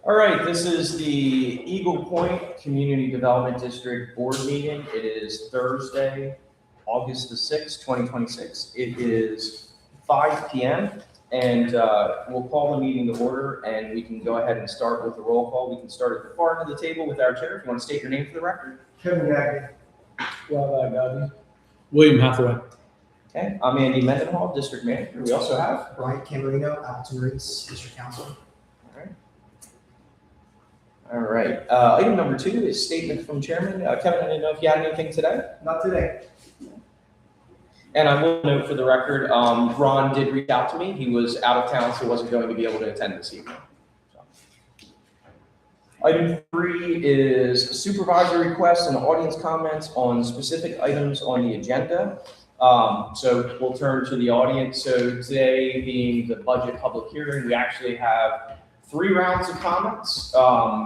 All right, this is the Eagle Point Community Development District Board meeting. It is Thursday, August the 6th, 2026. It is 5 p.m. and we'll call the meeting to order, and we can go ahead and start with the roll call. We can start at the far end of the table with our chair. If you want to state your name for the record. Kevin Gagnon. Rabah. William Hathaway. Okay, I'm Andy Mendenhall, District Manager. We also have Brian Camarino, Appleton Reese, District Counsel. All right. Item number 2 is statement from Chairman. Kevin, I didn't know if you had anything today. Not today. And I will note for the record, Ron did reach out to me. He was out of town, so wasn't going to be able to attend this evening. So. Item 3 is supervisor requests and audience comments on specific items on the agenda. So we'll turn to the audience. So today being the budget public hearing, we actually have 3 rounds of comments.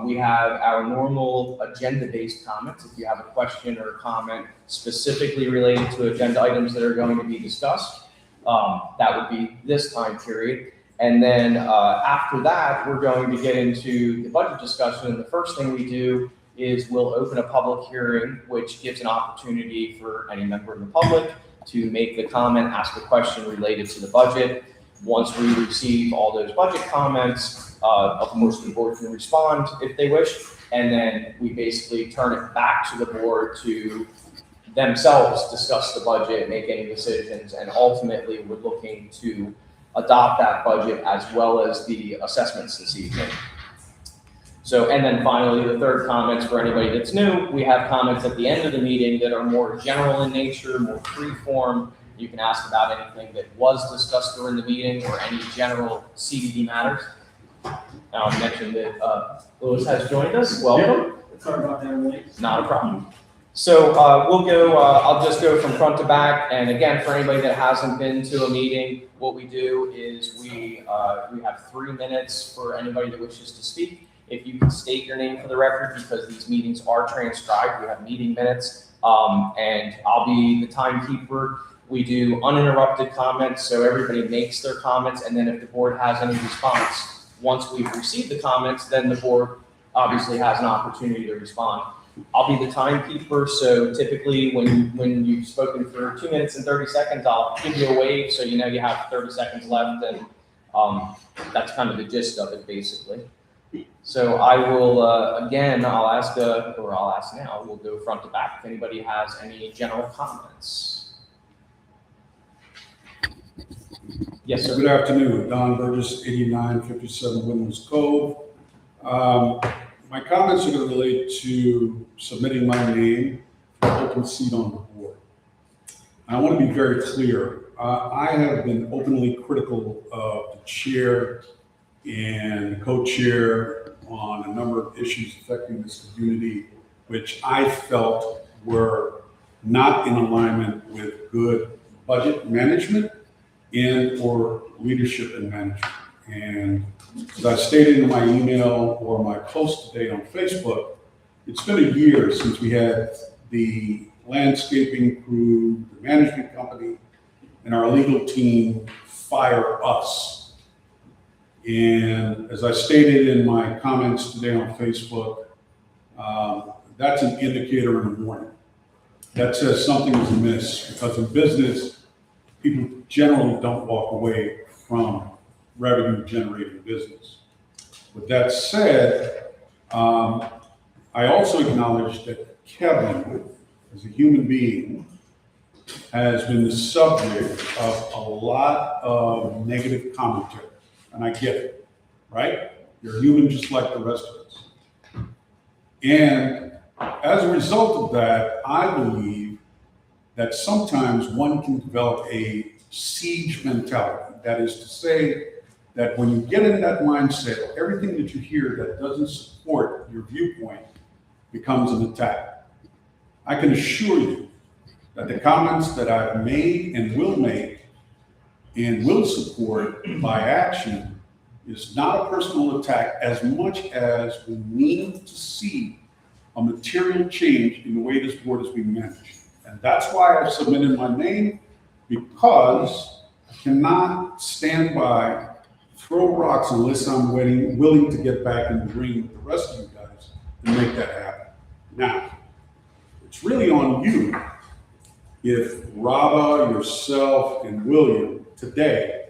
We have our normal agenda-based comments. If you have a question or a comment specifically related to agenda items that are going to be discussed, that would be this time period. And then after that, we're going to get into the budget discussion. And the first thing we do is we'll open a public hearing, which gives an opportunity for any member of the public to make the comment, ask a question related to the budget. Once we receive all those budget comments, of course, the board can respond if they wish, and then we basically turn it back to the board to themselves discuss the budget, make any decisions, and ultimately we're looking to adopt that budget as well as the assessments this evening. So, and then finally, the third comments for anybody that's new, we have comments at the end of the meeting that are more general in nature, more free form. You can ask about anything that was discussed during the meeting or any general CDD matters. I mentioned that Louis has joined us. Welcome. Sorry about that, late. Not a problem. So we'll go, I'll just go from front to back. And again, for anybody that hasn't been to a meeting, what we do is we have 3 minutes for anybody that wishes to speak. If you can state your name for the record, because these meetings are transcribed, we have meeting minutes, and I'll be the timekeeper. We do uninterrupted comments, so everybody makes their comments, and then if the board has any response, once we've received the comments, then the board obviously has an opportunity to respond. I'll be the timekeeper, so typically when you've spoken for 2 minutes and 30 seconds, I'll give you a wave so you know you have 30 seconds left, and that's kind of the gist of it, basically. So I will, again, I'll ask now, we'll go front to back if anybody has any general comments. Yes, sir. Good afternoon, Don Burgess, 8957 Woodlands Cove. My comments are going to relate to submitting my name for an open seat on the board. I want to be very clear. I have been openly critical of the chair and co-chair on a number of issues affecting this community, which I felt were not in alignment with good budget management and or leadership and management. And as I stated in my email or my post today on Facebook, it's been a year since we had the landscaping crew, the management company, and our legal team fire us. And as I stated in my comments today on Facebook, that's an indicator in the morning. That says something is amiss, because in business, people generally don't walk away from revenue generating business. With that said, I also acknowledge that Kevin, as a human being, has been the subject of a lot of negative commentary. And I get it, right? You're human just like the rest of us. And as a result of that, I believe that sometimes one can develop a siege mentality. That is to say that when you get in that mindset, everything that you hear that doesn't support your viewpoint becomes an attack. I can assure you that the comments that I've made and will make and will support by action is not a personal attack, as much as we need to see a material change in the way this board is being managed. And that's why I've submitted my name, because I cannot stand by throw rocks unless I'm willing to get back in the ring with the rest of you guys and make that happen. Now, it's really on you if Rabah, yourself, and William today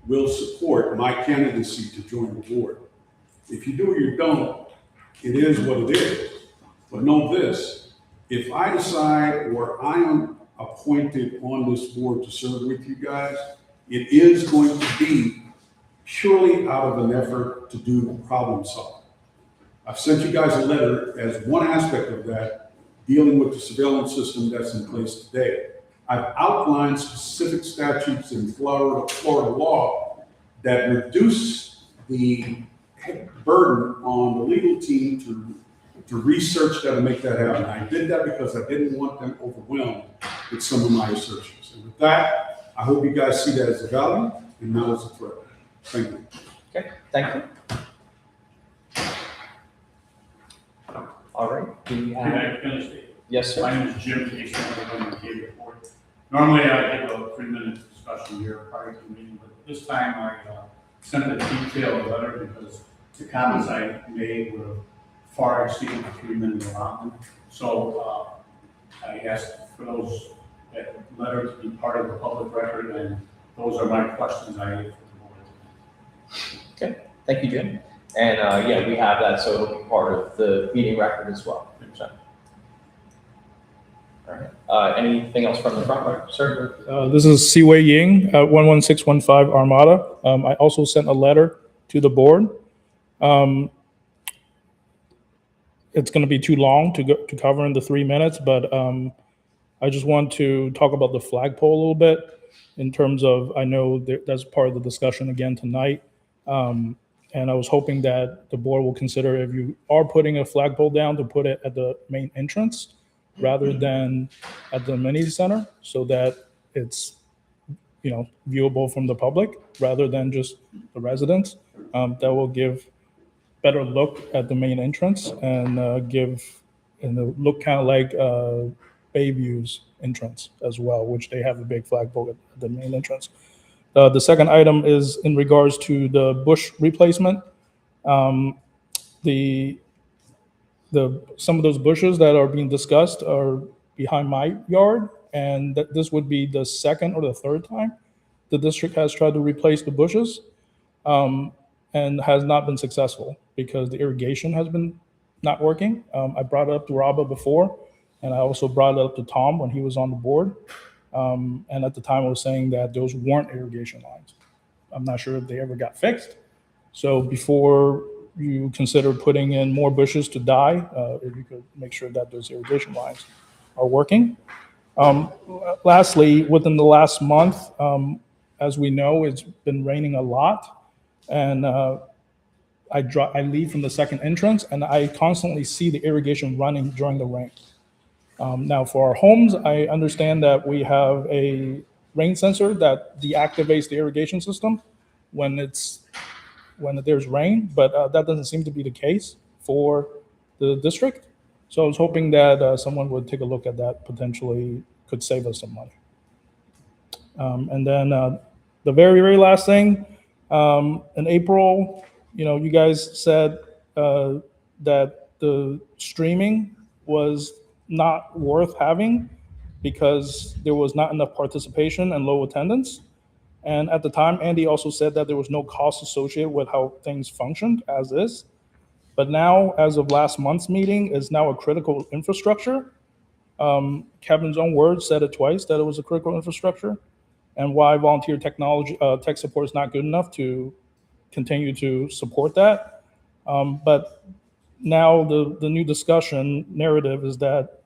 will support my candidacy to join the board. If you do or you don't, it is what it is. But know this, if I decide or I am appointed on this board to serve with you guys, it is going to be purely out of an effort to do problem solving. I've sent you guys a letter as one aspect of that, dealing with the surveillance system that's in place today. I've outlined specific statutes in Florida law that reduce the burden on the legal team to research that and make that happen. I did that because I didn't want them overwhelmed with some of my assertions. And with that, I hope you guys see that as a value and not as a threat. Thank you. Okay, thank you. All right. Can I finish it? Yes, sir. My name is Jim Casement. Normally I give a 3-minute discussion here prior to the meeting, but this time I sent a detailed letter because the comments I made were far exceeding the 3-minute allotment. So I asked for that letter to be part of the public record, and those are my questions I have for the board. Okay, thank you, Jim. And yeah, we have that, so it'll be part of the meeting record as well. So. All right. Anything else from the front, sir? This is Siwei Ying, 11615 Armada. I also sent a letter to the board. It's going to be too long to cover in the 3 minutes, but I just want to talk about the flagpole a little bit in terms of, I know that's part of the discussion again tonight. And I was hoping that the board will consider, if you are putting a flagpole down, to put it at the main entrance rather than at the amenity center, so that it's, viewable from the public rather than just the residents. That will give better look at the main entrance and look kind of like Bayview's entrance as well, which they have a big flagpole at the main entrance. The second item is in regards to the bush replacement. Some of those bushes that are being discussed are behind my yard, and this would be the second or the third time the district has tried to replace the bushes, and has not been successful because the irrigation has been not working. I brought it up to Rabah before, and I also brought it up to Tom when he was on the board. And at the time I was saying that those weren't irrigation lines. I'm not sure if they ever got fixed. So before you consider putting in more bushes to die, if you could make sure that those irrigation lines are working. Lastly, within the last month, as we know, it's been raining a lot, and I leave from the second entrance, and I constantly see the irrigation running during the rain. Now, for our homes, I understand that we have a rain sensor that deactivates the irrigation system when there's rain, but that doesn't seem to be the case for the district. So I was hoping that someone would take a look at that, potentially could save us some money. And then the very, very last thing, in April, you guys said that the streaming was not worth having because there was not enough participation and low attendance. And at the time, Andy also said that there was no cost associated with how things functioned as is. But now, as of last month's meeting, is now a critical infrastructure. Kevin's own words said it twice, that it was a critical infrastructure, and why volunteer technology tech support is not good enough to continue to support that. But now the new discussion narrative is that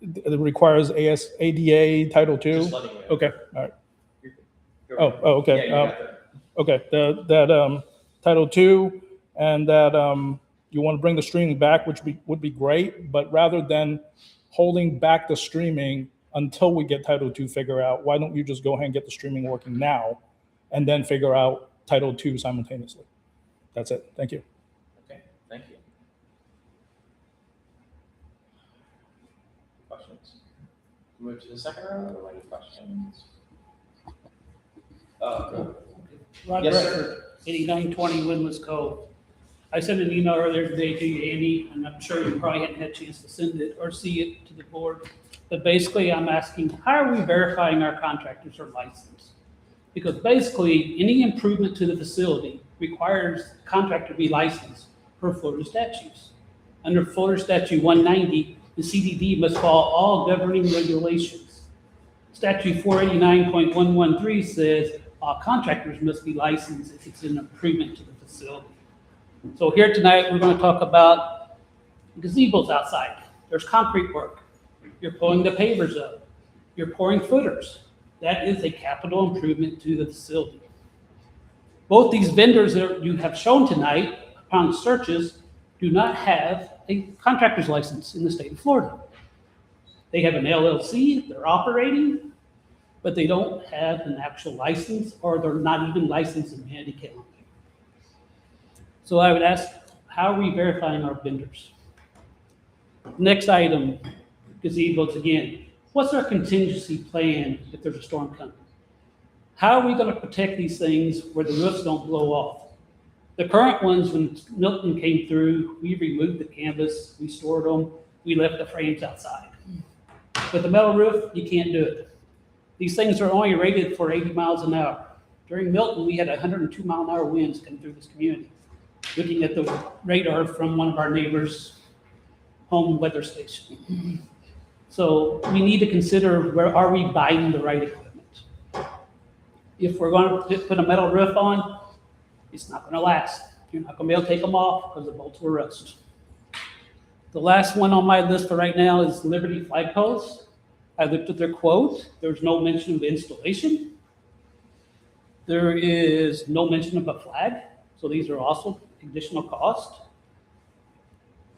it requires ADA Title II. Just letting you know. Okay, all right. Go Okay. Yeah, you got that. Okay, that Title II, and that you want to bring the streaming back, which would be great, but rather than holding back the streaming until we get Title II figured out, why don't you just go ahead and get the streaming working now, and then figure out Title II simultaneously? That's it. Thank you. Okay, thank you. Questions? Move to the second round, or any questions? Rod Yes, Record, 8920 Windless Cove. I sent an email earlier today to you, Andy, and I'm sure you probably hadn't had a chance to send it or see it to the board. But basically, I'm asking, how are we verifying our contractors are licensed? Because basically, any improvement to the facility requires the contractor to be licensed per Florida statutes. Under Florida Statute 190, the CDD must follow all governing regulations. Statute 489.113 says all contractors must be licensed if it's an improvement to the facility. So here tonight, we're going to talk about gazebos outside. There's concrete work. You're pulling the pavers up. You're pouring footers. That is a capital improvement to the facility. Both these vendors that you have shown tonight upon searches do not have a contractor's license in the state of Florida. They have an LLC, they're operating, but they don't have an actual license, or they're not even licensed in Manatee County. So I would ask, how are we verifying our vendors? Next item, gazebos again. What's our contingency plan if there's a storm coming? How are we going to protect these things where the roofs don't blow off? The current ones, when Milton came through, we removed the canvas, we stored them, we left the frames outside. With the metal roof, you can't do it. These things are only rated for 80 miles an hour. During Milton, we had 102-mile-an-hour winds come through this community. Looking at the radar from one of our neighbors' home weather station. So we need to consider, where are we buying the right equipment? If we're going to put a metal roof on, it's not going to last. You're not going to be able to take them off because the bolts will rust. The last one on my list for right now is Liberty flagpoles. I looked at their quote. There's no mention of installation. There is no mention of a flag. So these are also additional cost.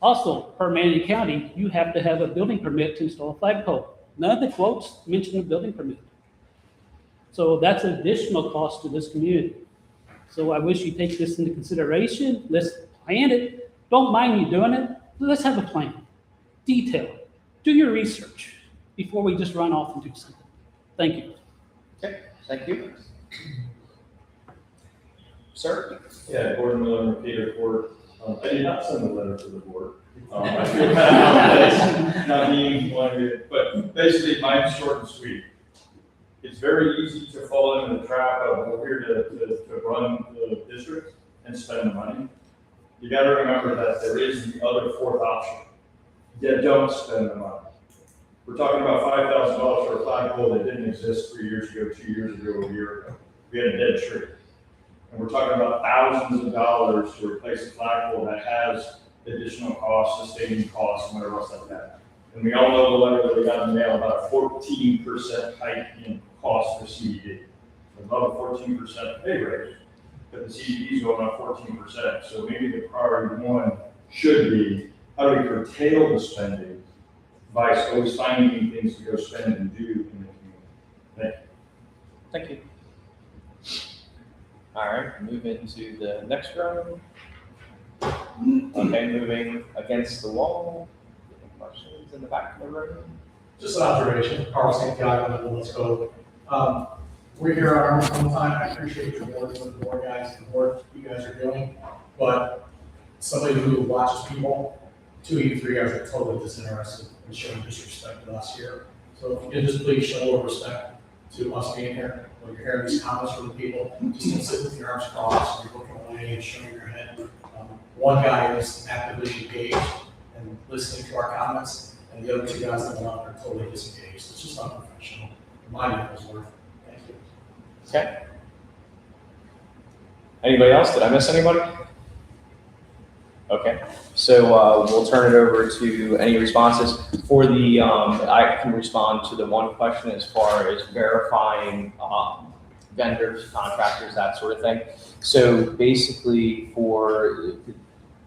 Also, per Manatee County, you have to have a building permit to install a flagpole. None of the quotes mention a building permit. So that's an additional cost to this community. So I wish you take this into consideration. Let's plan it. Don't mind you doing it. Let's have a plan. Detail. Do your research before we just run off and do something. Thank you. Okay, thank you. Sir? Yeah, Gordon Miller, Peter Ford. I did not send a letter to the board. I feel bad not being one of you, but basically mine's short and sweet. It's very easy to fall into the trap of we're here to run the district and spend the money. You gotta remember that there is the other fourth option. You don't spend the money. We're talking about $5,000 for a flagpole that didn't exist 3 years ago, 2 years ago, a year ago. We had a dead tree. And we're talking about thousands of dollars to replace a flagpole that has additional costs, sustaining costs, and whatever else like that. And we all know the letter that we got in the mail about a 14% hike in cost for CDD. Above a 14% pay raise, but the CDD is going up 14%. So maybe the priority one should be, how do we curtail the spending by always finding things to go spend and do in the community? Thank you. Thank you. All right, move into the next round. Okay, moving against the wall. Any questions in the back of the room? Just an observation, Carl St. Diago, let's go. We're here on our own time. I appreciate your work with the board guys and the work you guys are doing. But somebody who watches people, 2 of you 3 guys are totally disinterested in showing disrespect to us here. So if you could just please show a little respect to us being here. When you're hearing these comments from the people, just don't sit with your arms crossed, and you're looking away and showing your head. One guy is actively engaged and listening to our comments, and the other 2 guys that went up are totally disengaged. It's just not professional. My name is worth. Thank you. Okay. Anybody else? Did I miss anybody? Okay, so we'll turn it over to any responses. For the, I can respond to the one question as far as verifying vendors, contractors, that sort of thing. So basically for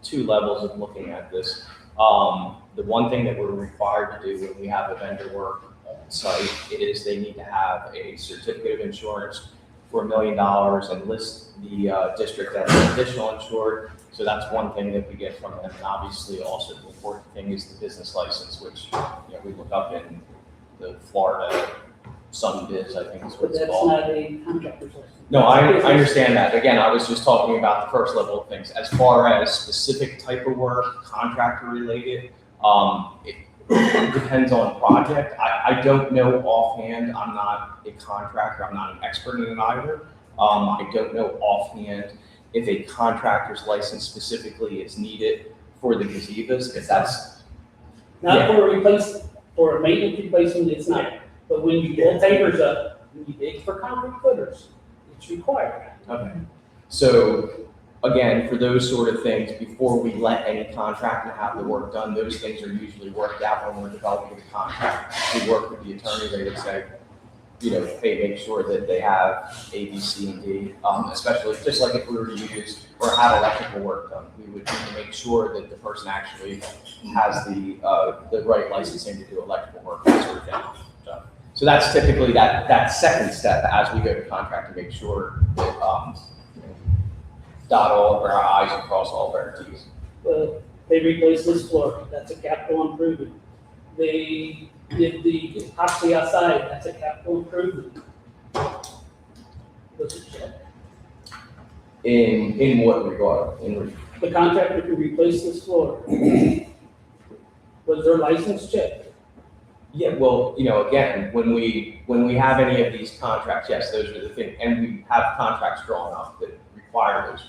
2 levels of looking at this, the one thing that we're required to do when we have a vendor work site is they need to have a certificate of insurance for $1 million and list the district as an additional insured. So that's one thing that we get from them. And obviously also the important thing is the business license, which we look up in the Florida Sunbiz, I think is what But it's that's called. not a contractor's license. No, I understand that. Again, I was just talking about the first level of things. As far as specific type of work, contractor related, it depends on project. I don't know offhand. I'm not a contractor. I'm not an expert in it either. I don't know offhand if a contractor's license specifically is needed for the gazebos, if that's, Not for a replace, for a maintenance replacement, it's not. But when you build pavers up, when you dig for concrete footers, it's required. okay. So again, for those sort of things, before we let any contractor have the work done, those things are usually worked out when we're developing the contract. We work with the attorney, they would say, you know, they make sure that they have A, B, C, and D, especially just like if we were to use or have electrical work done, we would need to make sure that the person actually has the right licensing to do electrical work, that sort of thing. So that's typically that second step as we go to contract to make sure that, you know, dot all of our I's and cross all of our T's. They replaced this floor, that's a capital improvement. They did the epoxy outside, that's a capital improvement. Those are checked. In what regard? The contractor can replace this floor. Was their license checked? Yeah, well, you know, again, when we have any of these contracts, yes, those are the things, and we have contracts drawn up that require those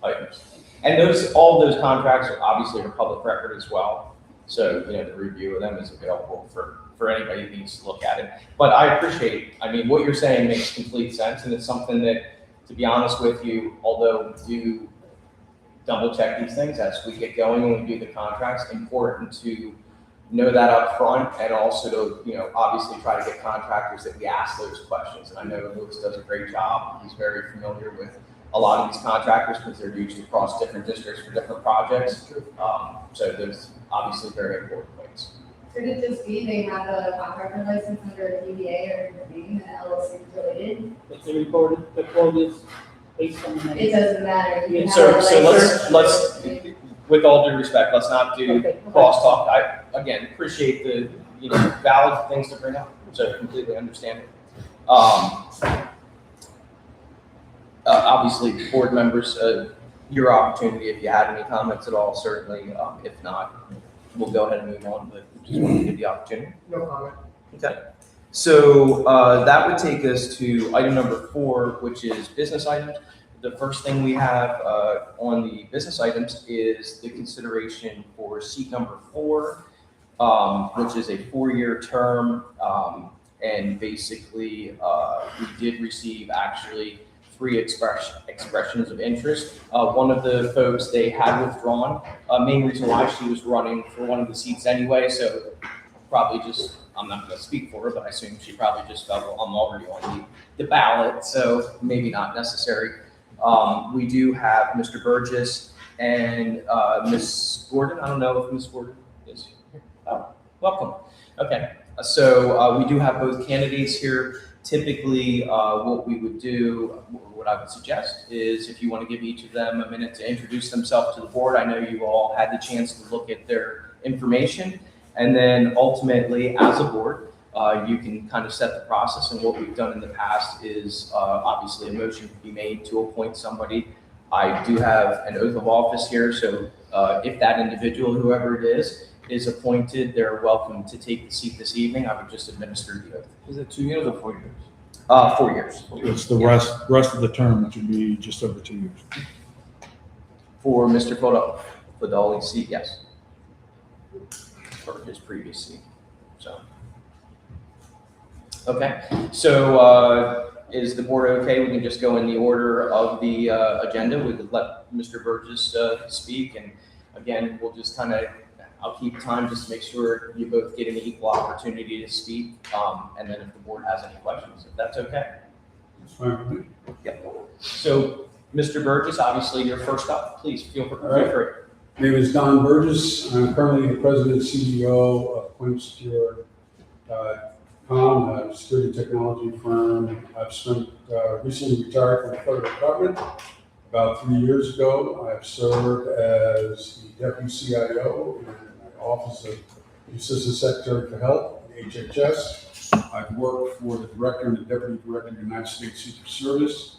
items. And all those contracts are obviously a public record as well. So, you know, the review of them is available for anybody who needs to look at it. But I appreciate, I mean, what you're saying makes complete sense, and it's something that, to be honest with you, although we do double check these things as we get going when we do the contracts, important to know that up front, and also to, you know, obviously try to get contractors that we ask those questions. And I know Lewis does a great job. He's very familiar with a lot of these contractors because they're usually across different districts for different projects. So there's obviously very important points. Could it just be they have a contractor license under a DBA or a name and LLC is related? If they reported, the quote is based on the It name. doesn't matter. You have So a let's, license. with all due respect, let's not do Okay. crosstalk. I, again, appreciate the, you know, valid things to bring up, so completely understand it. Obviously, board members, your opportunity, if you had any comments at all, certainly. If not, we'll go ahead and move on, but just want to give the opportunity. No comment. Okay. So that would take us to item number 4, which is business items. The first thing we have on the business items is the consideration for seat number 4, which is a 4-year term. And basically, we did receive actually 3 expressions of interest. One of the folks, they had withdrawn. Main reason why, she was running for one of the seats anyway, so probably just, I'm not going to speak for her, but I assume she probably just felt, well, I'm already on the ballot, so maybe not necessary. We do have Mr. Burgess and Ms. Gordon. I don't know if Ms. Gordon is here. Oh, welcome. Okay, so we do have both candidates here. Typically, what we would do, what I would suggest is if you want to give each of them a minute to introduce themselves to the board. I know you all had the chance to look at their information. And then ultimately, as a board, you can kind of set the process. And what we've done in the past is obviously a motion to be made to appoint somebody. I do have an oath of office here. So if that individual, whoever it is appointed, they're welcome to take the seat this evening. I would just administer the oath. Is it 2 years or 4 years? 4 years. It's the rest of the term, which would be just over 2 years. For Mr. Fudali's seat, yes. For his previous seat, so. Okay, so is the board okay? We can just go in the order of the agenda. We could let Mr. Burgess speak, and again, we'll just kind of, I'll keep time just to make sure you both get an equal opportunity to speak, and then if the board has any questions, if that's okay. That's fine with me. Yep. So, Mr. Burgess, obviously you're first up. Please feel free. All right. My name is Don Burgess. I'm currently the president and CEO of Pointe CDD, a security technology firm. I've recently retired from the federal government. About 3 years ago, I've served as the deputy CIO in my office of the Assistant Secretary for Health, HHS. I've worked for the Director and the Deputy Director of the United States Secret Service,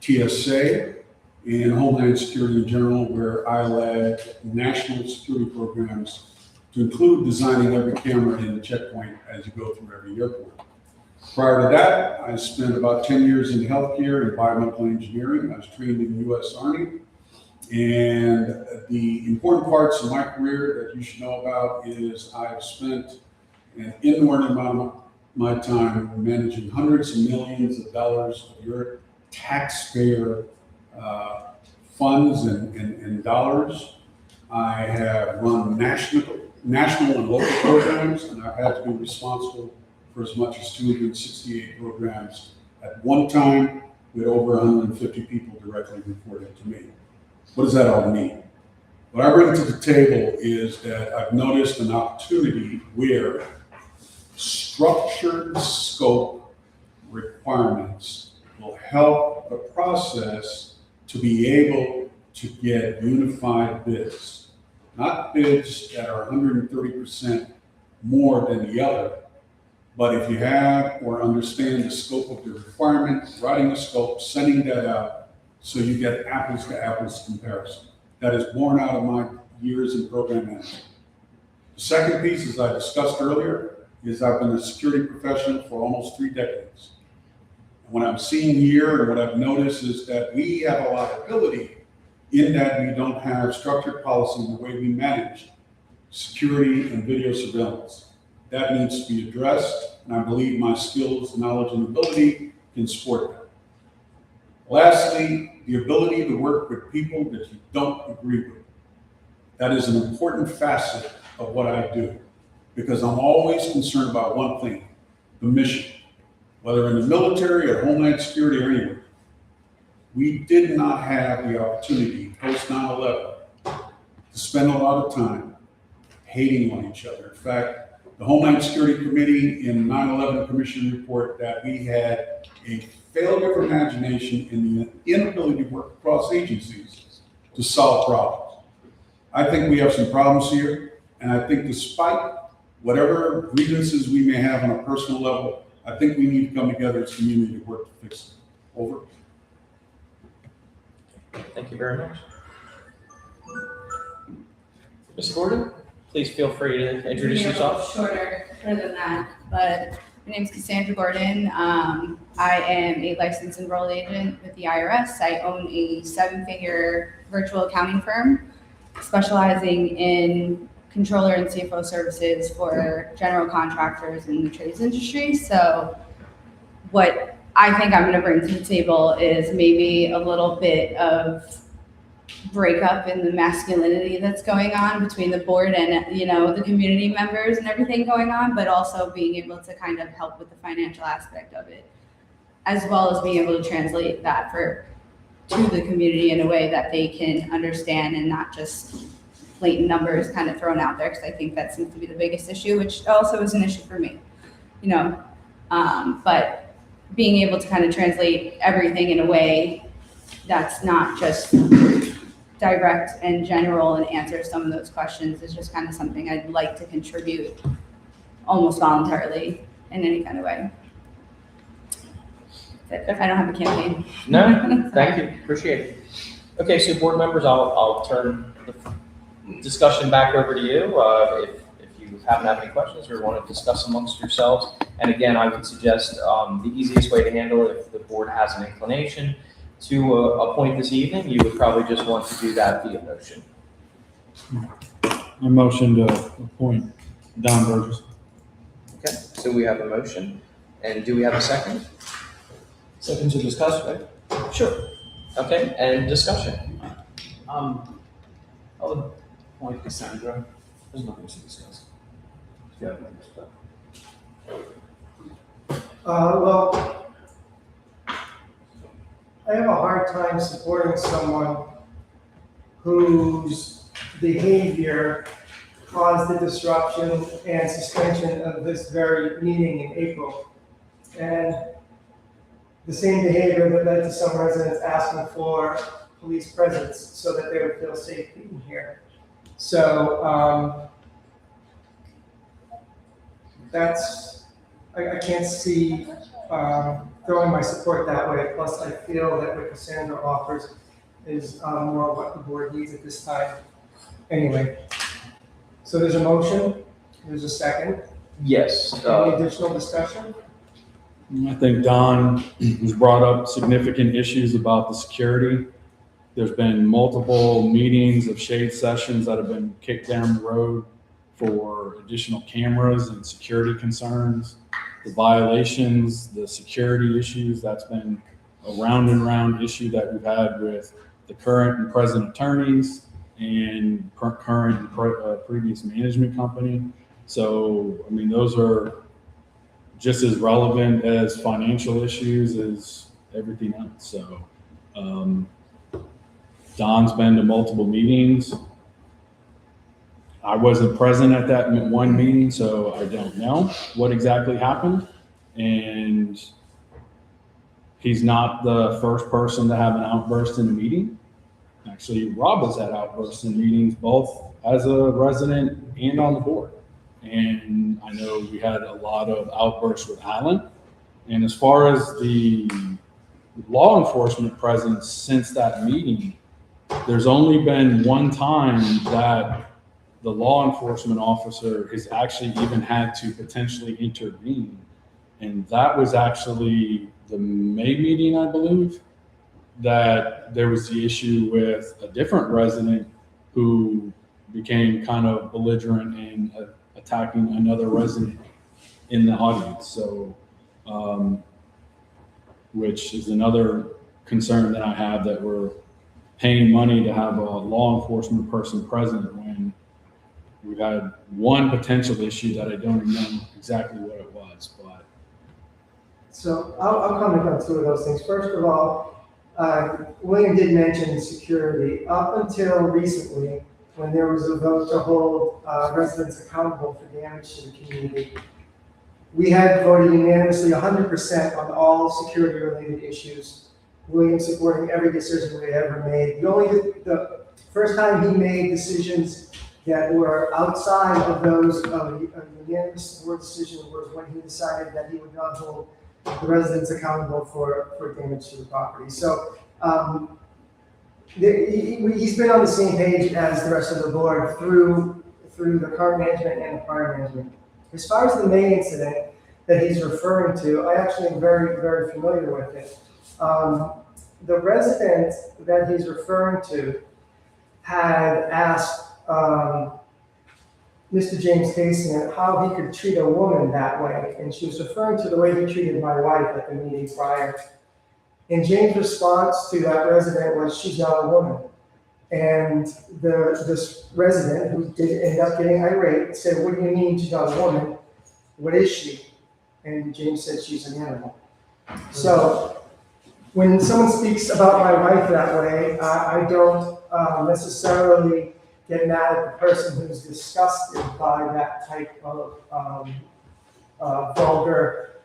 TSA, and Homeland Security in general, where I led national security programs to include designing every camera in the checkpoint as you go through every airport. Prior to that, I spent about 10 years in healthcare and biomedical engineering. I was trained in the U.S. Army. And the important parts of my career that you should know about is I've spent an inordinate amount of my time managing hundreds of millions of dollars of your taxpayer funds and dollars. I have run national and local programs, and I've had to be responsible for as much as 268 programs at one time, with over 150 people directly reporting to me. What does that all mean? What I bring to the table is that I've noticed an opportunity where structured scope requirements will help the process to be able to get unified bids. Not bids that are 130% more than the other, but if you have or understand the scope of the requirement, writing the scope, sending that out, so you get apples to apples comparison. That is born out of my years in program management. The second piece, as I discussed earlier, is I've been a security professional for almost 3 decades. And what I'm seeing here and what I've noticed is that we have a liability in that we don't have structured policy in the way we manage security and video surveillance. That needs to be addressed, and I believe my skills, knowledge, and ability can support that. Lastly, the ability to work with people that you don't agree with. That is an important facet of what I do, because I'm always concerned about one thing, the mission. Whether in the military or Homeland Security or anywhere, we did not have the opportunity post 9/11 to spend a lot of time hating on each other. In fact, the Homeland Security Committee in 9/11 Commission report that we had a failure of imagination in the inability to work across agencies to solve problems. I think we have some problems here, and I think despite whatever grievances we may have on a personal level, I think we need to come together as a community to work to fix it. Over. Thank you very much. Ms. Gordon, please feel free to introduce yourself. Shorter than that, but my name is Cassandra Gordon. I am a licensed enrolled agent with the IRS. I own a 7-figure virtual accounting firm specializing in controller and CFO services for general contractors in the trades industry. So what I think I'm going to bring to the table is maybe a little bit of breakup in the masculinity that's going on between the board and, you know, the community members and everything going on, but also being able to kind of help with the financial aspect of it, as well as being able to translate that to the community in a way that they can understand and not just blatant numbers kind of thrown out there, because I think that seems to be the biggest issue, which also is an issue for me, you know. But being able to kind of translate everything in a way that's not just direct and general and answer some of those questions is just kind of something I'd like to contribute almost voluntarily in any kind of way. I don't have a campaign. No, thank you, appreciate it. Okay, so board members, I'll turn the discussion back over to you. If you haven't had any questions or want to discuss amongst yourselves. And again, I would suggest the easiest way to handle it, if the board has an inclination to appoint this evening, you would probably just want to do that via motion. I motion to appoint Don Burgess. Okay, so we have a motion, and do we have a second? Second to discuss, right? Sure. Okay, and discussion. I would appoint Cassandra. There's nothing to discuss. Yeah. Well, I have a hard time supporting someone whose behavior caused the disruption and suspension of this very meeting in April. And the same behavior that led to some residents asking for police presence so that they would feel safe being here. So I can't see throwing my support that way. Plus, I feel that what Cassandra offers is more what the board needs at this time. Anyway, so there's a motion, there's a second. Yes, Any additional discussion? I think Don has brought up significant issues about the security. There's been multiple meetings of shade sessions that have been kicked down the road for additional cameras and security concerns, the violations, the security issues. That's been a round and round issue that we've had with the current and present attorneys and current and previous management company. So, I mean, those are just as relevant as financial issues as everything else. So, Don's been to multiple meetings. I wasn't present at that one meeting, so I don't know what exactly happened. And he's not the first person to have an outburst in a meeting. Actually, Rabah's had outbursts in meetings, both as a resident and on the board. And I know we had a lot of outbursts with Alan. And as far as the law enforcement presence since that meeting, there's only been one time that the law enforcement officer has actually even had to potentially intervene. And that was actually the May meeting, I believe, that there was the issue with a different resident who became kind of belligerent and attacking another resident in the audience. So, which is another concern that I have, that we're paying money to have a law enforcement person present when we've had one potential issue that I don't know exactly what it was, but. So I'll comment on two of those things. First of all, William did mention security. Up until recently, when there was a vote to hold residents accountable for damage to the community, we had voted unanimously 100% on all security-related issues. William supporting every decision we ever made. The first time he made decisions that were outside of those of a unanimous board decision was when he decided that he would not hold the residents accountable for damage to the property. So he's been on the same page as the rest of the board through the current management and the prior management. As far as the May incident that he's referring to, I actually am very, very familiar with it. The resident that he's referring to had asked Mr. James Casement how he could treat a woman that way, and she was referring to the way he treated my wife at the meeting prior. And James' response to that resident was, "She's not a woman." And this resident, who did end up getting irate, said, "What do you mean she's not a woman? What is she?" And James said, "She's an animal." So when someone speaks about my wife that way, I don't necessarily get mad at the person who's disgusted by that type of vulgar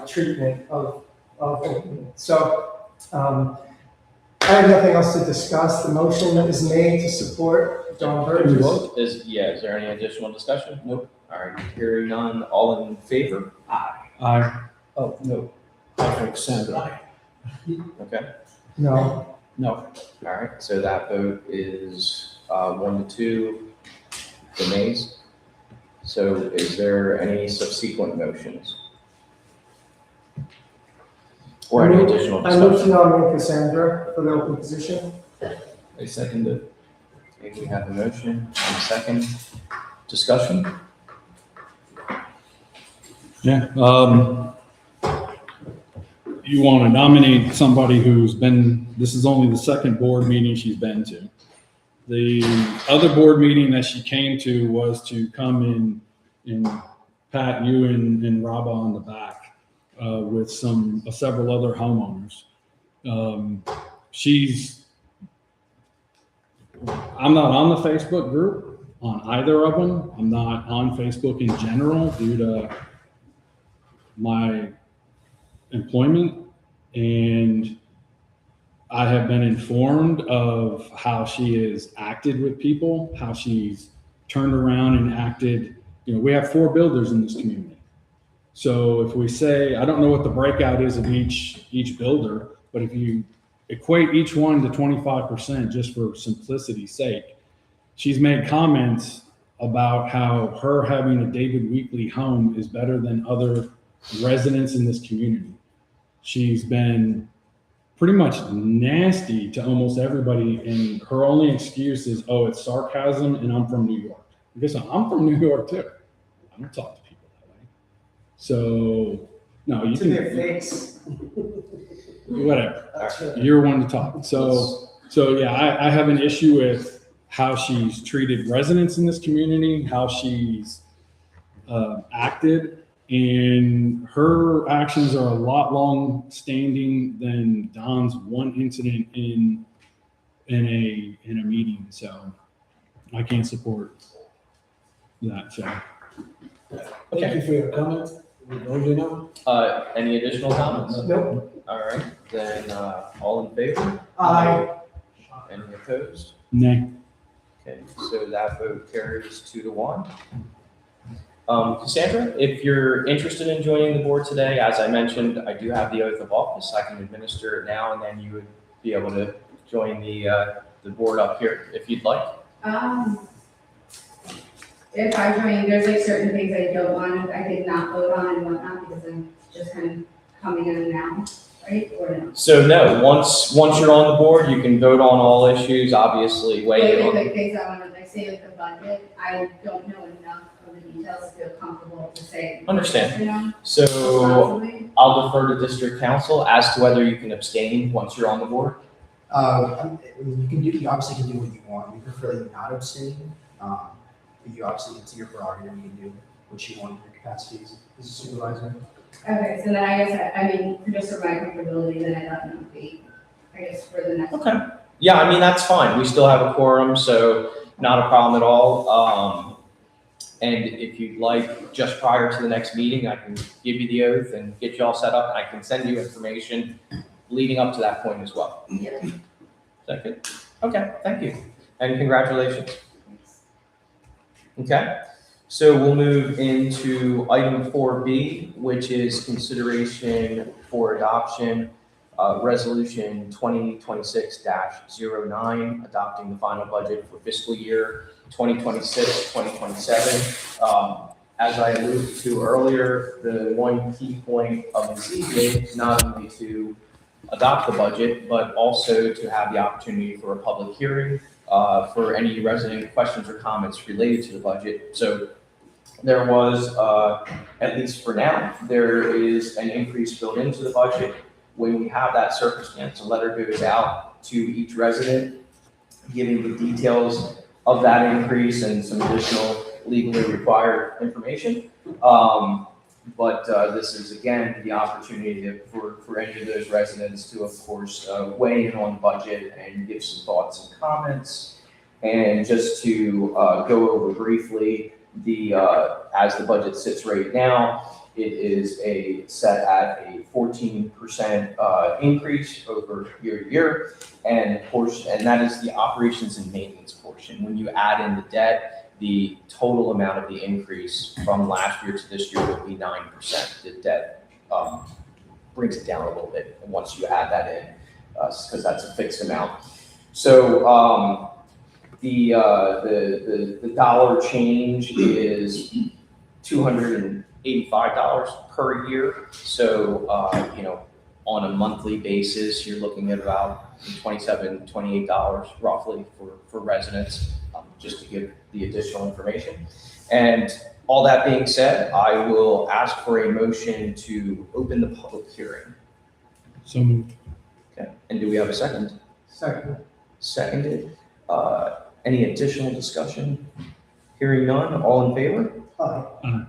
treatment of women. So I have nothing else to discuss. The motion is made to support John Burgess. Is there any additional discussion? Nope. All right, hearing none, all in favor? Aye. Oh, no. Cassandra. Okay, No. No. all right, so that vote is 1-2 for nays. So is there any subsequent motions? Or any additional I move to discussion? nominate Cassandra for the open position. I second it. Okay, we have a motion and a second. Discussion? Yeah. You want to nominate somebody who's been, this is only the second board meeting she's been to. The other board meeting that she came to was to come in and pat you and Rabah on the back with several other homeowners. I'm not on the Facebook group on either of them. I'm not on Facebook in general due to my employment, and I have been informed of how she has acted with people, how she's turned around and acted. You know, we have 4 builders in this community. So if we say, I don't know what the breakout is of each builder, but if you equate each one to 25% just for simplicity's sake, she's made comments about how her having a David Weekley home is better than other residents in this community. She's been pretty much nasty to almost everybody, and her only excuse is, oh, it's sarcasm and I'm from New York. Because I'm from New York too. I don't talk to people that way. So, no, you To can. their face. Whatever. You're one to talk. So yeah, I have an issue with how she's treated residents in this community, how she's acted, and her actions are a lot long standing than Don's one incident in a meeting. So I can't support that. So Thank you for your comments. We voted you now. Any additional comments? Nope. All right, then, all in favor? Aye. Any opposed? nay. Okay, so that vote carries 2-1. Cassandra, if you're interested in joining the board today, as I mentioned, I do have the oath of office. I can administer it now, and then you would be able to join the board up here if you'd like. If I join, there's like certain things I don't want, I could not vote on and whatnot, because I'm just kind of coming in now, right, or no? So no, once you're on the board, you can vote on all issues, obviously weigh in Like on. things I want to, like say like the budget, I don't know enough of the details to feel comfortable to say. Understand. You know, So possibly. I'll defer to district council as to whether you can abstain once you're on the board. You obviously can do what you want. We prefer that you not abstain. But you obviously, it's your prerogative. You can do what you want in your capacity as a supervisor. Okay, so then I guess, I mean, just for my comfortability, then I let them be, I guess, for the next. Okay. Yeah, I mean, that's fine. We still have a quorum, so not a problem at all. And if you'd like, just prior to the next meeting, I can give you the oath and get you all set up, and I can send you information leading up to that point as well. Yeah. Is that good? Okay, thank you. And congratulations. Okay, so we'll move into item 4B, which is consideration for adoption, resolution 2026-09, adopting the final budget for fiscal year 2026-2027. As I alluded to earlier, the one key point of this evening is not only to adopt the budget, but also to have the opportunity for a public hearing for any resident questions or comments related to the budget. So there was, at least for now, there is an increase built into the budget. When we have that circumstance, a letter goes out to each resident, giving the details of that increase and some additional legally required information. But this is, again, the opportunity for any of those residents to, of course, weigh in on the budget and give some thoughts and comments. And just to go over briefly, as the budget sits right now, it is set at a 14% increase over year to year. And that is the operations and maintenance portion. When you add in the debt, the total amount of the increase from last year to this year would be 9%. The debt brings it down a little bit once you add that in, because that's a fixed amount. So the dollar change is $285 per year. So on a monthly basis, you're looking at about $27, $28 roughly for residents, just to give the additional information. And all that being said, I will ask for a motion to open the public hearing. So moved. Okay, and do we have a second? Second. Seconded. Any additional discussion? Hearing none, all in favor? Aye.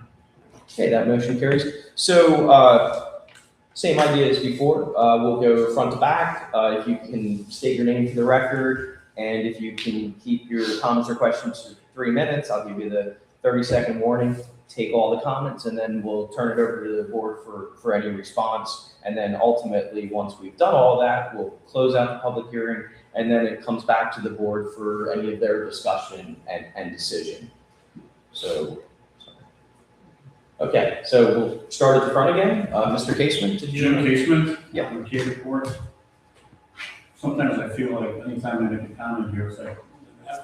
Okay, that motion carries. So, same idea as before. We'll go front to back. If you can state your name for the record, and if you can keep your comments or questions to 3 minutes, I'll give you the 30-second warning. Take all the comments, and then we'll turn it over to the board for any response. And then ultimately, once we've done all that, we'll close out the public hearing, and then it comes back to the board for any of their discussion and decision. So, Okay, so we'll start at the front again. Mr. Casement, did you? Jim Casement. Yeah. On the Cape report. Sometimes I feel like anytime I make a comment here, it's like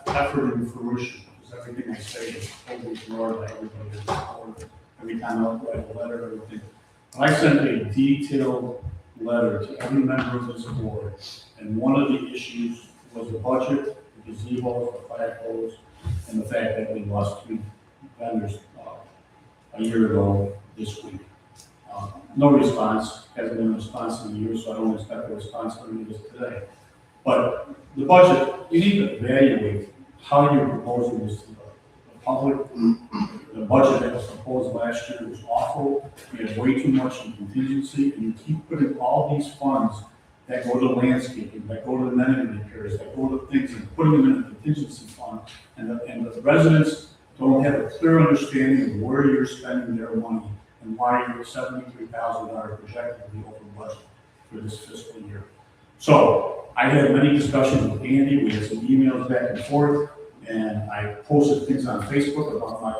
effort and fruition, because everything I say is totally ignored by everybody. Every time I write a letter, everything. I sent a detailed letter to every member of this board, and one of the issues was the budget, the gazebos, the flagpoles, and the fact that we lost 2 vendors a year ago this week. No response, hasn't been a response in a year, so I don't expect a response from you today. But the budget, you need to evaluate how you're proposing this to the public. The budget that was proposed last year was awful. We had way too much in contingency, and you keep putting all these funds that go to landscaping, that go to amenity repairs, that go to things, and putting them in a contingency fund. And the residents don't have a clear understanding of where you're spending their money and why you're $73,000 projected to be over budget for this fiscal year. So I had many discussions with Andy. We had some emails back and forth, and I posted things on Facebook about my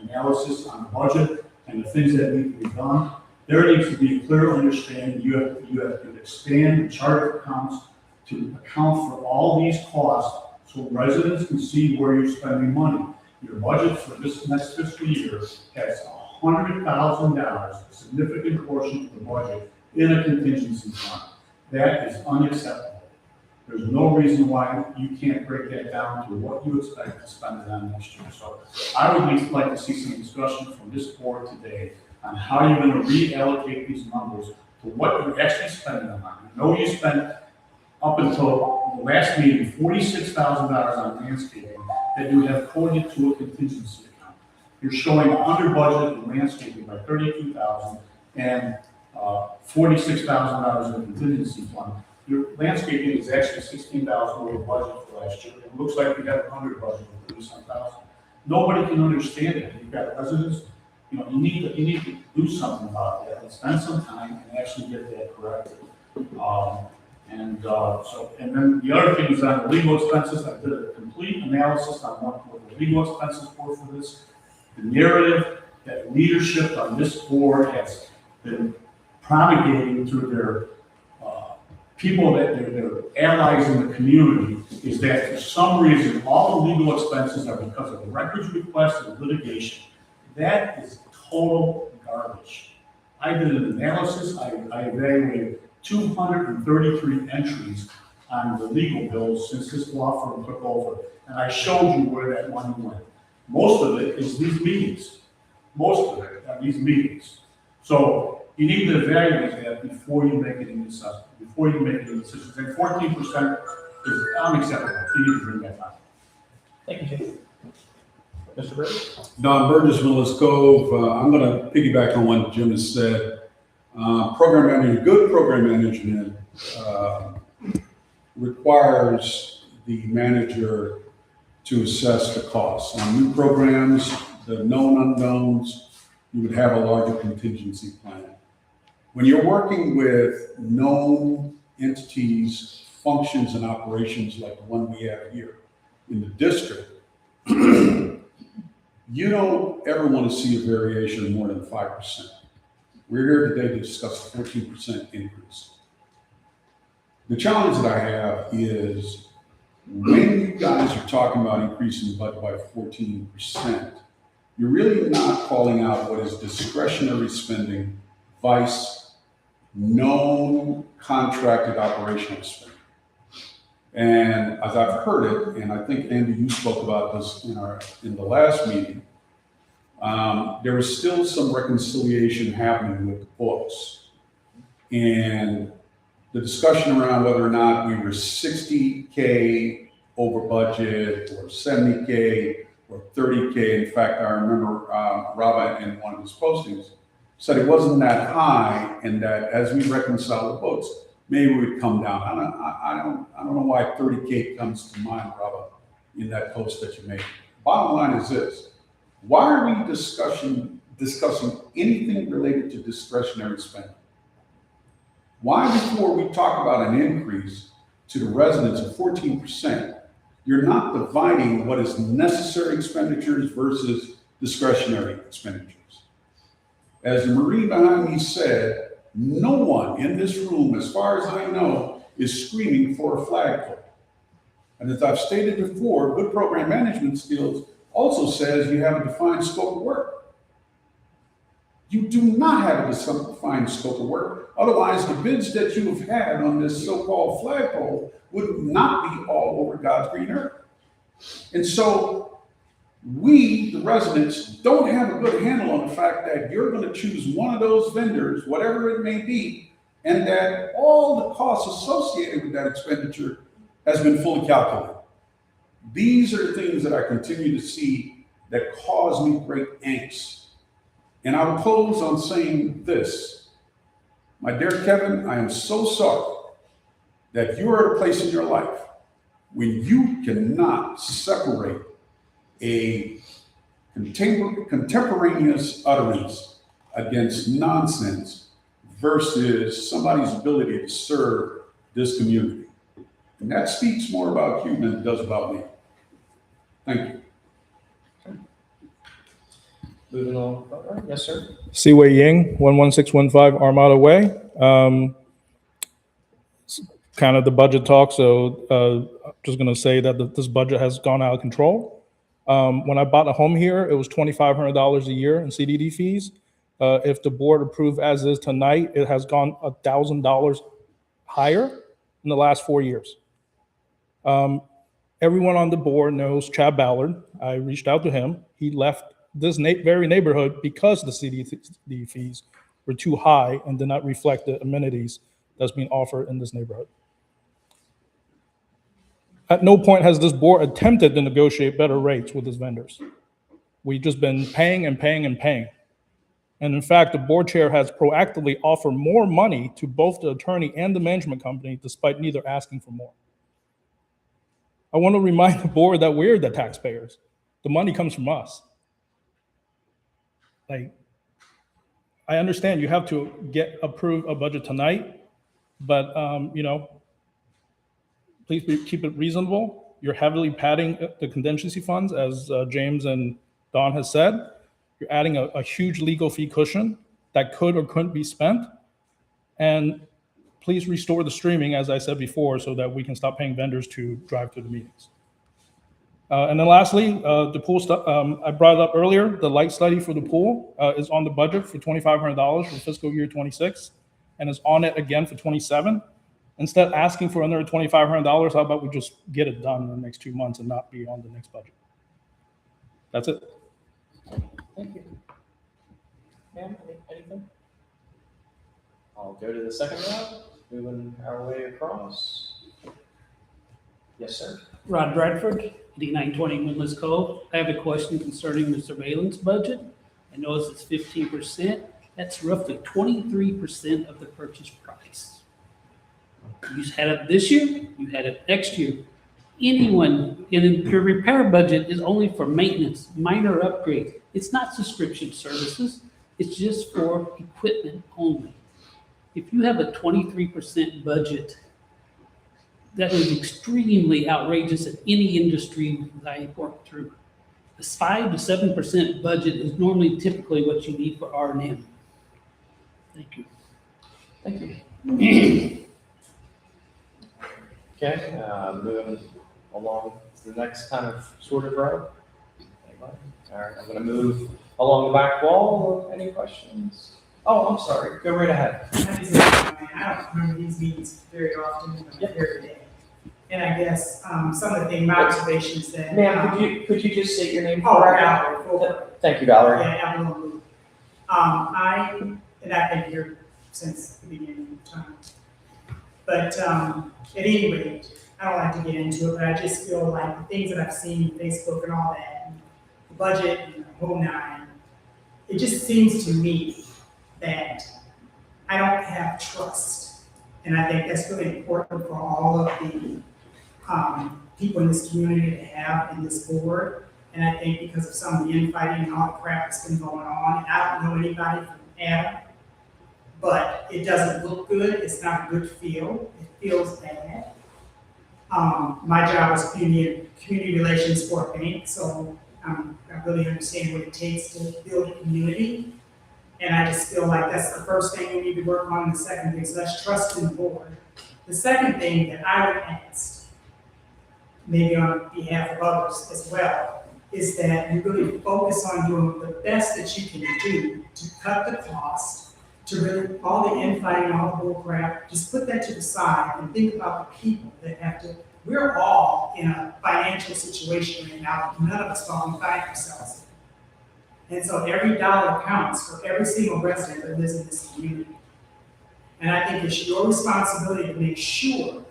analysis on the budget and the things that need to be done. There needs to be a clear understanding. You have to expand the chart of accounts to account for all these costs so residents can see where you're spending money. Your budget for this next fiscal year has $100,000, a significant portion of the budget, in a contingency fund. That is unacceptable. There's no reason why you can't break that down to what you expect to spend it on next year. So I would at least like to see some discussion from this board today on how you're going to reallocate these numbers to what you're actually spending them on. I know you spent up until the last meeting $46,000 on landscaping that you have coded to a contingency account. You're showing under budget in landscaping by $32,000 and $46,000 in the contingency fund. Your landscaping is actually $16,000 over budget for last year. It looks like we have under budget for $30,000. Nobody can understand it. You've got residents. You know, you need to do something about that and spend some time and actually get that corrected. And then the other thing is on the legal expenses. I did a complete analysis on what the legal expenses were for this. The narrative that leadership on this board has been promulgating through their people that they're allies in the community is that for some reason all the legal expenses are because of the records request and litigation. That is total garbage. I did an analysis. I evaluated 233 entries on the legal bills since this law firm took over, and I showed you where that money went. Most of it is these meetings. Most of it are these meetings. So you need to evaluate that before you make any assessment, before you make any decisions. And 14% is unacceptable. You need to bring that down. Thank you, Jim. Mr. Burgess? Don Burgess, Willis Cove. I'm going to piggyback on what Jim has said. Program manager, good program management requires the manager to assess the costs. On new programs, the known unknowns, you would have a larger contingency plan. When you're working with known entities, functions, and operations like the one we have here in the district, you don't ever want to see a variation of more than 5%. We're here today to discuss a 14% increase. The challenge that I have is when you guys are talking about increasing the budget by 14%, you're really not calling out what is discretionary spending vice known contracted operational spending. And as I've heard it, and I think Andy, you spoke about this in the last meeting, there is still some reconciliation happening with the books. And the discussion around whether or not we were 60K over budget or 70K or 30K. In fact, I remember Rabah in one of his postings said it wasn't that high, and that as we reconcile the books, maybe we'd come down. I don't know why 30K comes to mind, Rabah, in that post that you made. Bottom line is this: why are we discussing anything related to discretionary spending? Why, before we talk about an increase to the residents of 14%, you're not dividing what is necessary expenditures versus discretionary expenditures? As the Marine behind me said, no one in this room, as far as I know, is screaming for a flagpole. And as I've stated before, good program management skills also says you have a defined scope of work. You do not have a defined scope of work. Otherwise, the bids that you have had on this so-called flagpole would not be all over God's green earth. And so we, the residents, don't have a good handle on the fact that you're going to choose one of those vendors, whatever it may be, and that all the costs associated with that expenditure has been fully calculated. These are the things that I continue to see that cause me great angst. And I will close on saying this. My dear Kevin, I am so sorry that you are at a place in your life when you cannot separate a contemporaneous utterance against nonsense versus somebody's ability to serve this community. And that speaks more about you than it does about me. Thank you. Moving on. Yes, sir. Seaway Ying, 11615 Armada Way. Kind of the budget talk, so just going to say that this budget has gone out of control. When I bought a home here, it was $2,500 a year in CDD fees. If the board approved as is tonight, it has gone $1,000 higher in the last 4 years. Everyone on the board knows Chad Ballard. I reached out to him. He left this very neighborhood because the CDD fees were too high and did not reflect the amenities that's being offered in this neighborhood. At no point has this board attempted to negotiate better rates with its vendors. We've just been paying and paying and paying. And in fact, the board chair has proactively offered more money to both the attorney and the management company, despite neither asking for more. I want to remind the board that we're the taxpayers. The money comes from us. Like, I understand you have to approve a budget tonight, but please keep it reasonable. You're heavily padding the contingency funds, as James and Don has said. You're adding a huge legal fee cushion that could or couldn't be spent. And please restore the streaming, as I said before, so that we can stop paying vendors to drive to the meetings. And then lastly, the pool stuff, I brought it up earlier, the light study for the pool is on the budget for $2,500 for fiscal year 26, and is on it again for 27. Instead of asking for another $2,500, how about we just get it done in the next 2 months and not be on the next budget? That's it. Thank you. Ma'am, anything? I'll go to the second round, moving our way across. Yes, sir. Rod Bradford, 8920 Windless Cove. I have a question concerning the surveillance budget. I notice it's 15%. That's roughly 23% of the purchase price. You had it this year, you had it next year. Anyone in your repair budget is only for maintenance, minor upgrades. It's not subscription services. It's just for equipment only. If you have a 23% budget, that is extremely outrageous in any industry that I work through. A 5 to 7% budget is normally typically what you need for R&M. Thank you. Thank you. Okay, moving along to the next kind of sort of row. Anybody? All right, I'm going to move along the back wall. Any questions? Oh, I'm sorry. Go right ahead. I don't remember these meetings very often, but I'm here today. And I guess some of my observations that. Ma'am, could you just state your name? Valerie. Thank you, Valerie. Yeah, Avalon. I've been here since the beginning of time. But at any rate, I don't like to get into it, but I just feel like the things that I've seen, Facebook and all that, and the budget and the whole nine, it just seems to me that I don't have trust. And I think that's really important for all of the people in this community to have in this board. And I think because of some of the infighting and all the crap that's been going on, and I don't know anybody from Adam, but it doesn't look good. It's not a good feel. It feels bad. My job is community relations for a bank, so I really understand what it takes to build a community. And I just feel like that's the first thing we need to work on, the second thing, so that's trust in the board. The second thing that I would ask, maybe on behalf of others as well, is that you really focus on doing the best that you can do to cut the cost, to really, all the infighting, all the bull crap, just put that to the side and think about the people that have to, we're all in a financial situation right now, none of us can find ourselves in. And so every dollar counts for every single resident that lives in this community. And I think it's your responsibility to make sure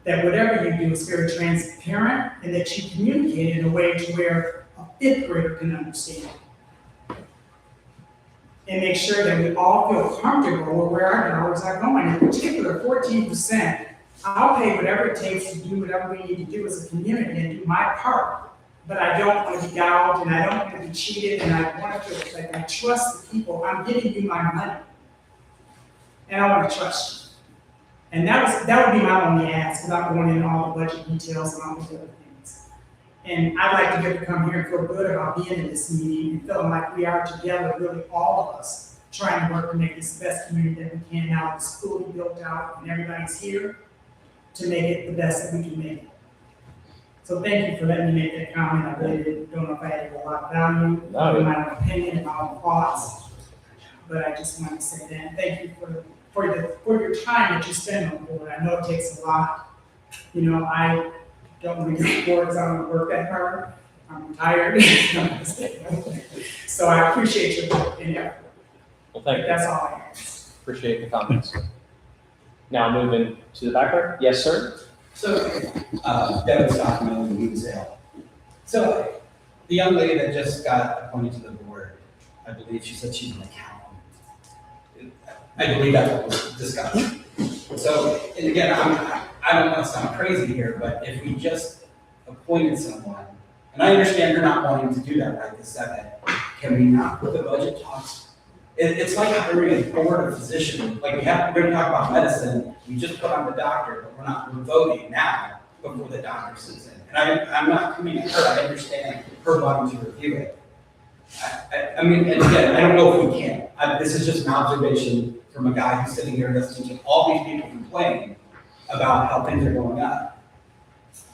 that whatever you do is very transparent and that you communicate in a way to where a fifth grader can understand. And make sure that we all feel comfortable with where our dollars are going. In particular, 14%, I'll pay whatever it takes to do whatever we need to do as a community and do my part. But I don't want to be gouged and I don't want to be cheated and I want to feel like I trust the people. I'm giving you my money. And I want to trust you. And that would be my only ask without going into all the budget details and all those other things. And I'd like to get to come here and feel good about being in this meeting and feeling like we are together, really all of us, trying to work to make this the best community that we can now. It's fully built out and everybody's here to make it the best that we can make it. So thank you for letting me make that comment. I really don't know if I added a lot of value, in my own opinion and my own thoughts, but I just wanted to say that. Thank you for your time that you spend on the board. I know it takes a lot. You know, I don't want to get bored because I don't work that hard. I'm tired. So I appreciate your work and effort. Well, thank you. That's all I ask. Appreciate the comments. Now moving to the back row. Yes, sir. So, Devin Stockman, Gazebo. So, the young lady that just got appointed to the board, I believe she said she's an accountant. I believe that's what was discussed. So, and again, I don't want to sound crazy here, but if we just appointed someone, and I understand you're not wanting to do that right this second, can we not put the budget talks? It's like hiring a board of physician. Like we're going to talk about medicine, we just put on the doctor, but we're voting now before the doctor sits in. And I'm not coming at her, I understand her wanting to review it. I mean, and again, I don't know if we can. This is just an observation from a guy who's sitting here listening to all these people complain about how things are going up.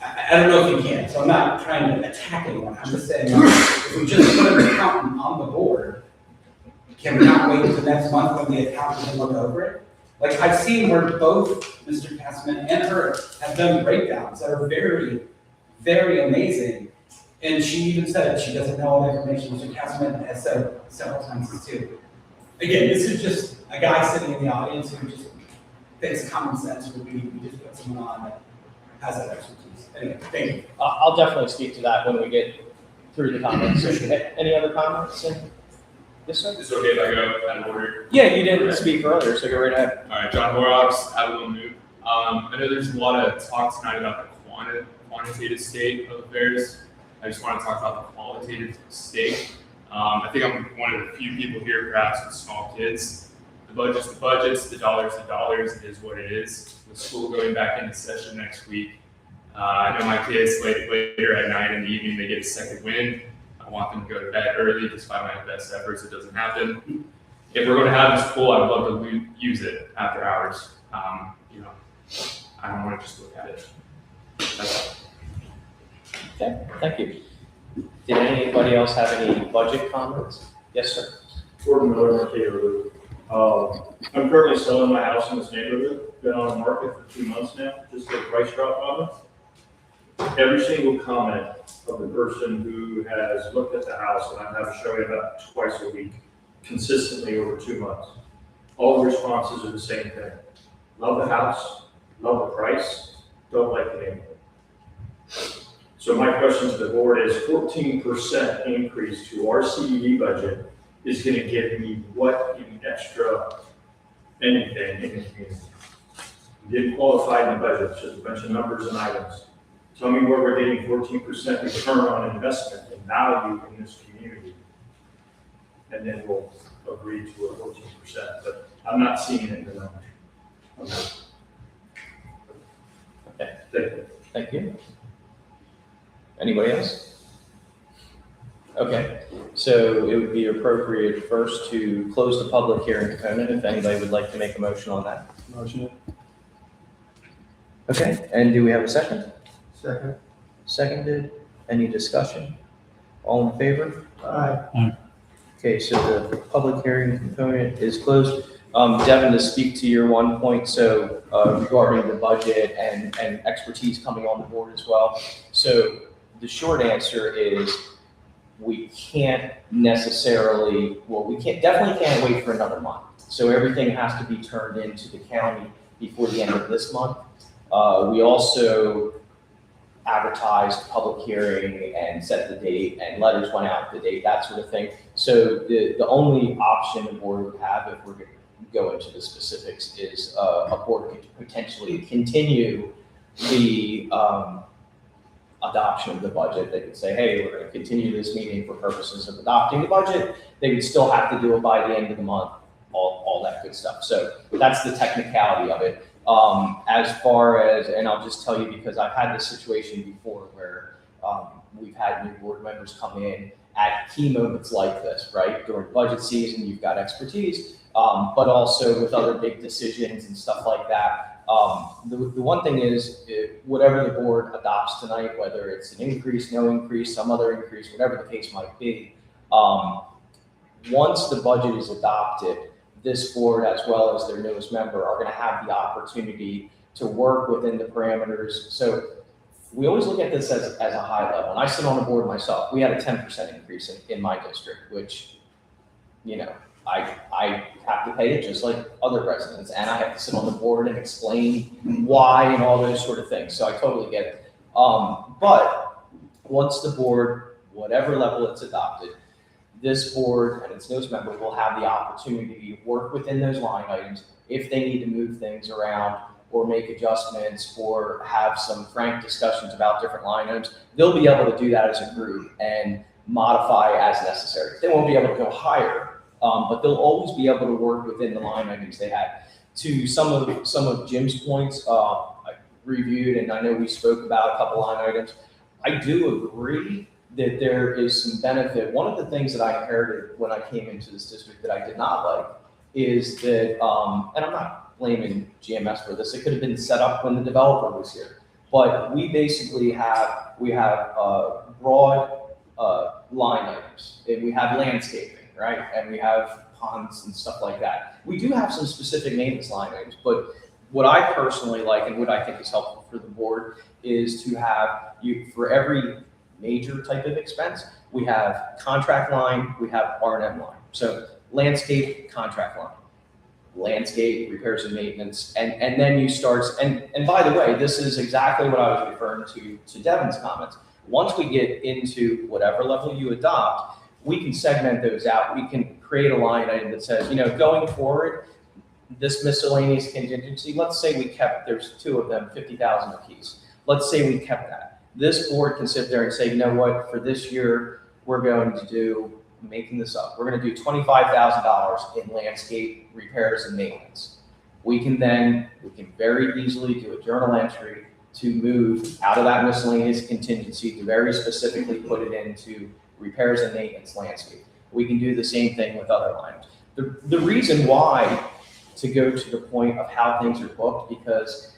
I don't know if you can, so I'm not trying to attack anyone. I'm just saying, if we just put an accountant on the board, can we not wait until next month when the accountant can look over it? Like I've seen where both Mr. Casement and her have done breakdowns that are very, very amazing. And she even said she doesn't know all the information. Mr. Casement has said several times too. Again, this is just a guy sitting in the audience who just thinks common sense would be we just put someone on that has that expertise. Anyway, thank you. I'll definitely speak to that when we get through the comments. Any other comments? Yes, sir. Is it okay if I go out of order? Yeah, you didn't speak earlier, so go right ahead. All right, John Horrocks, Avalon New. I know there's a lot of talk tonight about the quantitative state of affairs. I just want to talk about the qualitative state. I think I'm one of the few people here, perhaps with small kids. The budget's the budgets, the dollars is what it is. With school going back into session next week, I know my kids later at night in the evening, they get a second wind. I want them to go to bed early, despite my best efforts, it doesn't happen. If we're going to have this pool, I would love to use it after hours. You know, I don't want to just look at it. That's all. Okay, thank you. Did anybody else have any budget comments? Yes, sir. Gordon Miller, Mercator. I'm currently selling my house in this neighborhood. Been on the market for 2 months now, just a price drop on it. Every single comment of the person who has looked at the house, and I have to show you about twice a week, consistently over 2 months. All the responses are the same thing. Love the house, love the price, don't like the neighborhood. So my question to the board is 14% increase to our CDD budget is going to give me what in extra anything in the community? You didn't qualify in the budget, just a bunch of numbers and items. Tell me where we're getting 14% return on investment and value in this community. And then we'll agree to a 14%, but I'm not seeing it in the numbers. Okay, Thank you. thank you. Anybody else? Okay, So it would be appropriate first to close the public hearing component, if anybody would like to make a motion on that. Motion. Okay, and do we have a second? Second. Seconded. Any discussion? All in favor? Aye. Okay, so the public hearing component is closed. Devin, to speak to your one point, so regarding the budget and expertise coming on the board as well. So the short answer is we can't necessarily, well, definitely can't wait for another month. So everything has to be turned into the county before the end of this month. We also advertised public hearing and set the date, and letters went out the date, that sort of thing. So the only option the board would have, if we're going to go into the specifics, is a board could potentially continue the adoption of the budget. They could say, hey, we're going to continue this meeting for purposes of adopting the budget. They would still have to do it by the end of the month, all that good stuff. So that's the technicality of it. As far as, and I'll just tell you because I've had this situation before where we've had new board members come in at key moments like this, right? During budget season, you've got expertise, but also with other big decisions and stuff like that. The one thing is, whatever the board adopts tonight, whether it's an increase, no increase, some other increase, whatever the case might be, once the budget is adopted, this board, as well as their newest member, are going to have the opportunity to work within the parameters. So we always look at this as a high level. And I sit on the board myself. We had a 10% increase in my district, which, you know, I have to pay it just like other residents. And I have to sit on the board and explain why and all those sort of things. So I totally get it. But once the board, whatever level it's adopted, this board and its newest member will have the opportunity to work within those line items if they need to move things around or make adjustments or have some frank discussions about different line items. They'll be able to do that as a group and modify as necessary. They won't be able to go higher, but they'll always be able to work within the line items they had. To some of Jim's points, I reviewed, and I know we spoke about a couple line items. I do agree that there is some benefit. One of the things that I inherited when I came into this district that I did not like is that, and I'm not blaming GMS for this, it could have been set up when the developer was here, but we basically have broad line items, and we have landscaping, right? And we have ponds and stuff like that. We do have some specific maintenance line items, but what I personally like and what I think is helpful for the board is to have for every major type of expense, we have contract line, we have R&M line. So landscape, contract line, landscape, repairs and maintenance, and then you start, and by the way, this is exactly what I was referring to Devin's comments. Once we get into whatever level you adopt, we can segment those out. We can create a line item that says, you know, going forward, this miscellaneous contingency, let's say we kept, there's two of them, 50,000 apiece. Let's say we kept that. This board can sit there and say, you know what, for this year, we're going to do, I'm making this up, we're going to do $25,000 in landscape repairs and maintenance. We can very easily do a journal entry to move out of that miscellaneous contingency to very specifically put it into repairs and maintenance landscape. We can do the same thing with other lines. The reason why, to go to the point of how things are booked, because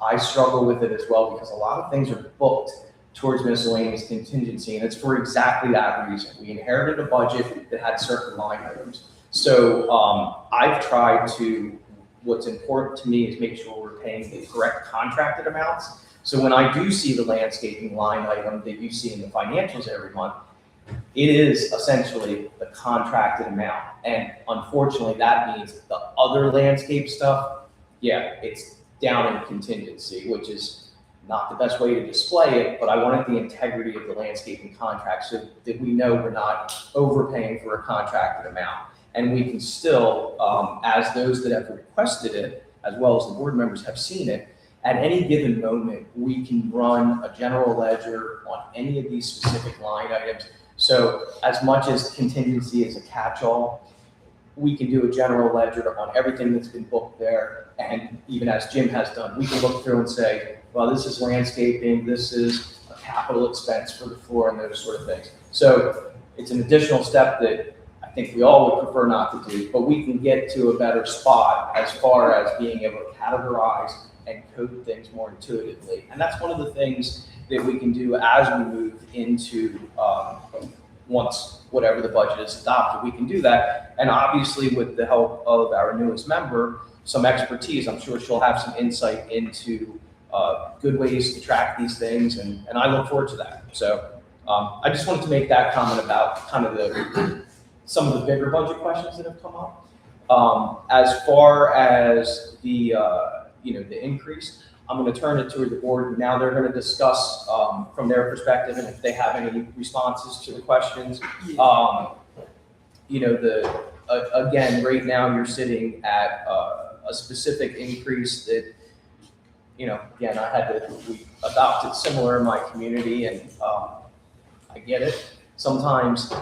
I struggle with it as well, because a lot of things are booked towards miscellaneous contingency, and it's for exactly that reason. We inherited a budget that had certain line items. So I've tried to, what's important to me is make sure we're paying the correct contracted amounts. So when I do see the landscaping line item that you see in the financials every month, it is essentially the contracted amount. And unfortunately, that means the other landscape stuff, yeah, it's down in contingency, which is not the best way to display it, but I wanted the integrity of the landscaping contract so that we know we're not overpaying for a contracted amount. And we can still, as those that have requested it, as well as the board members have seen it, at any given moment, we can run a general ledger on any of these specific line items. So as much as contingency is a catch-all, we can do a general ledger on everything that's been booked there. And even as Jim has done, we can look through and say, well, this is landscaping, this is a capital expense for the floor and those sort of things. So it's an additional step that I think we all would prefer not to do, but we can get to a better spot as far as being able to categorize and code things more intuitively. And that's one of the things that we can do as we move into, once whatever the budget is adopted, we can do that. And obviously with the help of our newest member, some expertise, I'm sure she'll have some insight into good ways to track these things, and I look forward to that. So I just wanted to make that comment about kind of some of the bigger budget questions that have come up. As far as the the increase, I'm going to turn it to the board. Now they're going to discuss from their perspective, and if they have any responses to the questions. Again, right now you're sitting at a specific increase that, again, we adopted similar in my community, and I get it. Sometimes,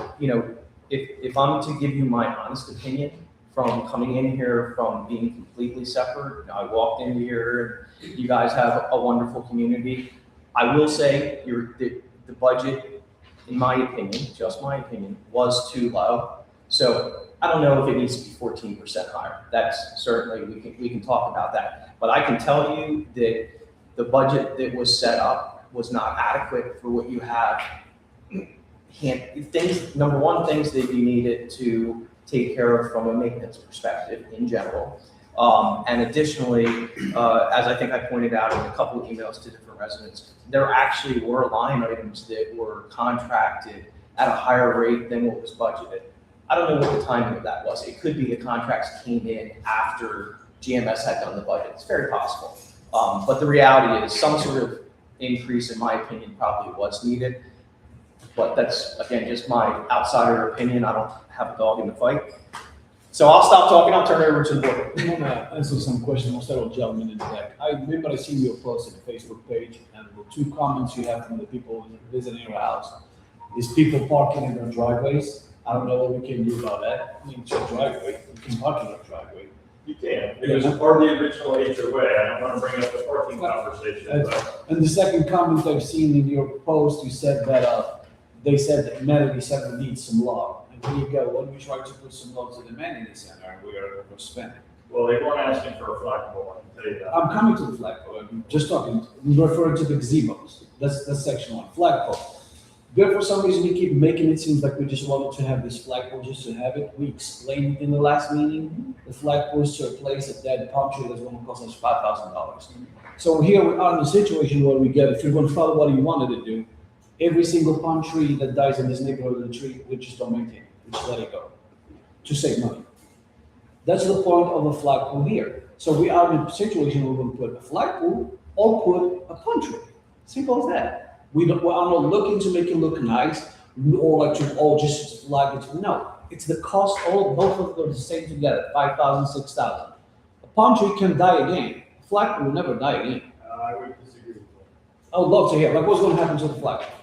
if I'm to give you my honest opinion from coming in here from being completely separate, I walked into here, and you guys have a wonderful community. I will say the budget, in my opinion, just my opinion, was too low. So I don't know if it needs to be 14% higher. That's certainly, we can talk about that. But I can tell you that the budget that was set up was not adequate for what you have. Number one, things that you needed to take care of from a maintenance perspective in general. And additionally, as I think I pointed out in a couple of emails to different residents, there actually were line items that were contracted at a higher rate than what was budgeted. I don't know what the timing of that was. It could be the contracts came in after GMS had done the budget. It's very possible. But the reality is some sort of increase, in my opinion, probably was needed. But that's, again, just my outsider opinion. I don't have a dog in the fight. So I'll stop talking. I'll turn it over to the board. I'm gonna answer some questions. Most of the gentlemen in the back. I remember I seen your post on the Facebook page, and the 2 comments you have from the people visiting your house is people parking in their driveways. I don't know what we can do about that. I mean, it's your driveway. You can park in your driveway. You can. It was part of the original HOA. I don't want to bring up the parking conversation, but. And the second comment I've seen in your post, you said that they said that Amenity Center needs some love. And here you go. When we try to put some love to the Amenity Center, we are spending. Well, they weren't asking for a flagpole, I can tell you that. I'm coming to the flagpole. I'm just talking, referring to the gazebos. That's section 1, flagpole. But for some reason, we keep making it seem like we just wanted to have this flagpole just to have it. We explained it in the last meeting. The flagpole is to replace a dead palm tree that's going to cost us $5,000. So here we are in a situation where we get, if you're going to follow what you wanted to do, every single palm tree that dies in this neighborhood of the tree, we just don't maintain it. We just let it go to save money. That's the point of a flagpole here. So we are in a situation where we're going to put a flagpole or put a palm tree. Simple as that. We are not looking to make it look nice or like to all just flag it. No, it's the cost. Both of them the same together, $5,000, $6,000. A palm tree can die again. A flagpole will never die again. I would disagree with that. I would love to hear. Like, what's going to happen to the flagpole?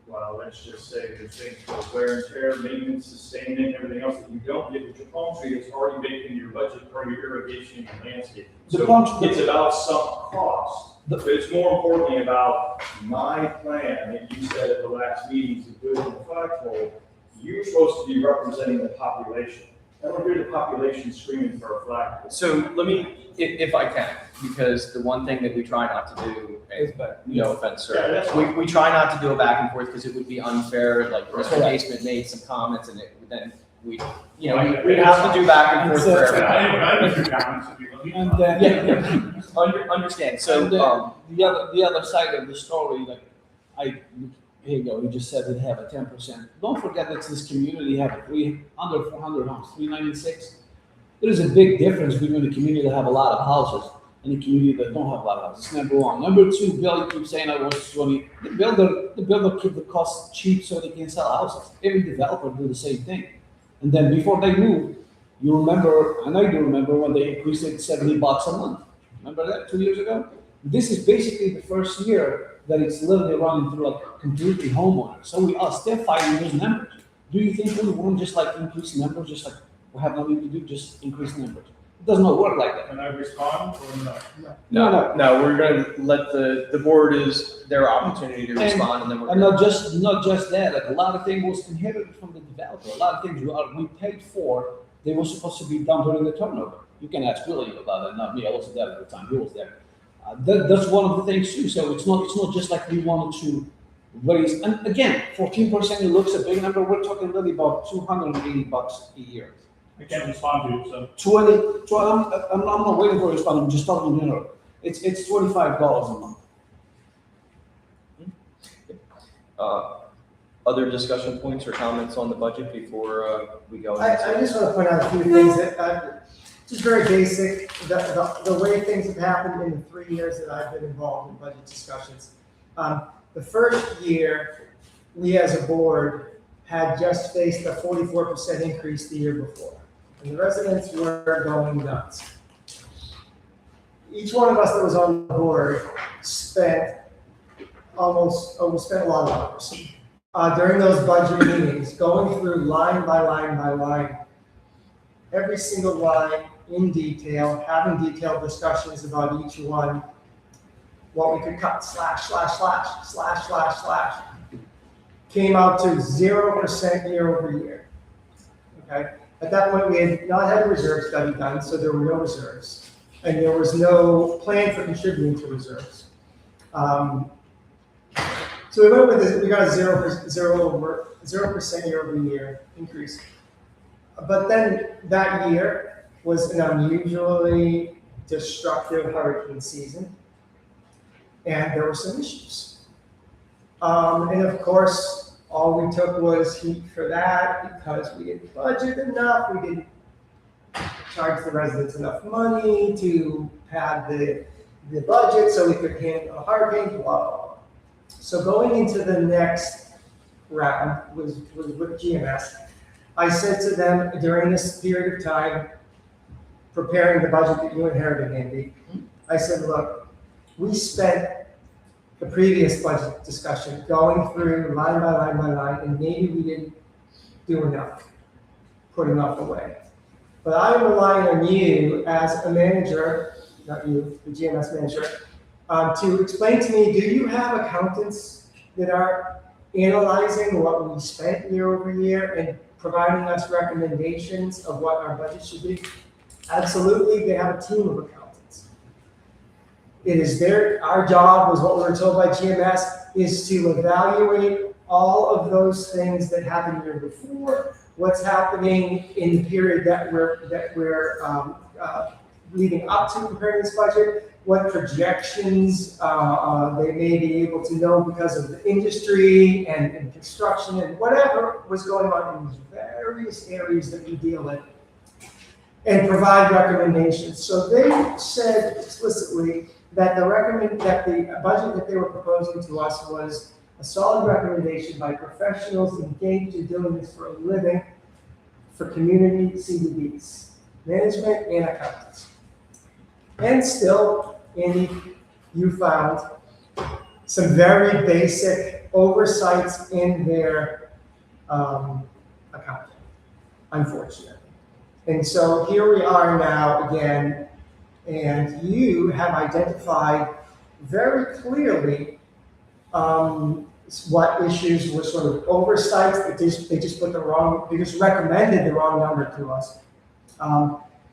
Well, let's just say there's things for wear and tear, maintenance, sustainment, everything else that you don't get with your palm tree. It's already baked into your budget for your irrigation and landscape. The palm tree, it's about some cost. But it's more importantly about my plan that you said at the last meeting to do it in the flagpole. You're supposed to be representing the population. I don't hear the population screaming for a flagpole. So let me, if I can, because the one thing that we try not to do, no offense, sir, we try not to do a back and forth because it would be unfair. Like Mr. Casement made some comments, and then we'd have to do back and forth for everybody. I have a few comments if you let me. And then, Understand. So and the other side of the story, like here you go. You just said it have a 10%. Don't forget that this community have under 400 homes, 396. There is a big difference between the community that have a lot of houses and the community that don't have a lot of houses. Number one. Number two, Bill, you keep saying I want 20. The builder keep the cost cheap so they can sell houses. Every developer do the same thing. And then before they move, you remember, I know you remember when they increased it $70 a month. Remember that 2 years ago? This is basically the first year that it's literally running through like completely homeowners. So we are still fighting those numbers. Do you think we won't just like increase numbers, just like we have nothing to do, just increase numbers? does not work like that. Can I respond or no? No, we're gonna let the board is their opportunity to respond, and then we're And gonna. not just that, like a lot of things was inherited from the developer. A lot of things we paid for, they were supposed to be done during the turnover. You can ask William about that, not me. I wasn't there at the time. He was there. That's one of the things too. So it's not just like we wanted to raise. And again, 14% it looks a big number. We're talking really about $280 a year. I can't respond to you, so. 20, I'm not waiting for a response. I'm just talking in general. It's $25 a month. Other discussion points or comments on the budget before we go? I just want to point out a few things that, just very basic, the way things have happened in the 3 years that I've been involved in budget discussions. The first year, we as a board had just faced a 44% increase the year before. And the residents were going nuts. Each one of us that was on the board spent a lot of hours during those budget meetings, going through line by line by line, every single line in detail, having detailed discussions about each one, what we could cut, slash. Came out to 0% year over year. Okay? At that point, we had not had a reserve study done, so there were no reserves. And there was no plan for contributing to reserves. So we went with this, we got a 0% year over year increase. But then that year was an unusually destructive hurricane season. And there were some issues. And of course, all we took was heat for that because we didn't budget enough, we didn't charge the residents enough money to pad the budget so we could handle a hurricane, blah, blah, blah. So going into the next round was with GMS, I said to them during this period of time, preparing the budget that you inherited, Andy, I said, look, we spent the previous budget discussion going through line by line by line, and maybe we didn't do enough, put enough away. But I'm relying on you as a manager, not you, the GMS manager, to explain to me, do you have accountants that are analyzing what we spent year over year and providing us recommendations of what our budget should be? Absolutely, they have a team of accountants. It is our job was what we were told by GMS is to evaluate all of those things that happened the year before, what's happening in the period that we're leading up to preparing this budget, what projections they may be able to know because of the industry and construction and whatever was going on in these various areas that we deal in, and provide recommendations. So they said explicitly that the budget that they were proposing to us was a solid recommendation by professionals engaged in doing this for a living for community CDDs, management and accountants. And still, Andy, you found some very basic oversights in their accounting, unfortunately. And so here we are now again, and you have identified very clearly what issues were sort of oversights. They just recommended the wrong number to us.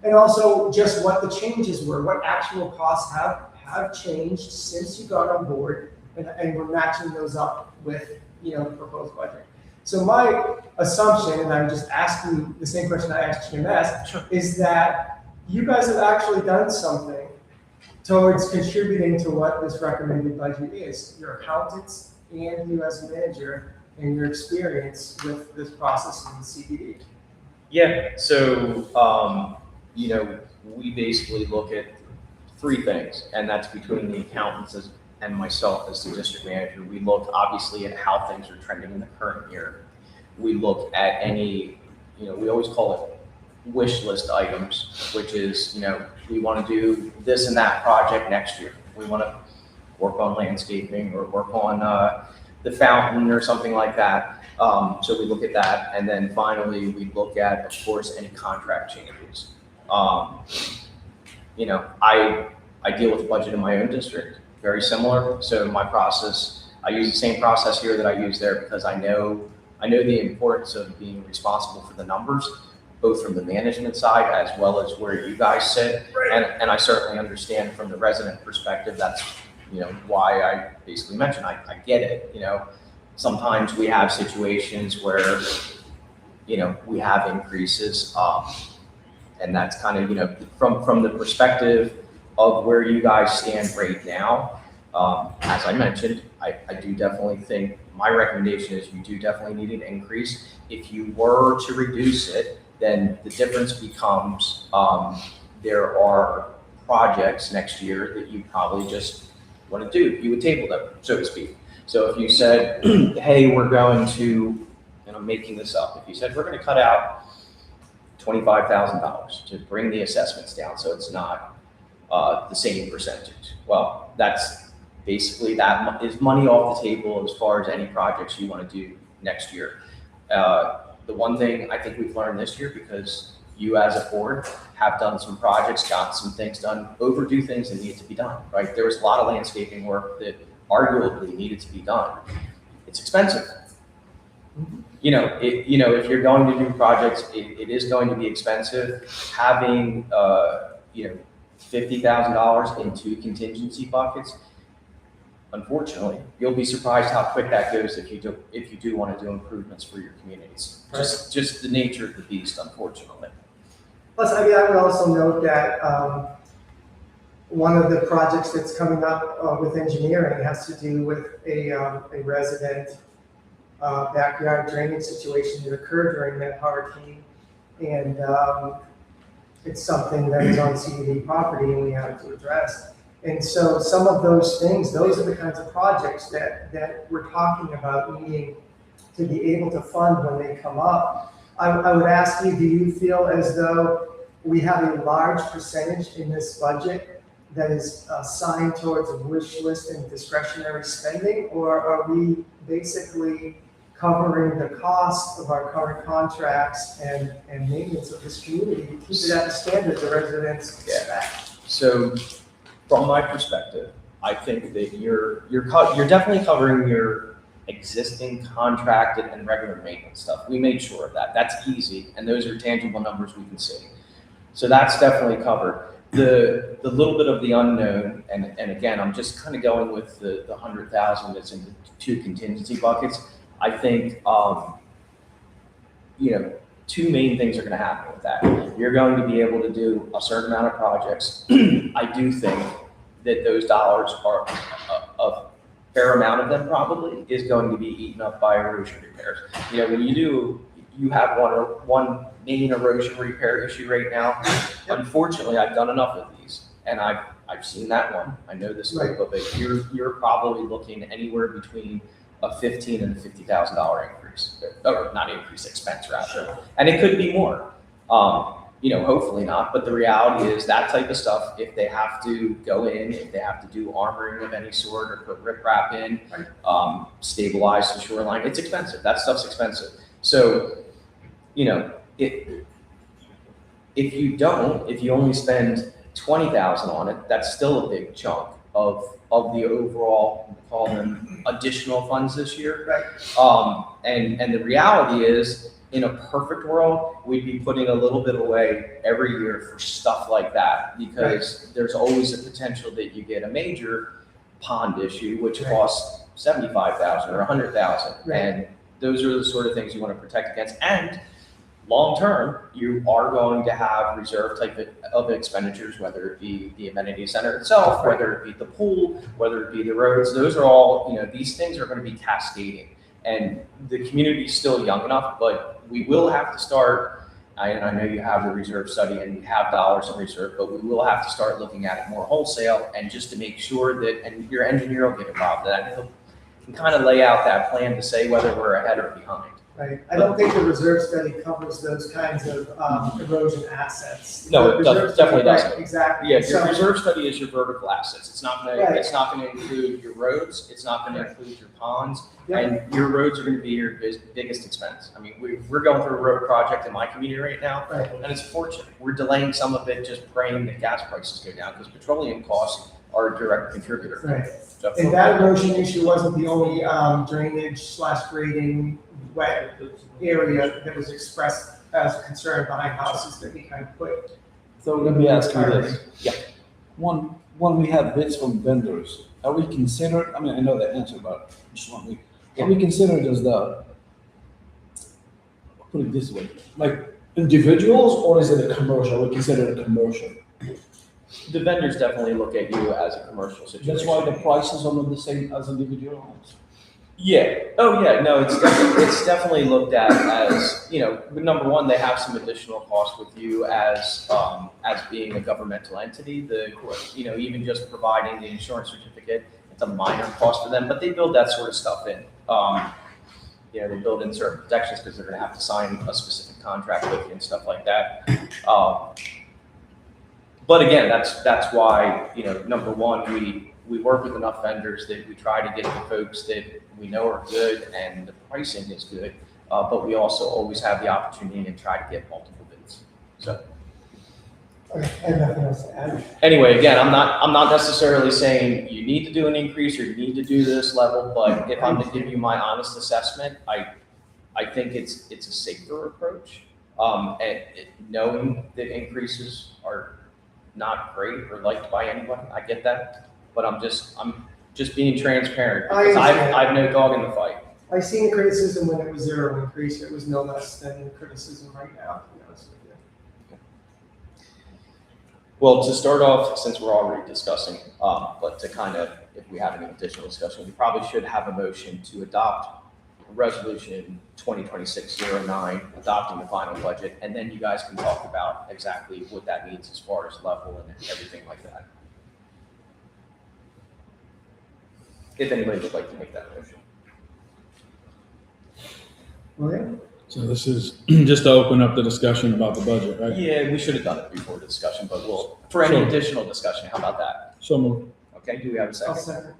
And also just what the changes were, what actual costs have changed since you got on board, and we're matching those up with the proposed budget. So my assumption, and I'm just asking the same question I asked GMS, is that you guys have actually done something towards contributing to what this recommended budget is. Your accountants and you as a manager and your experience with this process in the CDD. Yeah, so, we basically look at three things, and that's between the accountants and myself as the district manager. We look obviously at how things are trending in the current year. We look at any, we always call it wish list items, which is, we want to do this and that project next year. We want to work on landscaping or work on the fountain or something like that. So we look at that, and then finally we look at, of course, any contract changes. you know, I deal with the budget in my own district, very similar. So my process, I use the same process here that I use there because I know the importance of being responsible for the numbers, both from the management side as well as where you guys sit. And I certainly understand from the resident perspective, that's, you know, why I basically mentioned, I get it, you know. Sometimes we have situations where, you know, we have increases, and that's kind of, you know, from the perspective of where you guys stand right now. As I mentioned, I do definitely think my recommendation is you do definitely need an increase. If you were to reduce it, then the difference becomes there are projects next year that you probably just want to do. You would table them, so to speak. So if you said, hey, we're going to, and I'm making this up, if you said we're going to cut out $25,000 to bring the assessments down so it's not the same percentage. Well, that's basically, that is money off the table as far as any projects you want to do next year. The one thing I think we've learned this year, because you as a board have done some projects, got some things done, overdue things that need to be done, right? There was a lot of landscaping work that arguably needed to be done. It's expensive. You know, if you're going to do projects, it is going to be expensive. Having, you know, $50,000 in 2 contingency buckets, unfortunately, you'll be surprised how quick that goes if you do want to do improvements for your communities. Just the nature of the beast, unfortunately. Plus, I mean, I would also note that one of the projects that's coming up with engineering has to do with a resident backyard drainage situation that occurred during that hurricane. And it's something that is on CDD property and we have to address. And so some of those things, those are the kinds of projects that we're talking about needing to be able to fund when they come up. I would ask you, do you feel as though we have a large percentage in this budget that is assigned towards a wish list and discretionary spending? Or are we basically covering the cost of our current contracts and maintenance of this community to keep it at the standard the residents expect? So from my perspective, I think that you're definitely covering your existing contracted and regular maintenance stuff. We made sure of that. That's easy, and those are tangible numbers we can see. So that's definitely covered. The little bit of the unknown, and again, I'm just kind of going with the 100,000 that's in the 2 contingency buckets. I think, you know, 2 main things are going to happen with that. You're going to be able to do a certain amount of projects. I do think that those dollars are a fair amount of them probably is going to be eaten up by erosion repairs. You know, when you have one main erosion repair issue right now. Unfortunately, I've done enough of these, and I've seen that one. I know the scope of it. You're probably looking anywhere between a $15,000 and a $50,000 increase, or not increase, expense rather, and it could be more. You know, hopefully not, but the reality is that type of stuff, if they have to go in, if they have to do armoring of any sort or put riprap in, stabilize the shoreline, it's expensive. That stuff's expensive. So, you know, if you only spend $20,000 on it, that's still a big chunk of the overall, we'll call them additional funds this year. Right. And the reality is, in a perfect world, we'd be putting a little bit away every year for stuff like that, because there's always a potential that you get a major pond issue, which costs $75,000 or $100,000. And those are the sort of things you want to protect against. And long-term, you are going to have reserve type of expenditures, whether it be the amenity center itself, whether it be the pool, whether it be the roads. Those are all, you know, these things are going to be cascading. And the community is still young enough, but we will have to start, and I know you have the reserve study and we have dollars in reserve, but we will have to start looking at it more wholesale, and just to make sure that, and your engineer will get involved in that, he can kind of lay out that plan to say whether we're ahead or behind. Right, I don't think the reserve study covers those kinds of erosion assets. No, The it reserve doesn't, study- definitely doesn't. right, exactly. Yeah, your So- reserve study is your vertical assets. It's not gonna, Right. it's not gonna include your roads, it's not gonna Right. include your ponds, Yep. and your roads are gonna be your biggest expense. I mean, we're going through a road project in my community right now, Right. and it's fortunate. We're delaying some of it, just praying that gas prices go down, because petroleum costs are a direct contributor. Right. So- And that erosion issue wasn't the only drainage/grading wet area that was expressed as a concern behind houses that we kind of put. So let me ask you this. Yeah. When we have bids from vendors, are we considered, I mean, I know the answer, but just want me, are we considered as the, put it this way, like individuals, or is it a commercial? Are we considered a commercial? The vendors definitely look at you as a commercial situation. That's why the prices are not the same as individual homes. Yeah. Oh, yeah. No, it's definitely looked at as, you know, number one, they have some additional costs with you as being a governmental entity. You know, even just providing the insurance certificate, it's a minor cost for them, but they build that sort of stuff in. You know, they build in certain protections because they're going to have to sign a specific contract with you and stuff like that. But again, that's why, you know, number one, we work with enough vendors that we try to get the folks that we know are good and the pricing is good, but we also always have the opportunity to try to get multiple bids. So Okay, I have nothing else to add. anyway, again, I'm not necessarily saying you need to do an increase or you need to do this level, but if I'm to give you my honest assessment, I think it's a safer approach. Knowing that increases are not great or liked by anyone, I get that. But I'm just being transparent because I have no dog in the fight. I seen the criticism when it was zero increase, it was no less than the criticism right now, to be honest with you. Well, to start off, since we're already discussing, but to kind of, if we have any additional discussion, we probably should have a motion to adopt Resolution 2026-09, adopting the final budget, and then you guys can talk about exactly what that means as far as level and everything like that. If anybody would like to make that motion. William? So this is just to open up the discussion about the budget, right? Yeah, we should have done it before the discussion, but for any Sure. additional discussion, how about that? So moved. Okay, do we have a I'll second? second.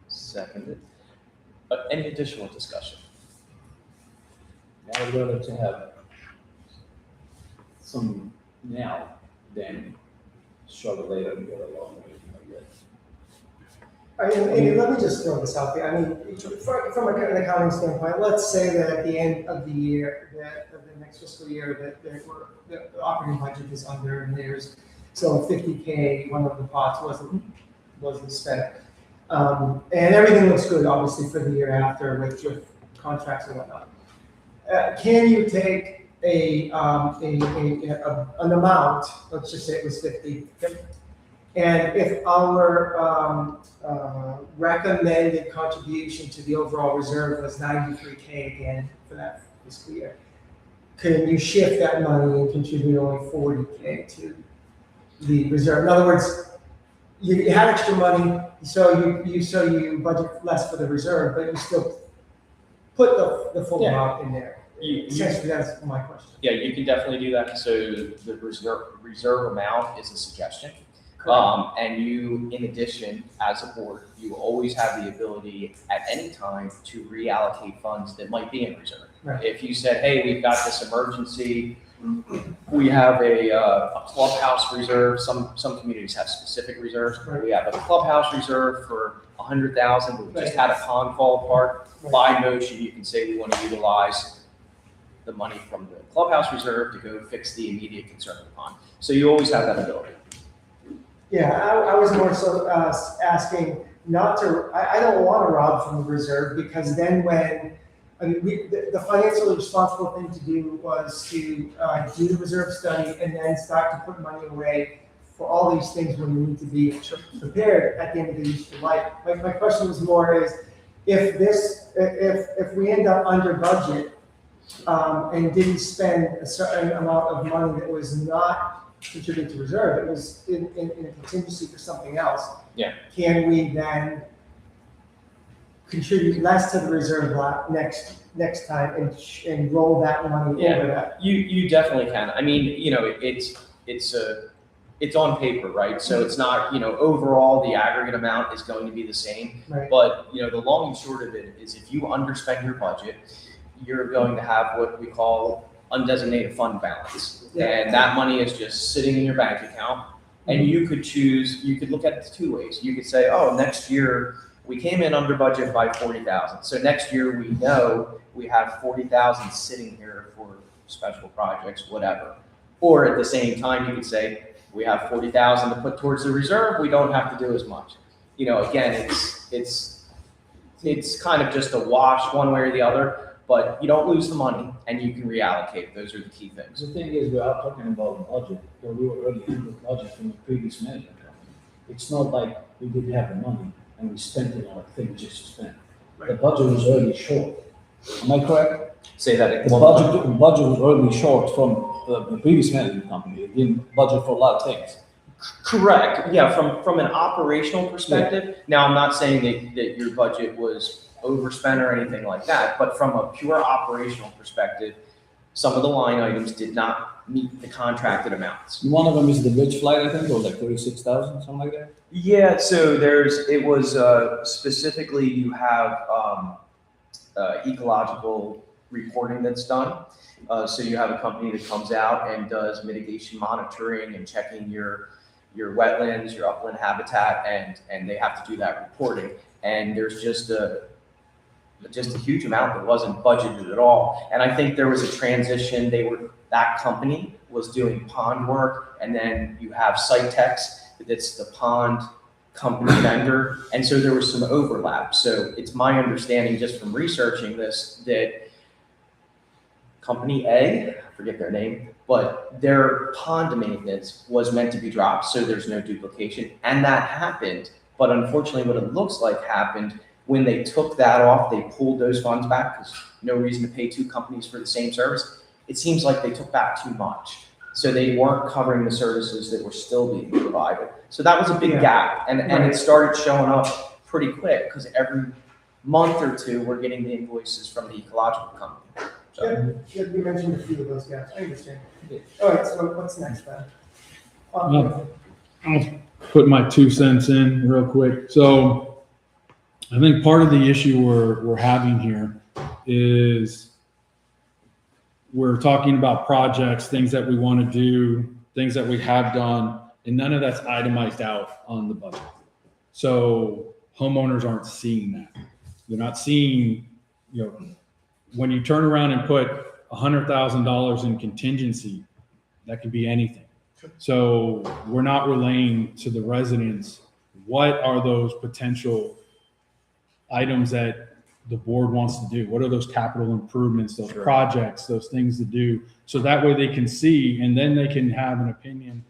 Seconded. Any additional discussion? I would rather to have some now than struggle later and get along with anything like that. And let me just throw this out there. I mean, from an accounting standpoint, let's say that at the end of the year, that of the next fiscal year, that the operating budget is under and there's, so 50K, one of the pots wasn't spent. And everything looks good, obviously, for the year after with contracts and whatnot. Can you take an amount, let's just say it was 50, and if our recommended contribution to the overall reserve was 93K again for that fiscal year, can you shift that money and contribute only 40K to the reserve? In other words, you had extra money, so you budget less for the reserve, but you still put the full amount in there. Essentially, that's my question. Yeah, you can definitely do that. So the reserve amount is a suggestion. And you, in addition, as a board, you always have the ability at any time to reallocate funds that might be in reserve. Right. If you said, hey, we've got this emergency, we have a clubhouse reserve. Some communities have specific reserves. Right. We have a clubhouse reserve for 100,000, but we just had a pond fall apart. By motion, you can say we want to utilize the money from the clubhouse reserve to go fix the immediate concern of the pond. So you always have that ability. Yeah, I was more so asking not to, I don't want to rob from the reserve because then the financially responsible thing to do was to do the reserve study and then start to put money away for all these things when we need to be prepared at the end of the useful life. My question was more is, if we end up under budget and didn't spend a certain amount of money that was not contributed to reserve, it was in a contingency for something else. Yeah. Can we then contribute less to the reserve block next time and roll that money Yeah. over that. You definitely can. I mean, it's on paper, right? So it's not, overall the aggregate amount is going to be the same. Right. But, the long and short of it is if you underspend your budget, you're going to have what we call undesignated fund balance. Yeah. And that money is just sitting in your bank account. And you could look at it two ways. You could say, oh, next year we came in under budget by 40,000. So next year we know we have 40,000 sitting here for special projects, whatever. Or at the same time, you could say, we have 40,000 to put towards the reserve. We don't have to do as much. Again, it's kind of just a wash one way or the other, but you don't lose the money and you can reallocate. Those are the key things. The thing is, we are talking about the budget, because we were already in the budget from the previous management company. It's not like we didn't have the money and we spent it on a thing just to spend. The budget was already short. Am I correct? Say that The budget was already short from the previous management company. It didn't budget for a lot of things. Correct. Yeah, from an operational perspective. Now, I'm not saying that your budget was overspent or anything like that, but from a pure operational perspective, some of the line items did not meet the contracted amounts. One of them is the bridge flight, I think, it was like 36,000, something like that. Yeah, so it was specifically you have ecological reporting that's done. So you have a company that comes out and does mitigation monitoring and checking your wetlands, your upland habitat, and they have to do that reporting. And there's just a huge amount that wasn't budgeted at all. And I think there was a transition. That company was doing pond work, and then you have cites, that's the pond company vendor. And so there was some overlap. So it's my understanding just from researching this that company A, I forget their name, but their pond maintenance was meant to be dropped, so there's no duplication. And that happened. But unfortunately, what it looks like happened when they took that off, they pulled those funds back because no reason to pay two companies for the same service. It seems like they took back too much. So they weren't covering the services that were still being provided. So that was a big gap. And it started showing up pretty quick because every month or two, we're getting the invoices from the ecological company. So. You mentioned a few of those gaps. I understand. All right, so what's next then? I'll put my 2 cents in real quick. So I think part of the issue we're having here is we're talking about projects, things that we want to do, things that we have done, and none of that's itemized out on the budget. So homeowners aren't seeing that. They're not seeing, when you turn around and put $100,000 in contingency, that could be anything. So we're not relaying to the residents, what are those potential items that the board wants to do? What are those capital improvements, those projects, those things to do? So that way they can see, and then they can have an opinion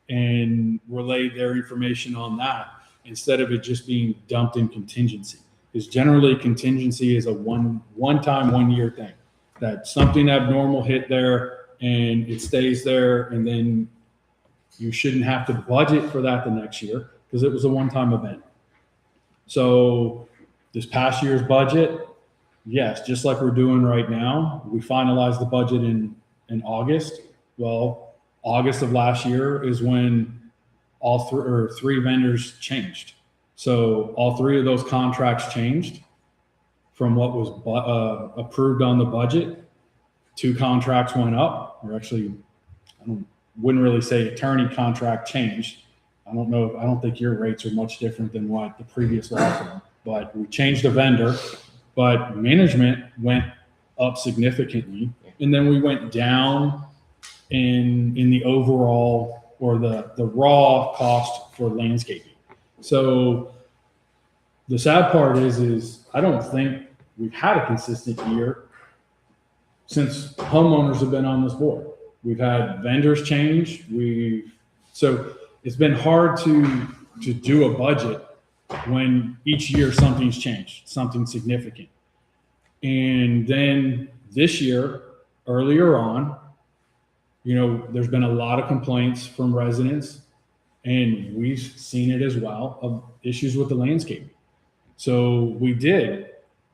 and relay their information on that instead of it just being dumped in contingency. Because generally contingency is a one-time, 1 year thing, that something abnormal hit there and it stays there, and then you shouldn't have to budget for that the next year because it was a one-time event. So this past year's budget, yes, just like we're doing right now, we finalized the budget in August. Well, August of last year is when all three vendors changed. So all three of those contracts changed from what was approved on the budget. 2 contracts went up, or actually, wouldn't really say attorney contract changed. I don't think your rates are much different than what the previous laws were, but we changed the vendor, but management went up significantly. And then we went down in the overall, or the raw cost for landscaping. So the sad part is I don't think we've had a consistent year since homeowners have been on this board. We've had vendors change. So it's been hard to do a budget when each year something's changed, something significant. And then this year, earlier on, there's been a lot of complaints from residents, and we've seen it as well, of issues with the landscaping. So we did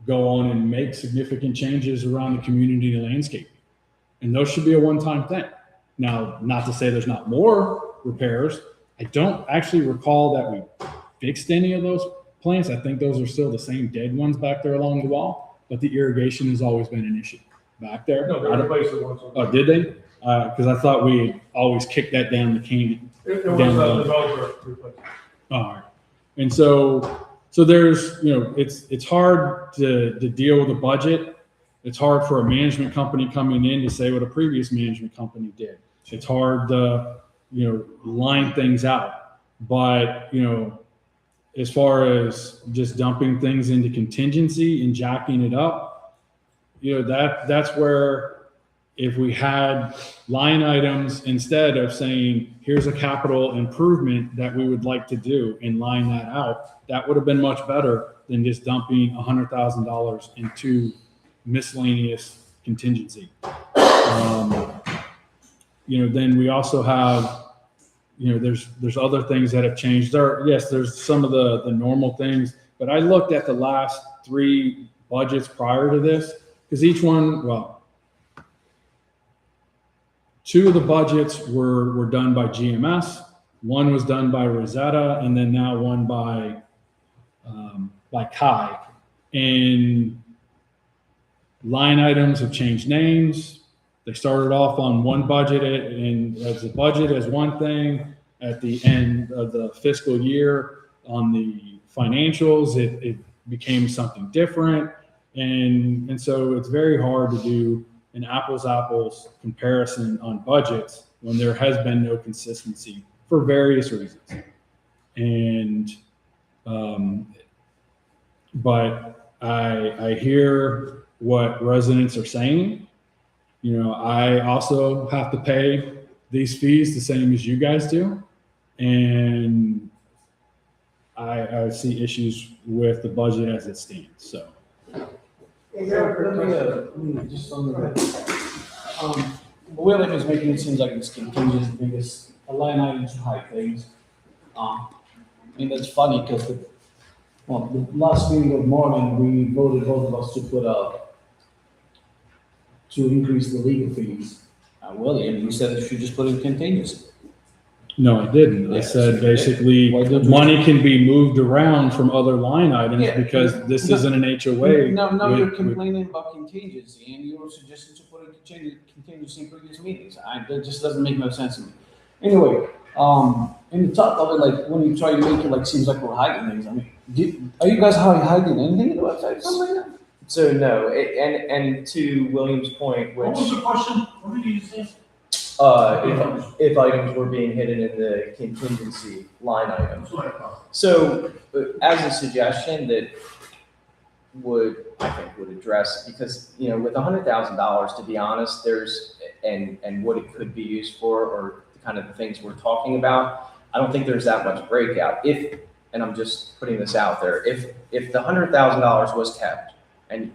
go on and make significant changes around the community landscape. And those should be a one-time thing. Now, not to say there's not more repairs. I don't actually recall that we fixed any of those plants. I think those are still the same dead ones back there along the wall, but the irrigation has always been an issue back there. No, they replaced it once. Oh, did they? Because I thought we had always kicked that down the canyon. It was down a the- developer replaced. All right. And so there's, it's hard to deal with a budget. It's hard for a management company coming in to say what a previous management company did. It's hard to, line things out. But, as far as just dumping things into contingency and jacking it up, that's where if we had line items instead of saying, here's a capital improvement that we would like to do and line that out, that would have been much better than just dumping $100,000 into miscellaneous contingency. Then we also have, there's other things that have changed. There's some of the normal things, but I looked at the last 3 budgets prior to this, because each one, 2 of the budgets were done by GMS. One was done by Rosetta, and then now one by Kai. And line items have changed names. They started off on one budget and as a budget as one thing. At the end of the fiscal year on the financials, it became something different. And so it's very hard to do an apples comparison on budgets when there has been no consistency for various reasons. And, but I hear what residents are saying. I also have to pay these fees the same as you guys do. And I see issues with the budget as it stands, so. Just on the, William is making it seem like it's contingent because a line item to hide things. That's funny because the last meeting of morning, we voted both of us to put to increase the legal fees. William, you said you should just put in contingency. No, I didn't. I said basically money can be moved around from other line items because this isn't an HOA. No, you're complaining about contingency and you were suggesting to put in contingency in previous meetings. That just doesn't make no sense to me. Anyway, in the top of it, like when you try to make it like seems like we're hiding things. Are you guys hiding anything in the website? Something like that? So no, and to William's point, which. What was the question? What did you say? If items were being hidden in the contingency line item. So as a suggestion that would address, because, with $100,000, to be honest, there's, and what it could be used for, or kind of the things we're talking about, I don't think there's that much breakout. And I'm just putting this out there, if the $100,000 was kept,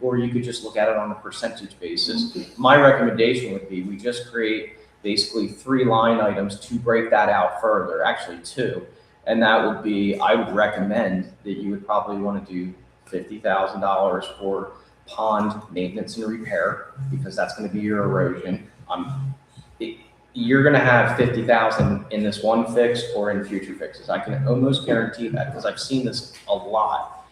or you could just look at it on a percentage basis, my recommendation would be we just create basically 3 line items to break that out further, actually 2. And that would be, I would recommend that you would probably want to do $50,000 for pond maintenance and repair, because that's going to be your erosion. You're going to have $50,000 in this one fix or in future fixes. I can almost guarantee that because I've seen this a lot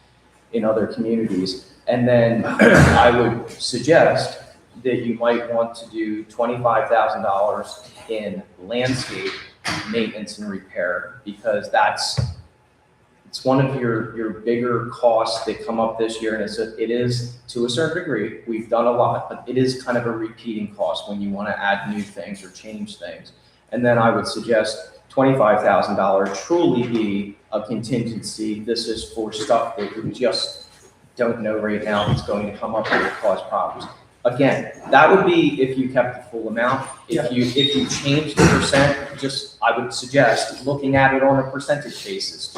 in other communities. And then I would suggest that you might want to do $25,000 in landscape maintenance and repair, because it's one of your bigger costs that come up this year. And it is to a certain degree, we've done a lot, but it is kind of a repeating cost when you want to add new things or change things. And then I would suggest $25,000 truly be a contingency. This is for stuff that we just don't know right now that's going to come up and cause problems. Again, that would be if you kept the full amount. If you change the percent, I would suggest looking at it on a percentage basis.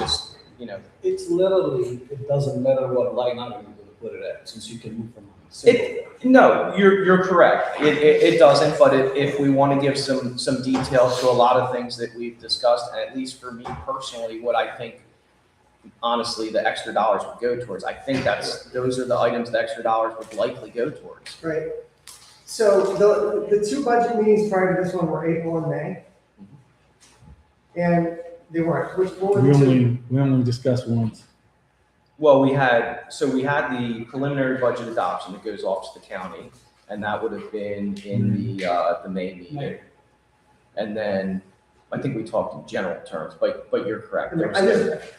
It's literally, it doesn't matter what line item you're going to put it at, since you can move from. No, you're correct. It doesn't. But if we want to give some detail to a lot of things that we've discussed, and at least for me personally, what I think honestly the extra dollars would go towards. I think those are the items the extra dollars would likely go towards. Right. So the two budget meetings prior to this one were April and May. And they weren't. What were the two? We only discussed once. Well, we had the preliminary budget adoption that goes off to the county, and that would have been in the May meeting. And then I think we talked in general terms, but you're correct.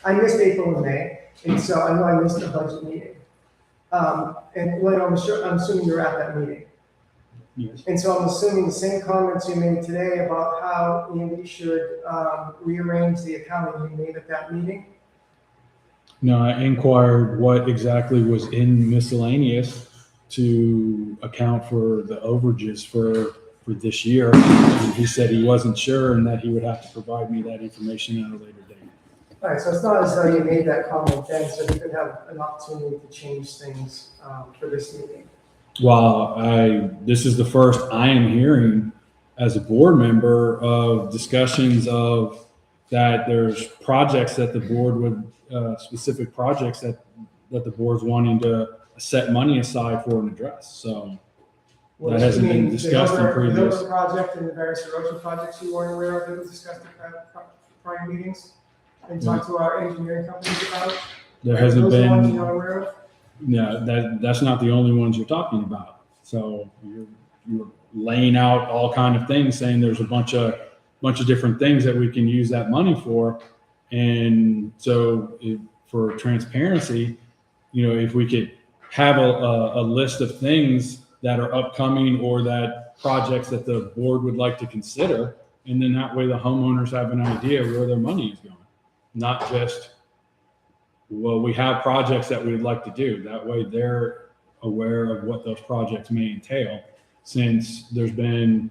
I missed April and May, and so I know I missed the budget meeting. And Lynn, I'm assuming you're at that meeting. Yes. And so I'm assuming the same comments you made today about how we should rearrange the accounting you made at that meeting. No, I inquired what exactly was in miscellaneous to account for the overages for this year. And he said he wasn't sure and that he would have to provide me that information at a later date. All right, so it's not as though you made that comment then, so you could have an opportunity to change things for this meeting. Well, this is the first I am hearing as a board member of discussions of that there's projects that the board would, specific projects that the board's wanting to set money aside for and address. So that hasn't been discussed in previous. The project and the various erosion projects you weren't aware of that was discussed at prior meetings and talked to our engineering companies about? There hasn't Those are the ones been. you're not aware of? No, that's not the only ones you're talking about. So you're laying out all kind of things, saying there's a bunch of different things that we can use that money for. And so for transparency, if we could have a list of things that are upcoming or that projects that the board would like to consider, and then that way the homeowners have an idea where their money is going, not just, well, we have projects that we'd like to do. That way they're aware of what those projects may entail, since there's been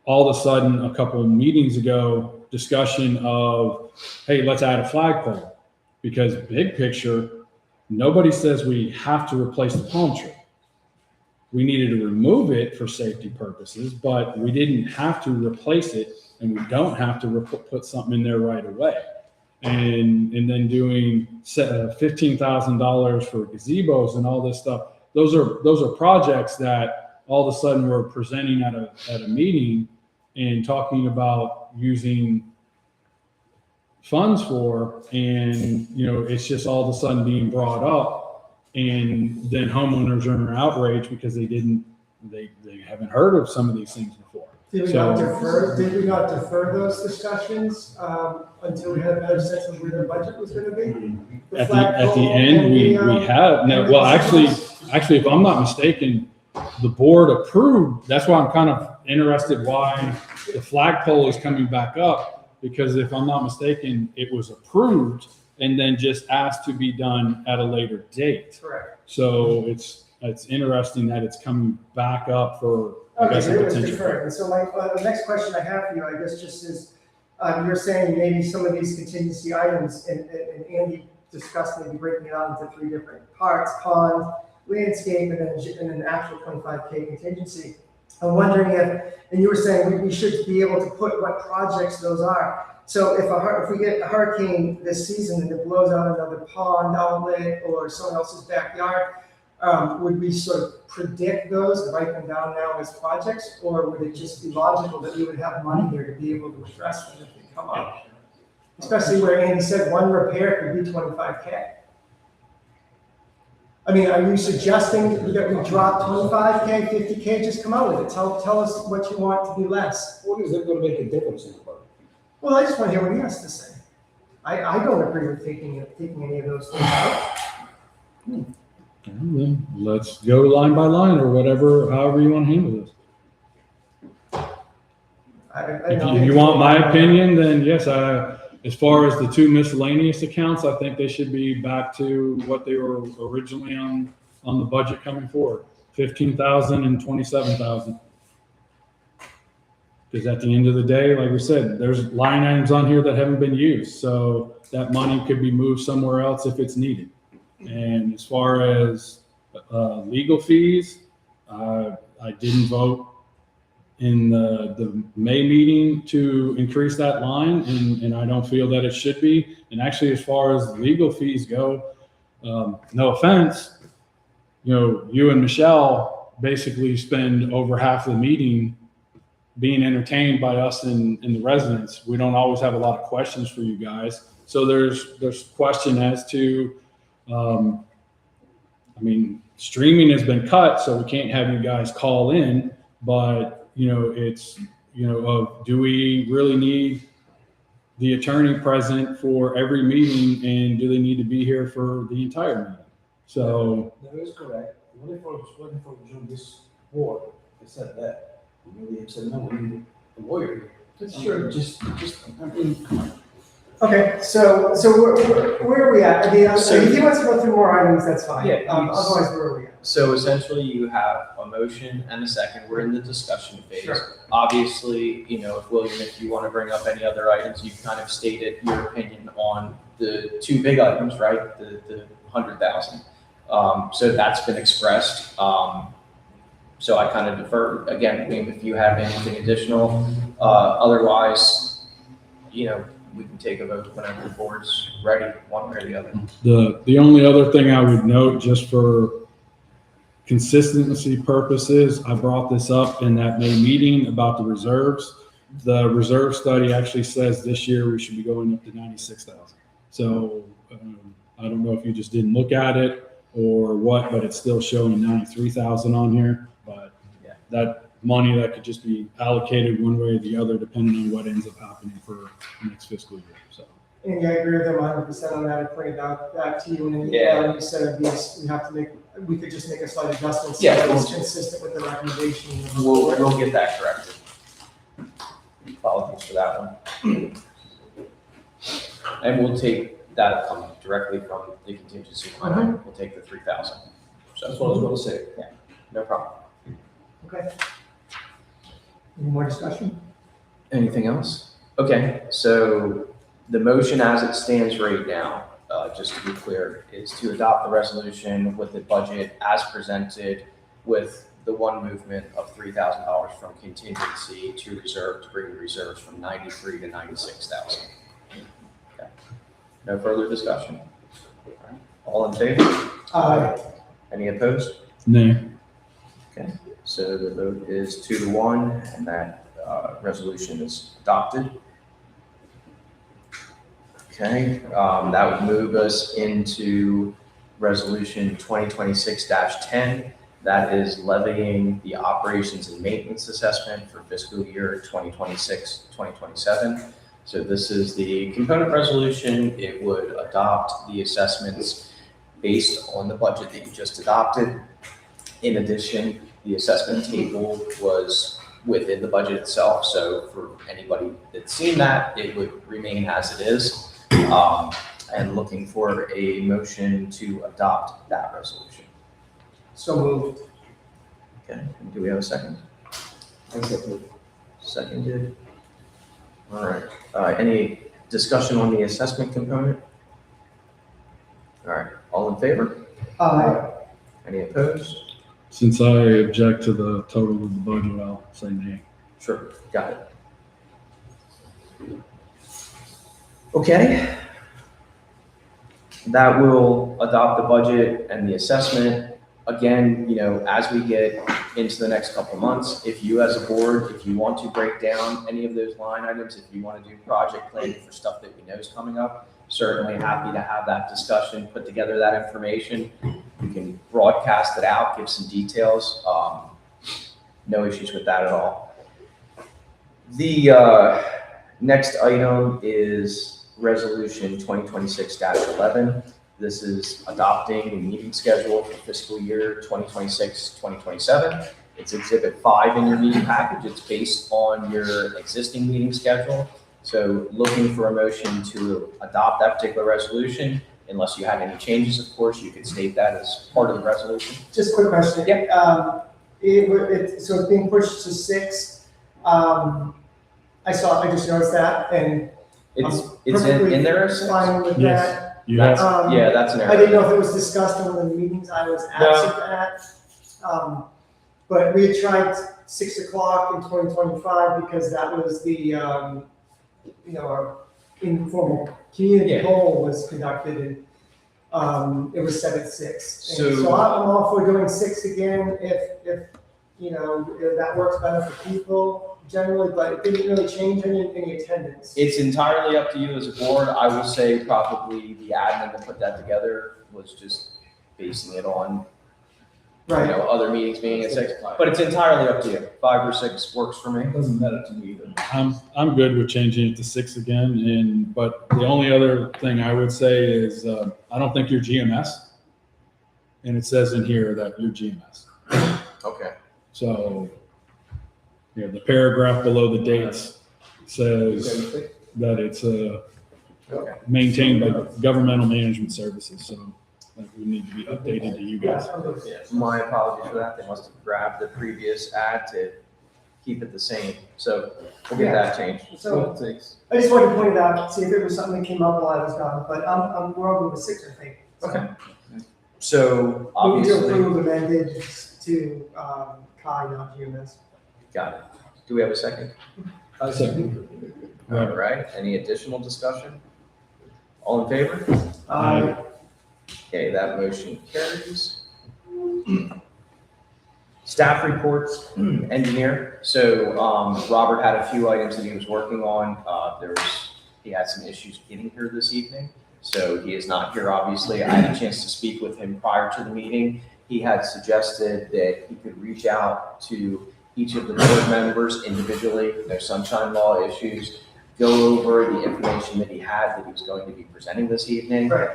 all of a sudden a couple of meetings ago discussion of, hey, let's add a flagpole, because big picture, nobody says we have to replace the palm tree. We needed to remove it for safety purposes, but we didn't have to replace it, and we don't have to put something in there right away. And then doing $15,000 for gazebos and all this stuff. Those are projects that all of a sudden we're presenting at a meeting and talking about using funds for, and it's just all of a sudden being brought up, and then homeowners are outraged because they haven't heard of some of these things before. Did we not defer those discussions until we had a better sense of where the budget was going to be? At the end, we have. No, well, actually, if I'm not mistaken, the board approved. That's why I'm kind of interested why the flagpole is coming back up, because if I'm not mistaken, it was approved and then just asked to be done at a later date. Correct. So it's interesting that it's coming back up for. Okay, so it was deferred. And so the next question I have for you, I guess, just is, you're saying maybe some of these contingency items, and Andy discussed maybe breaking it out into 3 different parts: pond, landscape, and then actual 25K contingency. I'm wondering and you were saying we should be able to put what projects those are. So if we get a hurricane this season and it blows out another pond outlet or someone else's backyard, would we sort of predict those and write them down now as projects, or would it just be logical that we would have money here to be able to address them if they come up? Especially where Andy said one repair could be 25K. I mean, are you suggesting that we drop 25K, 50K? Just come out with it. Tell us what you want to be less. What is it going to make a difference in the budget? Well, I just want to hear what he has to say. I don't agree with taking any of those things out. Then let's go line by line or whatever, however you want to handle this. If you want my opinion, then yes, as far as the 2 miscellaneous accounts, I think they should be back to what they were originally on the budget coming forward, 15,000 and 27,000. Because at the end of the day, like we said, there's line items on here that haven't been used, so that money could be moved somewhere else if it's needed. And as far as legal fees, I didn't vote in the May meeting to increase that line, and I don't feel that it should be. And actually, as far as legal fees go, no offense, you and Michelle basically spend over half the meeting being entertained by us and the residents. We don't always have a lot of questions for you guys. So there's question as to, streaming has been cut, so we can't have you guys call in, but it's, do we really need the attorney present for every meeting, and do they need to be here for the entire meeting? So. That is correct. When I was working for this board, I said that. Maybe they said, no, we need a lawyer. Sure, just, I mean, Okay, so where are we at? I mean, if he wants to go through more items, that's fine. Yeah, Otherwise, where are we at? So essentially, you have a motion and a second. We're in the discussion phase. Sure. Obviously, William, if you want to bring up any other items, you've kind of stated your opinion on the two big items, right? The 100,000. So that's been expressed. So I kind of defer. Again, William, if you have anything additional, otherwise, we can take a vote whenever the board's ready, one way or the other. The only other thing I would note, just for consistency purposes, I brought this up in that May meeting about the reserves. The reserve study actually says this year we should be going up to 96,000. So I don't know if you just didn't look at it or what, but it's still showing 93,000 on here. But yeah, that money that could just be allocated one way or the other, depending on what ends up happening for next fiscal year. So. And I agree with him 100% on that. I pointed out that to you in an Yeah. email, and you said we could just make a slight adjustment. So Yeah, it's consistent with the recommendation. We'll get that corrected. Apologies for that one. And we'll take that come directly from the contingency fund. We'll take the 3,000. So that's what I was going to say. Yeah, no problem. Okay. Any more discussion? Anything else? Okay, so the motion as it stands right now, just to be clear, is to adopt the resolution with the budget as presented with the one movement of $3,000 from contingency to reserve, to bring the reserves from 93 to 96,000. Okay. No further discussion. All in favor? Aye. Any opposed? No. Okay, so the vote is 2-1, and that resolution is adopted. Okay, that would move us into resolution 2026-10. That is levying the operations and maintenance assessment for fiscal year 2026-2027. So this is the component resolution. It would adopt the assessments based on the budget that you just adopted. In addition, the assessment table was within the budget itself. So for anybody that's seen that, it would remain as it is. And looking for a motion to adopt that resolution. So moved. Okay, and do we have a second? I second. Seconded. All right, any discussion on the assessment component? All right, all in favor? Aye. Any opposed? Since I object to the total of the budget, I'll say nay. Sure, got it. Okay. That will adopt the budget and the assessment. Again, as we get into the next couple months, if you as a board, if you want to break down any of those line items, if you want to do project planning for stuff that we know is coming up, certainly happy to have that discussion, put together that information. We can broadcast it out, give some details. No issues with that at all. The next item is Resolution 2026-11. This is adopting the meeting schedule for fiscal year 2026-2027. It's Exhibit 5 in your meeting package. It's based on your existing meeting schedule. So looking for a motion to adopt that particular resolution. Unless you have any changes, of course, you could state that as part of the resolution. Just a quick question. Yep. So it's being pushed to 6. I just noticed that, and It's in there. fine with Yes. that. Yes. That's an error. I didn't know if it was discussed in one of the meetings I was absent at. But we had tried 6 o'clock in 2025 because that was the, our informal community Yeah. poll was conducted, and it was set at 6. And So- so I'm all for doing 6 again if that works better for people generally, but it didn't really change any attendance. It's entirely up to you as a board. I will say probably the admin that put that together was just basing it on, other meetings being at 6. But it's entirely up to you. 5 or 6 works for me. It doesn't matter to me either. I'm good with changing it to 6 again, but the only other thing I would say is, I don't think you're GMS. And it says in here that you're GMS. Okay. So, the paragraph below the dates says that it's Okay. maintained by governmental management services, so that would need to be updated to you guys. My apologies for that. They must have grabbed the previous ad to keep it the same. So we'll get that changed. So I just wanted to point it out, see if it was something that came up while I was gone, but we're over with 6, I think. Okay. So Move to obviously, approve amended to Kai, not GMS. got it. Do we have a second? I say, All right. Any additional discussion? All in favor? Okay, that motion carries. Staff reports, engineer. So Robert had a few items that he was working on. He had some issues getting here this evening, so he is not here, obviously. I had a chance to speak with him prior to the meeting. He had suggested that he could reach out to each of the board members individually, no sunshine law issues, go over the information that he had that he was going to be presenting this evening. Right.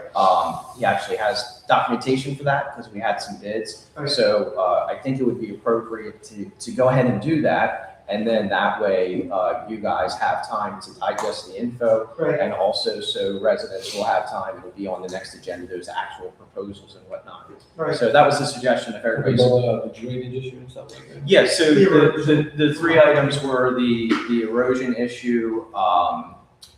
He actually has documentation for that because we had some bids. Right. So I think it would be appropriate to go ahead and do that. And then that way you guys have time to digest the info. Right. And also so residents will have time to be on the next agenda, those actual proposals and whatnot. Right. So that was the suggestion if everybody's. the drainage issue and stuff like that. Yeah, so the 3 items were the erosion issue,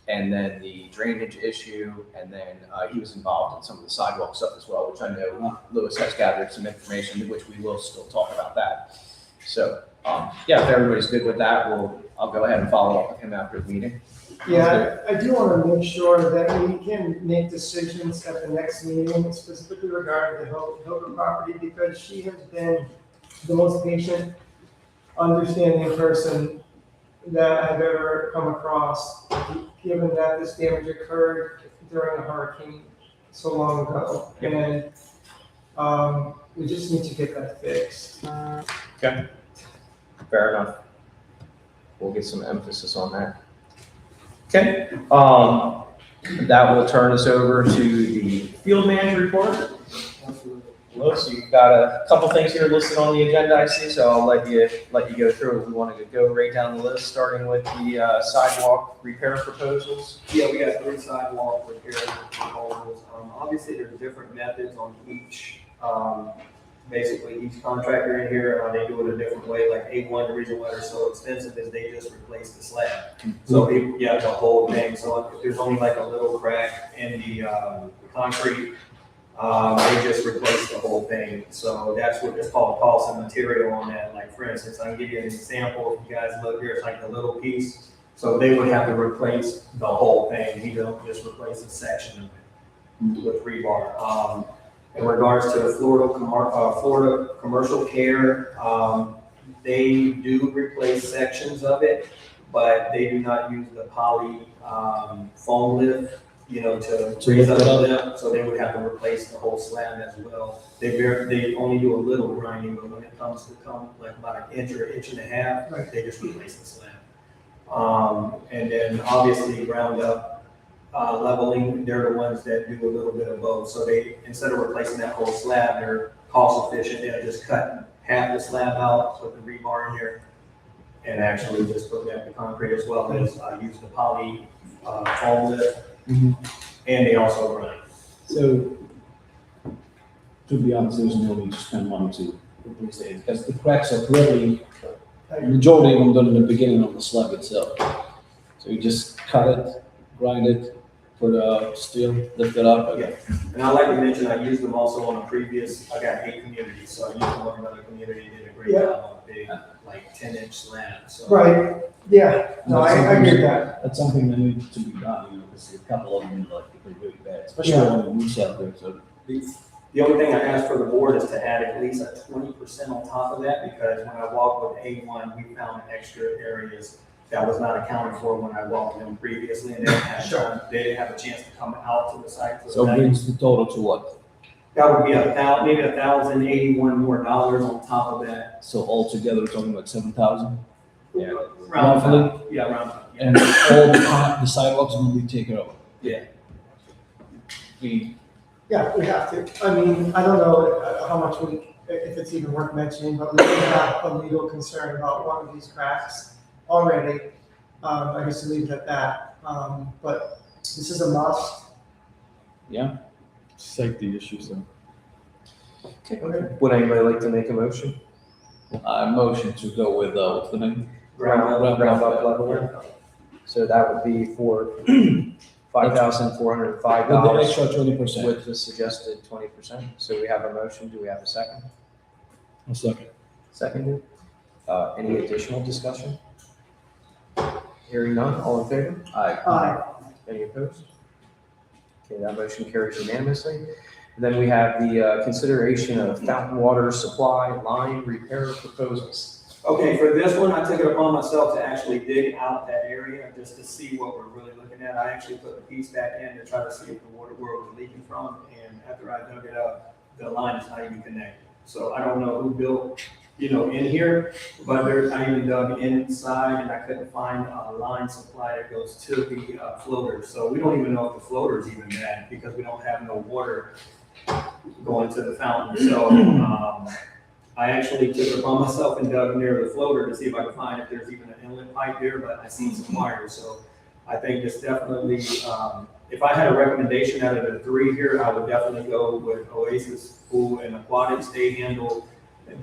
and then the drainage issue, and then he was involved in some of the sidewalk stuff as well, which I know Lewis has gathered some information, which we will still talk about that. So, if everybody's good with that, I'll go ahead and follow up with him after the meeting. Yeah, I do want to make sure that we can make decisions at the next meeting, specifically regarding the Hilda property, because she has been the most patient, understanding person that I've ever come across, given that this damage occurred during a hurricane so long ago. Yep. And we just need to get that fixed. Okay. Fair enough. We'll get some emphasis on that. Okay, that will turn us over to the field manager report. Lewis, you've got a couple things here listed on the agenda, I see, so I'll let you go through it. We want to go right down the list, starting with the sidewalk repair proposals. Yeah, we got 3 sidewalk repair proposals. Obviously, there's different methods on each. Basically, each contractor in here, they do it a different way. Like A1, the reason why they're so expensive is they just replace the slab. So the whole thing. So if there's only like a little crack in the concrete, they just replace the whole thing. So that's what it's called, cost of material on that. Like for instance, I can give you an example. If you guys look here, it's like a little piece. So they would have to replace the whole thing. You don't just replace a section of it with rebar. In regards to Florida commercial care, they do replace sections of it, but they do not use the poly foam lift, to raise up the lift. So they would have to replace the whole slab as well. They only do a little grinding, but when it comes to like about an inch or inch and a half, they just replace the slab. And then obviously ground up. Leveling, they're the ones that do a little bit of both. So they, instead of replacing that whole slab, they're cost efficient. They'll just cut half the slab out, put the rebar in there, and actually just put that in concrete as well as use the poly foam lift. And they also grind. So, to be honest, there's no need to spend money to replace it because the cracks are clearly, the majority of them done in the beginning of the slab itself. So you just cut it, grind it, put steel, lift it up. Yeah, and I'd like to mention, I used them also on a previous, I got 8 communities, so I used them on another community, did a great Yeah. job on a big, like 10-inch slab, so. Right, yeah, no, I get that. That's something that needs to be done, you know, because a couple of them like really bad, especially Yeah. on the new side there, so. The only thing I asked for the board is to add at least a 20% on top of that, because when I walked with A1, we found extra areas that was not accounted for when I walked them previously, and they didn't have a chance to come out to the site. So it brings the total to what? That would be maybe $1,081 more on top of that. So altogether, we're talking about 7,000? Yeah. Roughly? Yeah, around. Yeah. And all the sidewalks will be taken over? Yeah. Yeah, we have to. I mean, I don't know how much if it's even worth mentioning, but we do have a legal concern about one of these cracks already. I guess to leave it at that. But this is a must. Yeah, safety issues though. Okay. Would anybody like to make a motion? Motion to go with, what's the name? Ground up level? Yeah. So that would be for $5,405 With the extra 20%. with the suggested 20%. So we have a motion. Do we have a second? A second. Seconded. Any additional discussion? Hearing none, all in favor? Aye. Any opposed? Okay, that motion carries unanimously. And then we have the consideration of fountain water supply line repair proposals. Okay, for this one, I took it upon myself to actually dig out that area just to see what we're really looking at. I actually put the piece back in to try to see if the water where it was leaking from, and after I dug it up, the line is not even connected. So I don't know who built, in here, but I even dug inside and I couldn't find a line supply that goes to the floater. So we don't even know if the floater is even bad because we don't have no water going to the fountain. So I actually took it upon myself and dug near the floater to see if I could find if there's even an inlet pipe there, but I seen some wires. So I think it's definitely, if I had a recommendation out of the 3 here, I would definitely go with Oasis Pool and Aquatics. They handle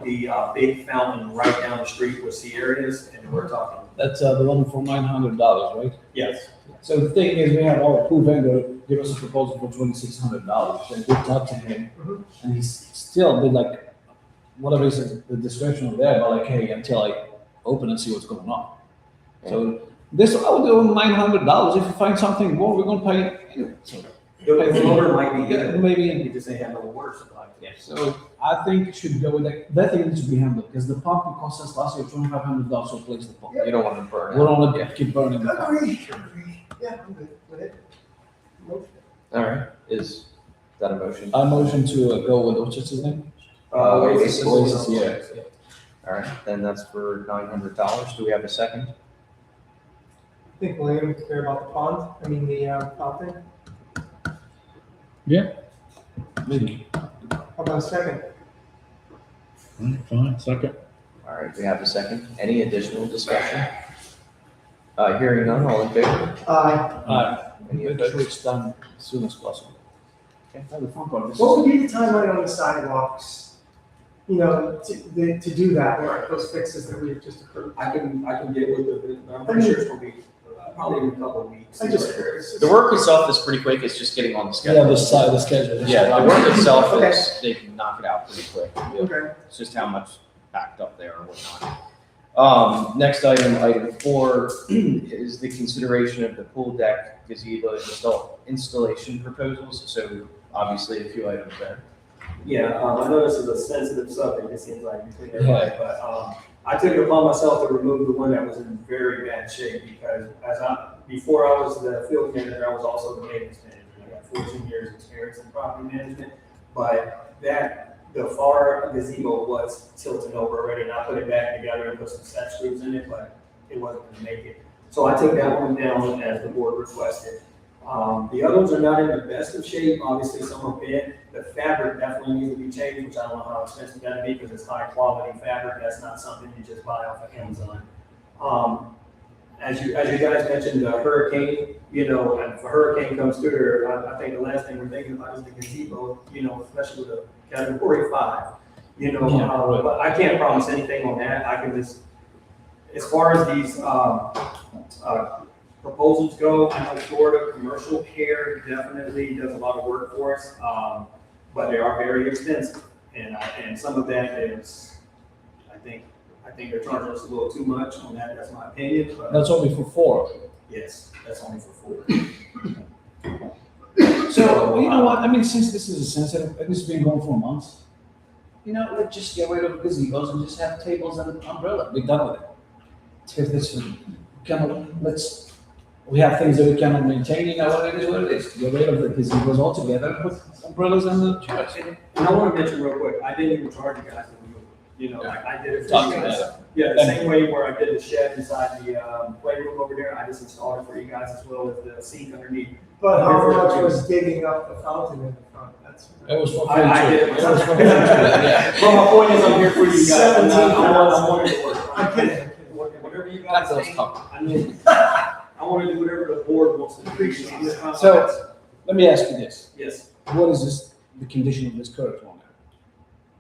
the big fountain right down the street with Sierras, and we're talking. That's the one for $900, right? Yes. So the thing is, we have our pool vendor give us a proposal for $2,600, and we talked to him, and he still did like, whatever is the description of that, but like, hey, until I open and see what's going on. So this, I would do $900. If you find something more, we're gonna pay it anyway. So The floater might be good. maybe. You just ain't have no water supply. Yeah, so I think it should go with that. That thing needs to be handled, because the pump will cost us last year $2,500 to replace the pump. You don't want to burn it. We don't want to keep burning the pump. Agree. Yeah, I'm good with it. Nope. All right, is that a motion? I motion to go with, what's his name? Oasis. Oasis, yeah. All right, then that's for $900. Do we have a second? I think William care about the pond, the fountain. Yeah. Maybe. How about a second? Fine, second. All right, we have a second. Any additional discussion? Hearing none, all in favor? Aye. Any Make sure opposed? it's done as soon as possible. Okay. Now the fun part, this What is, would be the timeline on the sidewalks? To do that work, those fixes that we've just approved? I can get with I'm pretty sure it's gonna be probably in a couple of weeks. I'm just curious. The work itself is pretty quick. It's just getting on the yeah, schedule. the schedule. Yeah, the work itself Okay. is, they can knock it out pretty quick. Okay. It's just how much backed up there or whatnot. Next item 4, is the consideration of the pool deck gazebo installation proposals. So obviously a few items there. Yeah, I know this is a sensitive subject, it seems like, between everybody, but I took it upon myself to remove the one that was in very bad shape, because before I was the field manager, I was also the maintenance manager. I got 14 years experience in property management, but the far gazebo was tilted over already, and I put it back together and put some set screws in it, but it wasn't gonna make it. So I took that one down as the board requested. The other ones are not in the best of shape. Obviously, some are bent. The fabric definitely needs to be changed, which I don't know how expensive that'd be because it's high quality fabric. That's not something you just buy off of Amazon. As you guys mentioned, the hurricane, and if a hurricane comes through there, I think the last thing we're thinking about is the gazebo, especially with a category 5, but I can't promise anything on that. I can just, as far as these, proposals go, I know Florida Commercial Care definitely does a lot of work for us, but they are very expensive. And some of that is, I think they're charging us a little too much on that, that's my opinion, but That's only for 4. yes, that's only for 4. So, well, you know what, I mean, since this is a sensitive, and this has been going for months, you know, let's just get rid of gazebos and just have tables and an umbrella, we're done with it. If this, we have things that we cannot maintain, you know what it is, get rid of the gazebos altogether, and put umbrellas and the chairs. And I want to mention real quick, I didn't even charge you guys to remove it. You know, like I did it for Talk you guys. together. Yeah, the same way where I did the shed inside the playroom over there, I just installed it for you guys as well as the sink underneath. But how much was digging up the fountain in the front? That's. It was for I did it It was for myself. yeah. Well, my point is, I'm here for you guys. I want it to work. I'm kidding. Whatever you Cut guys those think, cups. I mean, I want to do whatever the board wants to do. So, let me ask you this, Yes, what is this, the condition of this current one?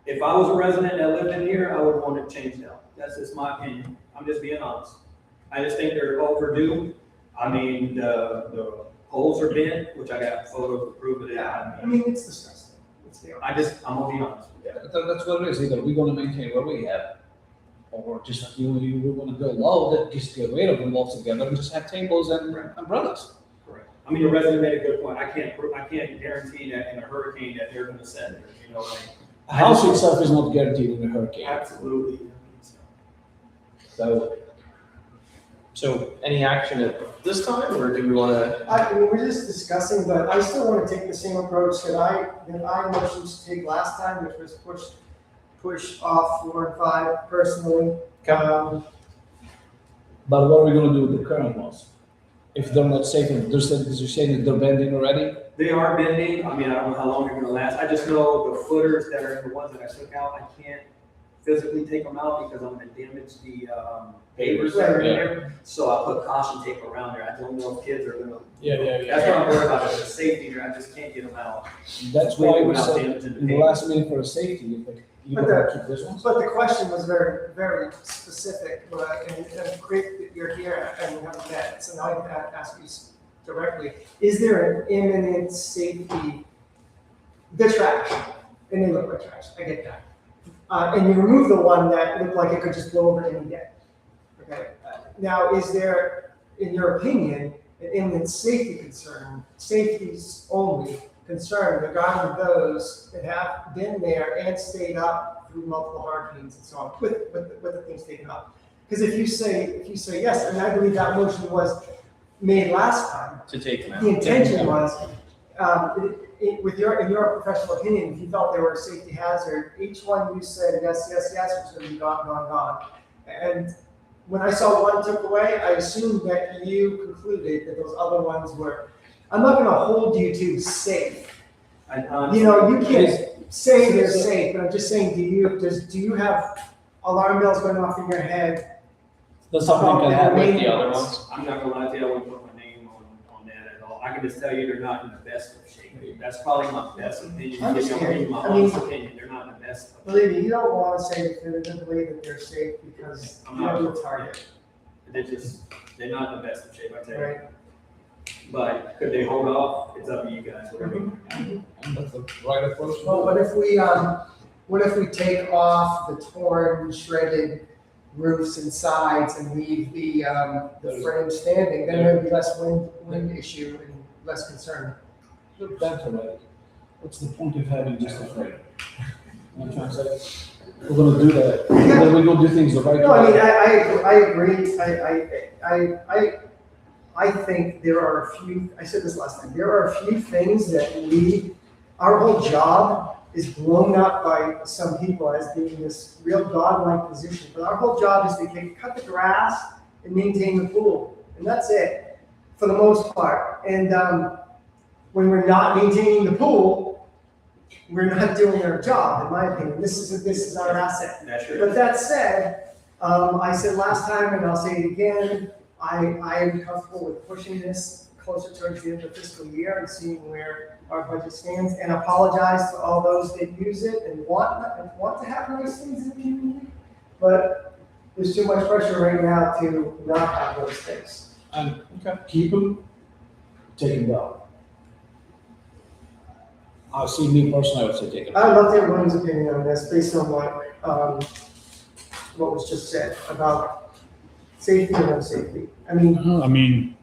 if I was a resident that lived in here, I would want it changed out. That's just my opinion. I'm just being honest. I just think they're overdue. I mean, the poles are bent, which I got photos to prove it. I mean, it's disgusting. It's there. I'm gonna be honest. That's what it is, either we're gonna maintain what we have, or just we're gonna go low, that just get rid of them altogether and just have tables and umbrellas. Correct. I mean, the resident made a good point. I can't guarantee that in a hurricane that they're gonna set there, you know, like. A house itself is not guaranteed in a hurricane. Absolutely. So any action at this time, or do we want to? I mean, we're just discussing, but I still want to take the same approach that I motioned to take last time, which was push off 4 and 5 personally. But what are we gonna do with the current ones? If they're not safe, because you're saying that they're bending already? They are bending. I mean, I don't know how long they're gonna last. I just know the footers that are the ones that I took out, I can't physically take them out because I'm gonna damage the pavers that are in there. So I put caution tape around there. I don't know if kids are gonna. Yeah. That's what I'm worried about, is the safety there. I just can't get them out. That's why we Without said damaging the in the pavers. last meeting for safety, you gotta keep this one. But the question was very, very specific, and great that you're here and we haven't met, so now I can ask you directly. Is there an imminent safety, the trash, and they look like trash, I get that. And you remove the one that looked like it could just blow over any day. Okay, now is there, in your opinion, an imminent safety concern, safety's only concern regarding those that have been there and stayed up through multiple hurricanes and so on, with the things taken up? Because if you say yes, and I believe that motion was made last time, To take them out. the intention was, in your professional opinion, if you felt they were a safety hazard, each one you said yes, was going to be gone. And when I saw one took away, I assumed that you concluded that those other ones were. I'm not going to hold you to safe. You know, you can't say they're safe, but I'm just saying, do you have alarm bells going off in your head? That's something can happen with the other ones. I'm not gonna lie to you, I wouldn't put my name on that at all. I can just tell you they're not in the best of shape. That's probably my best opinion. I understand. My I mean- honest opinion, they're not in the best. Believe me, you don't want to say definitively that they're safe because I'm you're not a target, They're not in the best of shape, I tell you. right? But could they hold off? It's up to you guys, whatever. And that's the right approach. Well, what if we take off the torn, shredded roofs and sides and leave the frame standing? Then there'd be less wind issue and less concern. They're bent already. What's the point of having just a frame? You know what I'm trying to say? We're gonna do that, then we're gonna do things the right way. No, I mean, I agree. I think there are a few, I said this last time, there are a few things that our whole job is blown up by some people as being this real godlike position. But our whole job is to cut the grass and maintain the pool. And that's it, for the most part. And when we're not maintaining the pool, we're not doing our job, in my opinion. This is our asset. That's true. But that said, I said last time, and I'll say it again, I am comfortable with pushing this closer towards the end of the fiscal year and seeing where our budget stands, and apologize to all those that use it and want to have nice things in the community. But there's too much pressure right now to not have those things. And Okay. keep them, take them down. I'll see me personally, I would say take them down. I'd love to hear William's opinion on this, based on what was just said about safety and unsafety. I mean,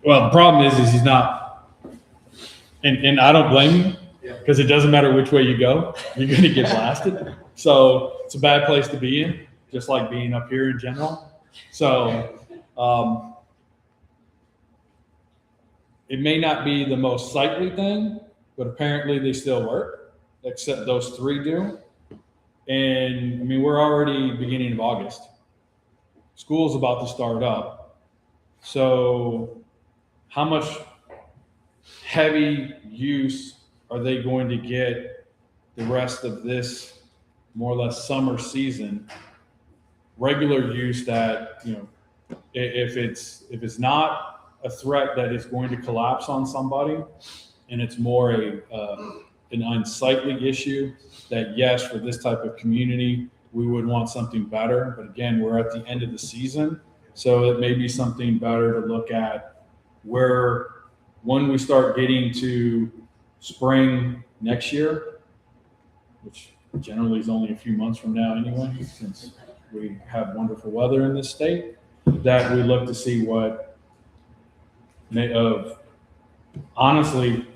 Well, the problem is he's not, and I don't blame him, because it doesn't matter which way you go, you're gonna get blasted. So it's a bad place to be in, just like being up here in general. So, it may not be the most sightly thing, but apparently they still work, except those 3 do. And I mean, we're already beginning of August. School's about to start up. So how much heavy use are they going to get the rest of this more or less summer season? Regular use that, you know, if it's not a threat that is going to collapse on somebody, and it's more an unsightly issue, that yes, for this type of community, we would want something better. But again, we're at the end of the season, so it may be something better to look at when we start getting to spring next year, which generally is only a few months from now anyway, since we have wonderful weather in this state, that we look to see honestly,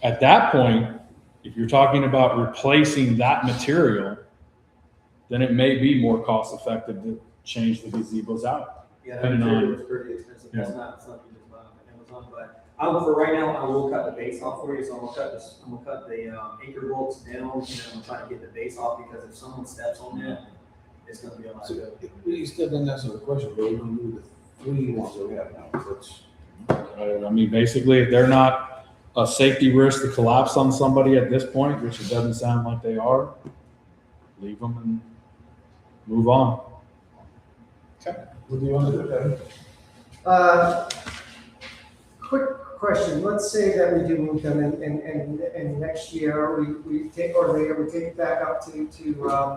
at that point, if you're talking about replacing that material, then it may be more cost effective to change the gazebos out. Yeah, that material was pretty expensive. That's not something you just buy on Amazon, but for right now, I will cut the base off for you. So I'm gonna cut the anchor bolts down, and I'm trying to get the base off, because if someone steps on that, it's gonna be a lot So, good. you still didn't answer the question, but we're gonna do the 3 ones that we have now. That's, I mean, basically, if they're not a safety risk to collapse on somebody at this point, which it doesn't sound like they are, leave them and move on. what do you want to do, Kevin? quick question, let's say that we do move them and next year we take, or later, we take it back up to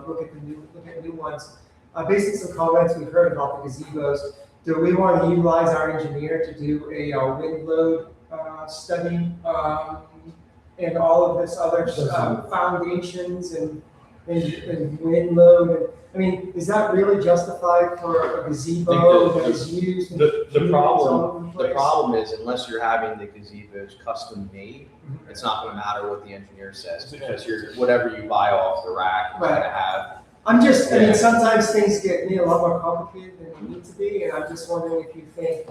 look at new ones. Based on some comments we've heard about the gazebos, do we want to utilize our engineer to do a wind load study and all of this other foundations and wind load? I mean, is that really justified for a gazebo that is used? The problem is, unless you're having the gazebos custom made, it's not gonna matter what the engineer says, because whatever you buy off the rack is gonna have. I mean, sometimes things get, a lot more complicated than they need to be, and I'm just wondering if you think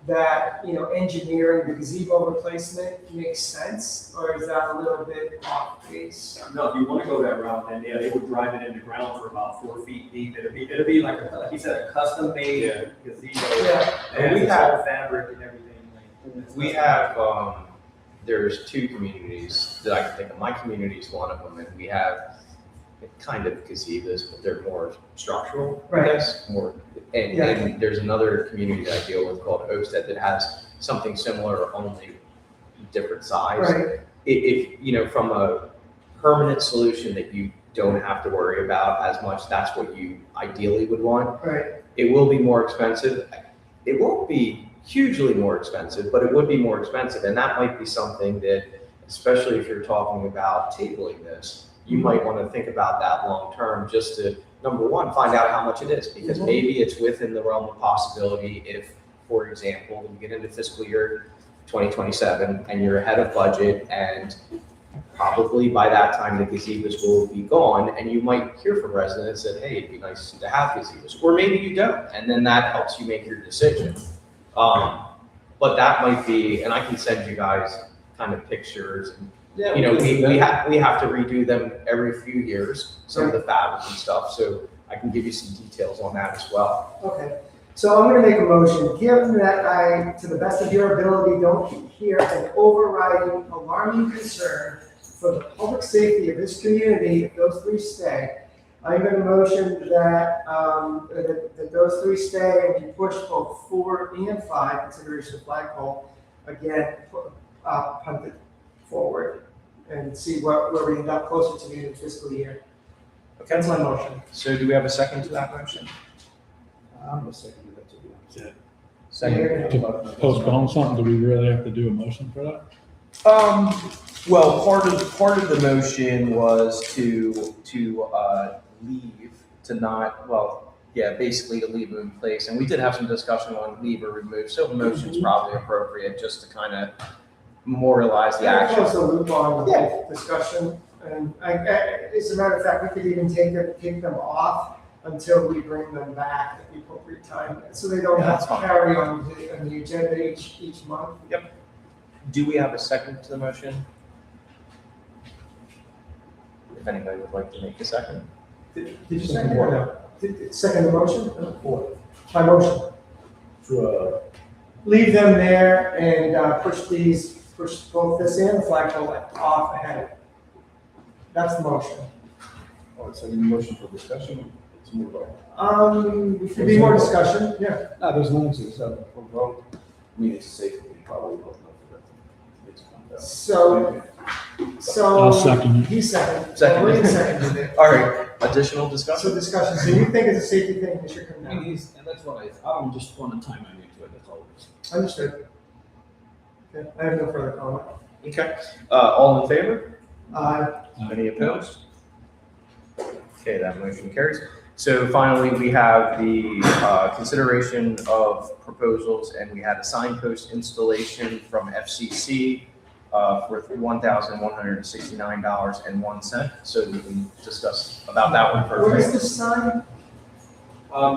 that, engineering the gazebo replacement makes sense, or is that a little bit off base? No, if you want to go that route, then yeah, they would drive it in the ground for about 4 feet deep. It'll be like he said, a custom made gazebo. Yeah. And we have fabric and everything. We have, there's 2 communities that I can think of. My community is one of them, and we have kind of gazebos, but they're more structural, I guess, more. And there's another community that I deal with called Oakstead that has something similar, only different size. Right. If from a permanent solution that you don't have to worry about as much, that's what you ideally would want. Right. It will be more expensive. It won't be hugely more expensive, but it would be more expensive. And that might be something that, especially if you're talking about tabling this, you might want to think about that long term, just to, number one, find out how much it is, because maybe it's within the realm of possibility if, for example, you get into fiscal year 2027 and you're ahead of budget, and probably by that time the gazebos will be gone, and you might hear from residents that, hey, it'd be nice to have gazebos, or maybe you don't, and then that helps you make your decision. But that might be, and I can send you guys kind of pictures. We have to redo them every few years, some of the fabric and stuff, so I can give you some details on that as well. Okay, so I'm gonna make a motion, given that I, to the best of your ability, don't hear an overriding alarming concern for the public safety of this community, if those 3 stay, I'm gonna motion that, that those 3 stay and we push both 4 and 5, consideration of flagpole, again, punt it forward and see where we end up closer to the end of the fiscal year. Okay. That's my motion. So do we have a second to that motion? I'm a second to that, to be honest. Second. To postpone something, do we really have to do a motion for that? Well, part of the motion was to leave, to not, well, yeah, basically to leave in place. And we did have some discussion on leave or remove, so the motion's probably appropriate just to kind of memorialize the action. Close the loop on the whole discussion, and as a matter of fact, we could even take them off until we bring them back at the appropriate time, so they don't Yeah, have that's to fine. carry on the agenda each month. Yep. Do we have a second to the motion? If anybody would like to make a second. Did you second it or no? Second the motion? My motion. Leave them there and push both this and the flagpole off ahead. That's the motion. All right, so any motion for discussion? Let's move on. Could be more discussion, yeah. No, there's no answer, so. For vote, I mean, it's safely, probably not for So, I'll second it. he seconded. Seconded. Maureen seconded it. All right, additional discussion? So discussion, so you think it's a safety thing, it should come I mean, down? and that's what I don't just want to time I into it, that's all it is. Understood. Okay, I have no further comment. Okay, all in favor? Aye. Any opposed? Okay, that motion carries. So finally, we have the consideration of proposals, and we had a signpost installation from FCC for $1,169.01. So we can discuss about that one What is first. this sign?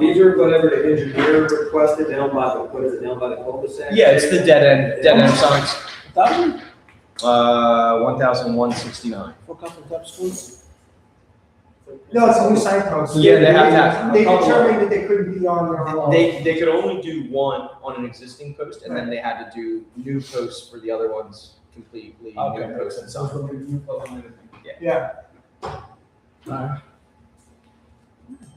These are whatever the engineer requested down by the, what is it, down by the cul-de-sac? Yeah, it's the dead end signs. That one, 1,169. for couple top schools? No, it's a new signpost. Yeah, they have that. They determined that they couldn't be on their own. They could only do one on an existing post, and then they had to do new posts for the other ones completely new posts and signs. Yeah.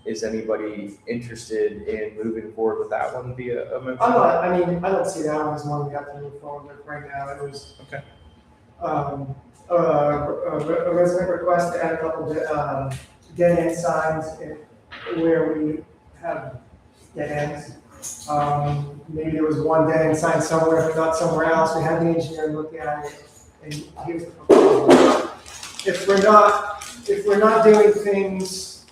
Is anybody interested in moving forward with that one via a motion? I don't see that one as one we have to move forward with right now. It was. Okay. A resident request to add a couple dead end signs where we have dead ends. Maybe there was one dead end sign somewhere, but not somewhere else. We had the engineer look at it, and here's the proposal. If we're not doing things,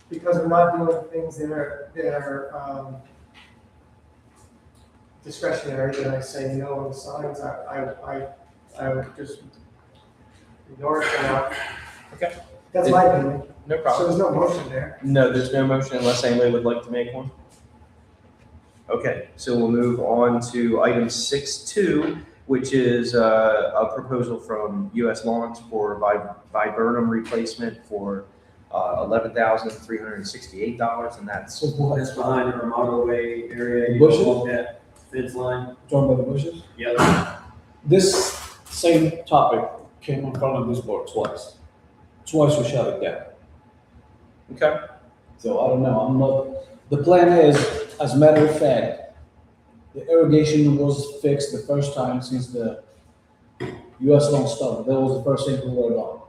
because we're not doing things that are discretionary, then I say no on the signs. I would just ignore it for now. Okay. That's my opinion. No So problem. there's no motion there. No, there's no motion unless anybody would like to make one. Okay, so we'll move on to item 6.2, which is a proposal from U.S. Lawns for Viburnum replacement for $11,368, and that's That's behind our motorway area. You Bushes? go along that fence line. Drawn by the bushes? Yep. This same topic came in front of this board twice. Twice we shut it down. okay. So I don't know, I'm not, the plan is, as a matter of fact, the irrigation was fixed the first time since the US loan started. That was the first thing we worked on.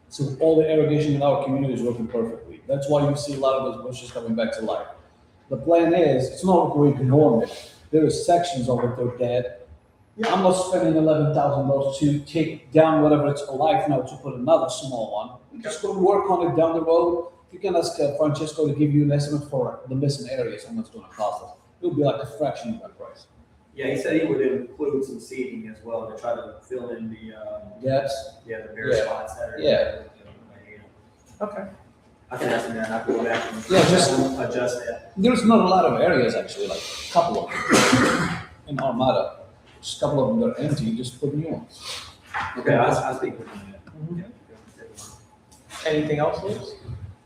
So all the irrigation in our community is working perfectly. That's why you see a lot of those bushes coming back to life. The plan is, it's not like we're ignoring it. There are sections of it that are dead. I'm not spending $11,000 to take down whatever it's alive now to put another small one. We're just going to work on it down the road. You can ask Francesco to give you an estimate for the missing areas and what's going to cost us. It'll be like a fraction of that price. Yeah, he said he would include some seating as well to try to fill in the, Gaps? the bare Yeah. spots that are. Yeah. Okay. I can ask him that, I can go back and. Yeah, just- adjust that. There's not a lot of areas actually, like a couple of them in Armada. Just a couple of them that are empty, just put new ones. Okay, I'll speak with him. Anything else, Liz?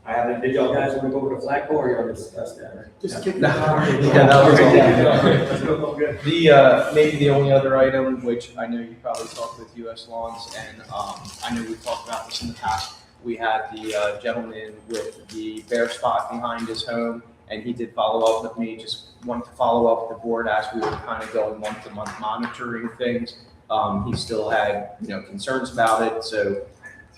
I haven't, did y'all guys want to go over the flagpole or y'all discuss that, right? Just kick No. the Yeah, that was all. Let's go, good. Maybe the only other item, which I know you probably talked with U.S. Lawns, and I know we've talked about this in the past. We had the gentleman with the bare spot behind his home, and he did follow up with me, just wanted to follow up with the board as we were kind of going month-to-month monitoring things. He still had, concerns about it, so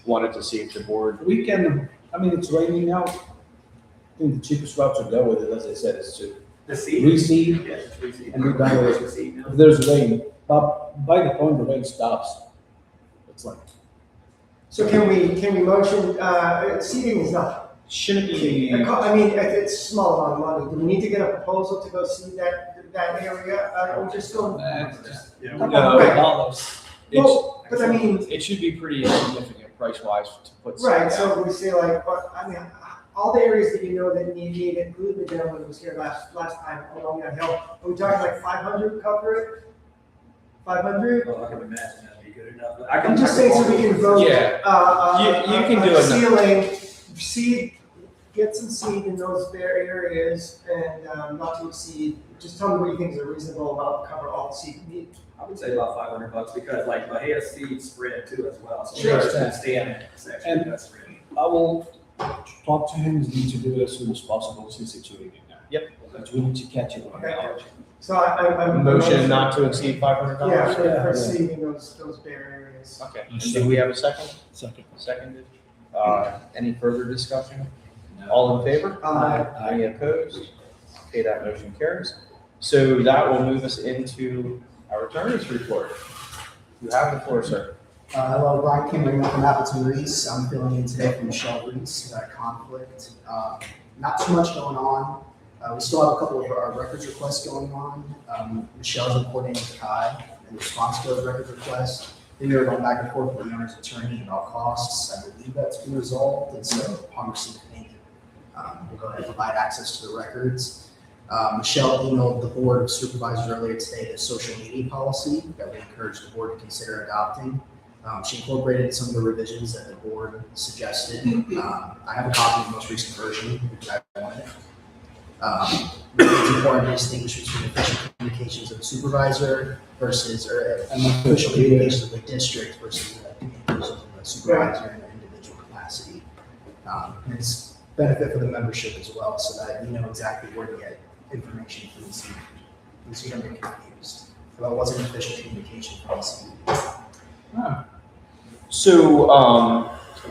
wanted to see if the board. We can, I mean, it's raining now. I think the cheapest route to go with it, as I said, is to The seed? Reseed, Yes, it's reseed. and be done with it. Reseed now. If there's rain, but by the point the rain stops, it's like, So can we motion, seeding is not, Shouldn't be. I mean, it's a small amount of money. Do we need to get a proposal to go see that area? Or just go? Yeah. No. dollars. Well, but I mean, It should be pretty significant price-wise to put. right, something so we say like, but, I mean, all the areas that you know that need it, including the gentleman who was here last time along that hill, are we talking like 500 cover it? 500? Well, I can imagine that'd be good enough. I'm just saying so we can vote. Yeah. You can do it. Ceiling, seed, get some seed in those bare areas and not to exceed, just tell me what you think is a reasonable amount to cover all the seed you need. I would say about $500 because like Bahia seed spread too as well. So Sure. there's a stand section, And- that's really. I will talk to him, we need to do it as soon as possible since it's raining now. Yep. Because we need to catch it on Okay. the So I'm. Motion not to exceed $500? Yeah, for Yeah. seed in those bare areas. Okay, and do we have a second? Second. Seconded. Any further discussion? All in favor? Any opposed? Okay, that motion carries. So that will move us into our attorney's report. You have the floor, sir. Hello, Brian Kimberly from Appleton Reese. I'm filling in today for Michelle Reese, conflict. Not too much going on. We still have a couple of our records requests going on. Michelle's reporting with Kai in response to those records requests. Then we were going back and forth with the owner's attorney about costs. I believe that's been resolved, and so upon receipt of payment, we'll go ahead and provide access to the records. Michelle emailed the board of supervisors earlier today the social media policy that we encourage the board to consider adopting. She incorporated some of the revisions that the board suggested. I have a copy of the most recent version if I want it. It's important to distinguish between official communications of the supervisor versus, or official communications of the district versus communications of the supervisor in an individual capacity. And it's benefit for the membership as well, so that you know exactly where to get information from the city, so you don't get confused. So that wasn't official communication from the city. So,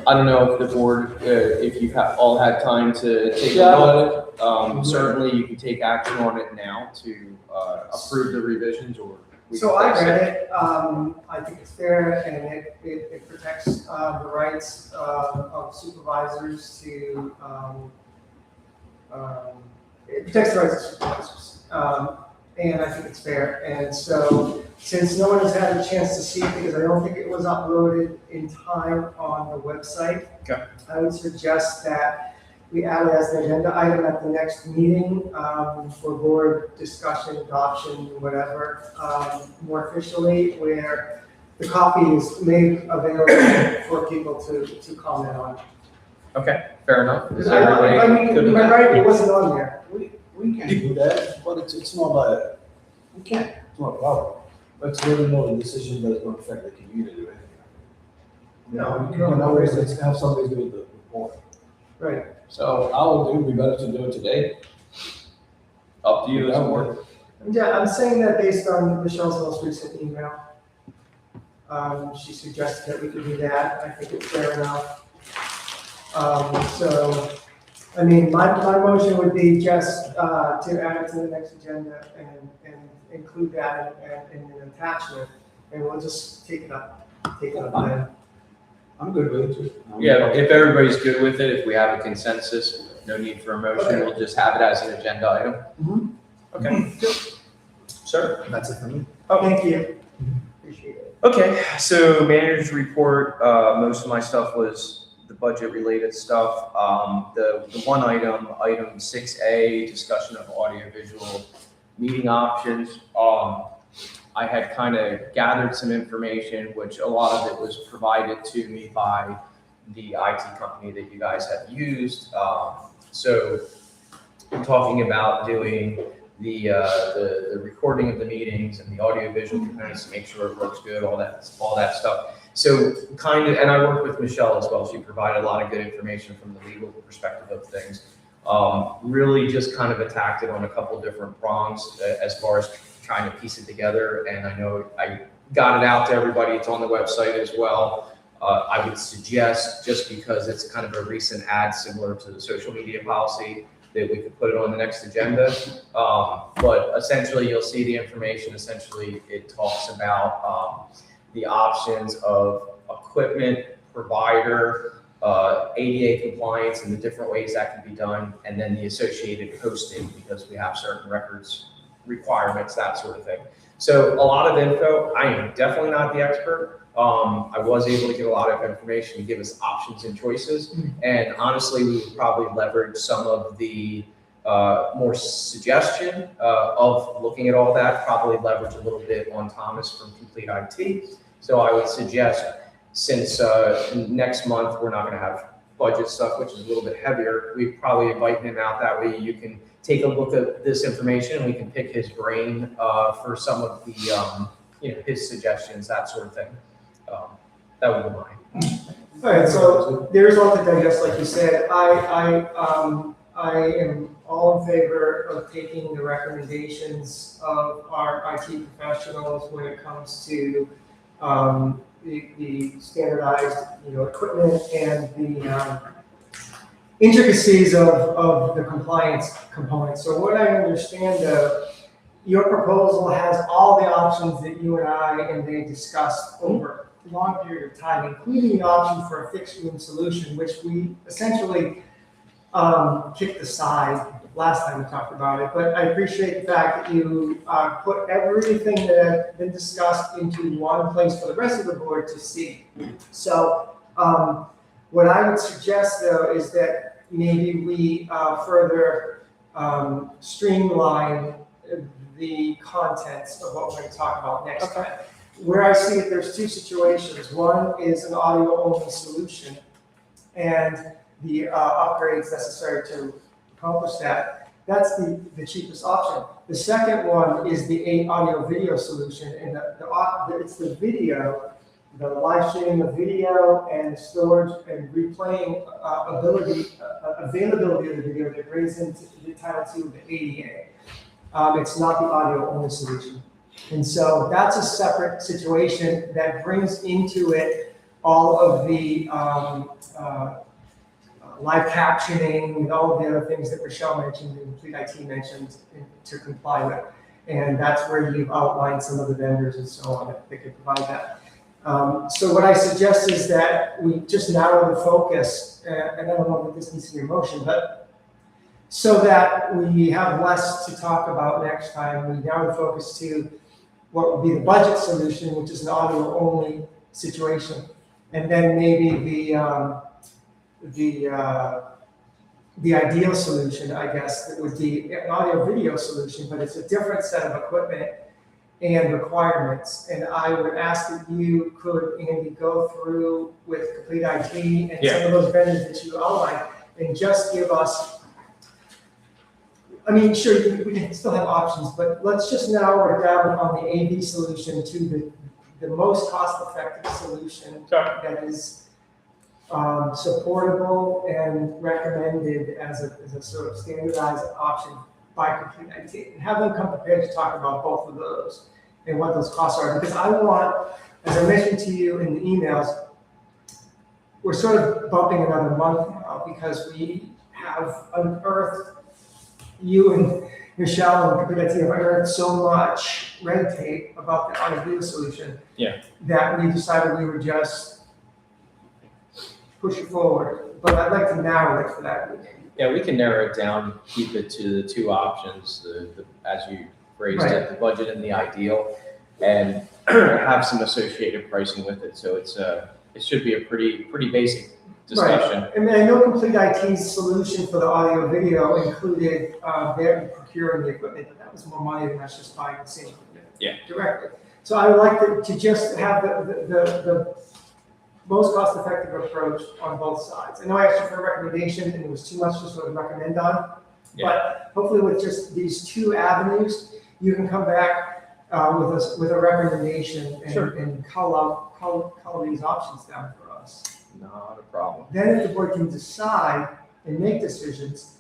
I don't know if the board, if you've all had time to take a Yeah. look at it. Certainly you can take action on it now to approve the revisions or. we So can I fix it. read it, I think it's fair and it protects the rights of supervisors to, it protects the rights of supervisors. And I think it's fair. And so since no one has had a chance to see it, because I don't think it was uploaded in time on the website. Okay. I would suggest that we add it as an agenda item at the next meeting for board discussion, adoption, whatever, more officially, where the copy is made available for people to comment on. Okay, fair enough. Is I everybody mean, good with am I that? right? It wasn't on there. We can do that, but it's not a, we can't, it's not a problem. But it's really not a decision that is going to affect the community or anything. No, We can always have somebody do the report. Right. So I would do, we better to do it today. Up to you as a board. Yeah, I'm saying that based on Michelle's most recent email. She suggested that we could do that. I think it's fair enough. So, I mean, my motion would be just to add it to the next agenda and include that in an attachment, and we'll just take it up then. I'm good with it too. Yeah, if everybody's good with it, if we have a consensus, no need for a motion, Okay. we'll just have it as an agenda item. Mhm. Okay, good. Sir? That's it for me. Thank you. Appreciate it. Okay, so manager's report, most of my stuff was the budget related stuff. The one item 6A, discussion of audiovisual meeting options. I had kind of gathered some information, which a lot of it was provided to me by the IT company that you guys have used. So we're talking about doing the recording of the meetings and the audiovisual components to make sure it works good, all that stuff. So kind of, and I worked with Michelle as well. She provided a lot of good information from the legal perspective of things. Really just kind of attacked it on a couple different prongs as far as trying to piece it together. And I know I got it out to everybody. It's on the website as well. I would suggest, just because it's kind of a recent ad similar to the social media policy, that we could put it on the next agenda. But essentially, you'll see the information. Essentially, it talks about the options of equipment, provider, ADA compliance, and the different ways that can be done, and then the associated hosting, because we have certain records requirements, that sort of thing. So a lot of info. I am definitely not the expert. I was able to get a lot of information to give us options and choices. And honestly, we would probably leverage some of the more suggestion of looking at all that, probably leverage a little bit on Thomas from Complete IT. So I would suggest, since next month we're not going to have budget stuff, which is a little bit heavier, we probably invite him out. That way you can take a look at this information and we can pick his brain for some of the, his suggestions, that sort of thing. That would be mine. All right, so there's a lot to digest, like you said. I am all in favor of taking the recommendations of our IT professionals when it comes to the standardized, equipment and the intricacies of the compliance component. So what I understand, your proposal has all the options that you and I and they discussed over a long period of time, including the option for a fixed room solution, which we essentially kicked aside last time we talked about it. But I appreciate the fact that you put everything that had been discussed into one place for the rest of the board to see. So what I would suggest, though, is that maybe we further streamline the contents of what we're going to talk about next time. Where I see it, there's two situations. One is an audio-only solution and the upgrades necessary to accomplish that. That's the cheapest option. The second one is the audio-video solution, and it's the video, the live streaming of video and storage and replaying availability of the video that brings into the Title II of the ADA. It's not the audio-only solution. And so that's a separate situation that brings into it all of the live captioning and all of the other things that Rochelle mentioned and Complete IT mentioned to comply with. And that's where you've outlined some of the vendors and so on that they could provide that. So what I suggest is that we just narrow the focus, and I don't know if this needs to be a motion, but so that we have less to talk about next time, we narrow the focus to what would be the budget solution, which is an audio-only situation, and then maybe the ideal solution, I guess, that would be an audio-video solution, but it's a different set of equipment and requirements. And I would ask that you could, Andy, go through with Complete IT and some of those vendors that you outlined, and just give us. I mean, sure, we can still have options, but let's just narrow it down on the AV solution to the most cost-effective solution that is supportable and recommended as a sort of standardized option by Complete IT. And have them come prepared to talk about both of those and what those costs are. Because I want, as I mentioned to you in the emails, we're sort of bumping another month now because we have unearthed, you and Michelle and Complete IT have unearthed so much red tape about the audio solution that we decided we would just push it forward. But I'd like to narrow it for that meeting. Yeah, we can narrow it down, keep it to the two options, as you phrased it, the budget and the ideal, and have some associated pricing with it. So it should be a pretty basic discussion. Right. And I know Complete IT's solution for the audio video included their procuring the equipment, but that was more money than us just buying the same equipment directly. So I would like to just have the most cost-effective approach on both sides. I know I asked you for a recommendation and it was too much to sort of recommend on, but hopefully with just these two avenues, you can come back with a recommendation and color these options down for us. Not a problem. Then if the board can decide and make decisions,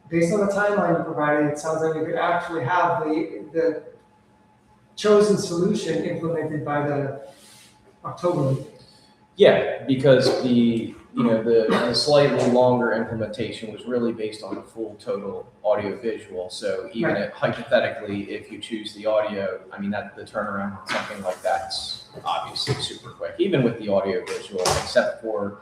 based on the timeline you provided, it sounds like you could actually have the chosen solution implemented by the October meeting. Yeah, because the the slightly longer implementation was really based on a full total audio visual. So even if, hypothetically, if you choose the audio, I mean, that the turnaround on something like that's obviously super quick, even with the audio visual, except for,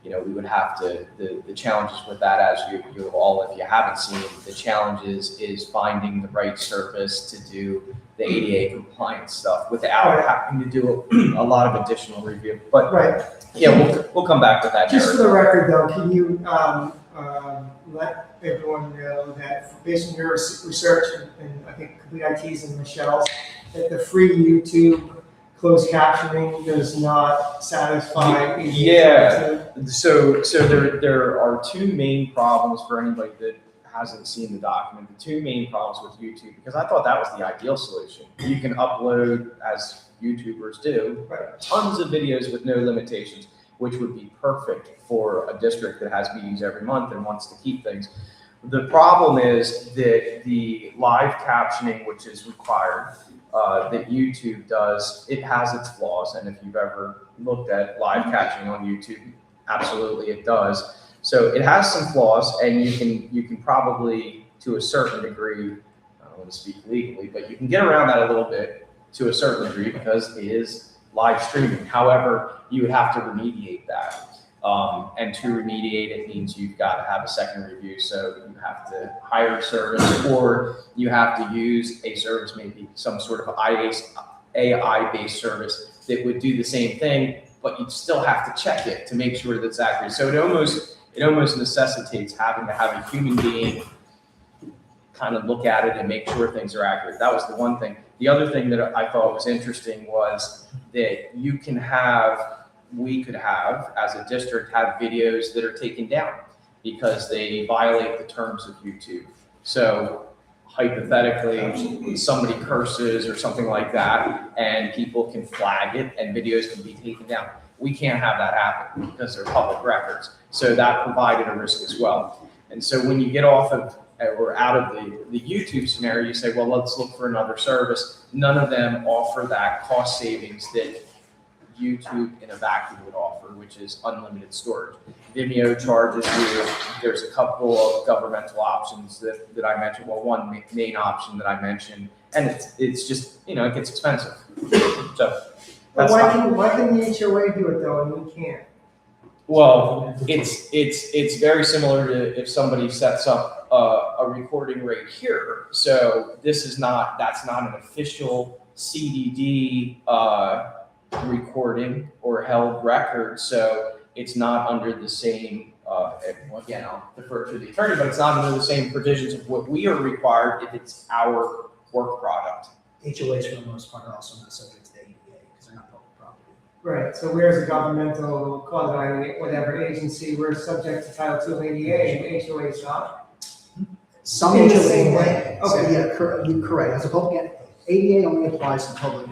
we would have to, the challenges with that, as you all, if you haven't seen, the challenges is finding the right service to do the ADA compliance stuff without having to do a lot of additional review. But we'll come back to that. Just for the record though, can you let everyone know that based on your research and I think Complete IT's and Michelle's, that the free YouTube closed captioning does not satisfy? Yeah, so there are two main problems for anybody that hasn't seen the document. The two main problems with YouTube, because I thought that was the ideal solution. You can upload, as YouTubers do, tons of videos with no limitations, which would be perfect for a district that has meetings every month and wants to keep things. The problem is that the live captioning, which is required, that YouTube does, it has its flaws. And if you've ever looked at live captioning on YouTube, absolutely it does. So it has some flaws, and you can probably, to a certain degree, I don't want to speak legally, but you can get around that a little bit to a certain degree because it is live streaming. However, you would have to remediate that. And to remediate it means you've got to have a second review. So you have to hire a service, or you have to use a service, maybe some sort of AI-based service that would do the same thing, but you'd still have to check it to make sure that it's accurate. So it almost necessitates having to have a human being kind of look at it and make sure things are accurate. That was the one thing. The other thing that I thought was interesting was that we could have, as a district, have videos that are taken down because they violate the terms of YouTube. So hypothetically, somebody curses or something like that, and people can flag it and videos can be taken down. We can't have that happen because they're public records. So that provided a risk as well. And so when you get off of or out of the YouTube scenario, you say, well, let's look for another service. None of them offer that cost savings that YouTube in a vacuum would offer, which is unlimited storage. Vimeo charges you. There's a couple of governmental options that I mentioned. Well, one main option that I mentioned, and it's just, it gets expensive. So but why can the HOA do it though and we can't? Well, it's very similar to if somebody sets up a recording right here. So that's not an official CDD recording or held record. So it's not under the same, again, I'll defer to the attorney, but it's not under the same provisions of what we are required if it's our work product. HOAs for the most part are also not subject to the ADA because they're not public property. Right, so we're a governmental, whatever agency, we're subject to Title II of ADA and HOA is not? Some In the HOAs, same way. so Okay. yeah, you're correct. As a public, ADA only applies to public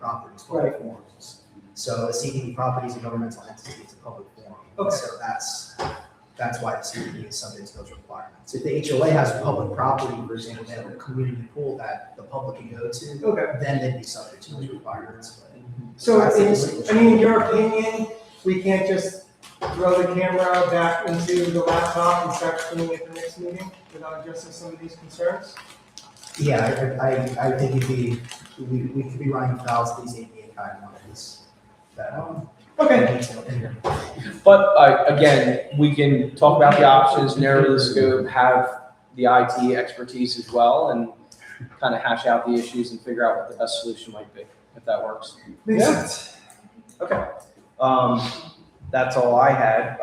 properties, public Right. forms. So a CDD property is a governmental entity, it's a public forum. Okay. So that's why the CDD is subject to those requirements. If the HOA has public property, for example, they have a community pool that the public can go to, Okay. then they'd be subject to those requirements. So, That's in your opinion, we can't just throw the camera back into the laptop and start streaming at the next meeting without addressing some of these concerns? Yeah, I think we could be running fouls to these ADA guidelines. Okay. But again, we can talk about the options, narrow the scope, have the IT expertise as well, and kind of hash out the issues and figure out what the best solution might be, if that works. Makes sense. Okay. That's all I had.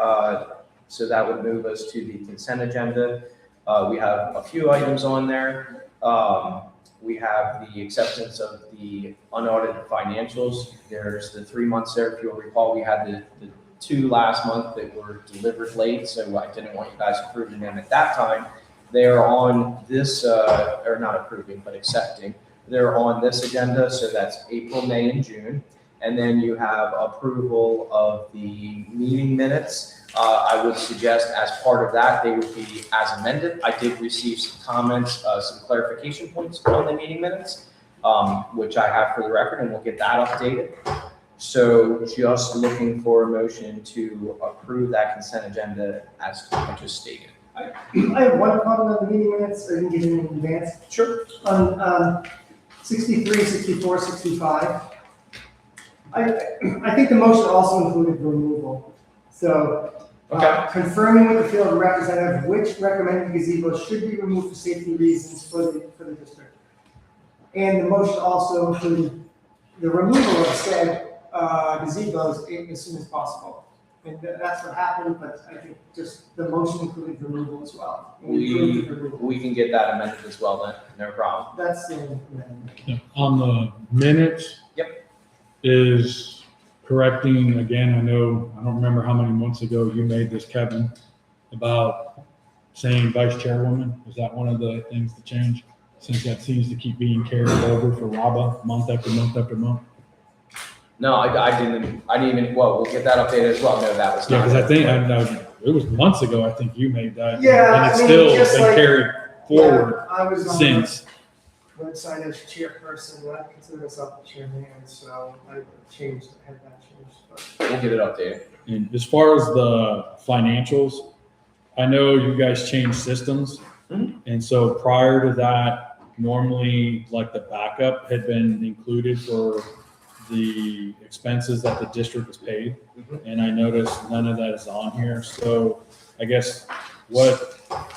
So that would move us to the consent agenda. We have a few items on there. We have the acceptance of the unaudited financials. There's the 3 months there. If you'll recall, we had the 2 last month that were delivered late, so I didn't want you guys approving them at that time. They're on this, or not approving, but accepting. They're on this agenda, so that's April, May, and June. And then you have approval of the meeting minutes. I would suggest as part of that, they would be as amended. I did receive some comments, some clarification points on the meeting minutes, which I have for the record, and we'll get that updated. So just looking for a motion to approve that consent agenda as just stated. I have one comment on the meeting minutes, I didn't get it in advance. Sure. On 63, 64, 65. I think the motion also included removal. So confirming with the field representative which recommended gazebos should be removed for safety reasons for the district. And the motion also included the removal of said gazebos as soon as possible. And that's what happened, but I think just the motion included removal as well. We can get that amended as well then, no problem. That's the amendment. Yeah, on the minutes. Yep. Is correcting, again, I don't remember how many months ago you made this, Kevin, about saying vice chairwoman. Was that one of the things to change? Since that seems to keep being carried over for Rabah month after month after month. No, I didn't even, well, we'll get that updated as well. No, that was Yeah, not. because I think, I know, it was months ago, I think you made that. Yeah, And it's I mean, still just been like- carried forward Yeah, I was on since. the website as chairperson, I consider myself the chairman, so I changed, had that changed. But We'll get it updated. And as far as the financials, I know you guys changed systems. Mhm. And so prior to that, normally like the backup had been included for the expenses that the district was paid. And I noticed none of that is on here. So I guess I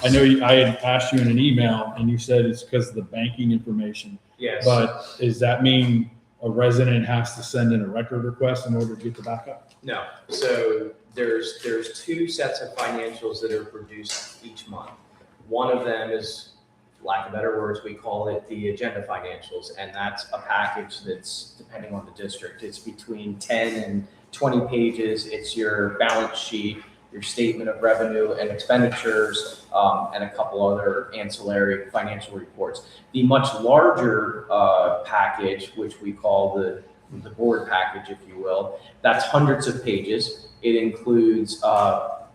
I had asked you in an email and you said it's because of the banking information. Yes. But does that mean a resident has to send in a record request in order to get the backup? No, so there's two sets of financials that are produced each month. One of them is, lack of better words, we call it the agenda financials, and that's a package that's, depending on the district, it's between 10 and 20 pages. It's your balance sheet, your statement of revenue and expenditures, and a couple other ancillary financial reports. The much larger package, which we call the board package, if you will, that's hundreds of pages. It includes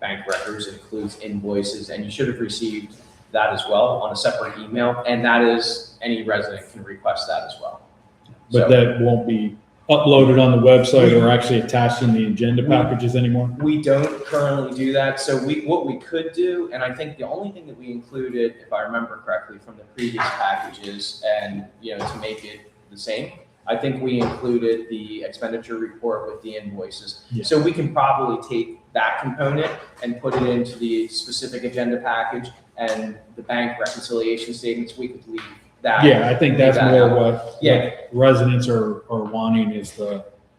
bank records, it includes invoices, and you should have received that as well on a separate email, and that is, any resident can request that as well. But that won't be uploaded on the website or actually attached in the agenda packages anymore? We don't currently do that. So what we could do, and I think the only thing that we included, if I remember correctly from the previous packages, and to make it the same, I think we included the expenditure report with the invoices. Yeah. So we can probably take that component and put it into the specific agenda package, and the bank reconciliation statements, we could leave that. Yeah, I think that's leave that more out. what residents are wanting is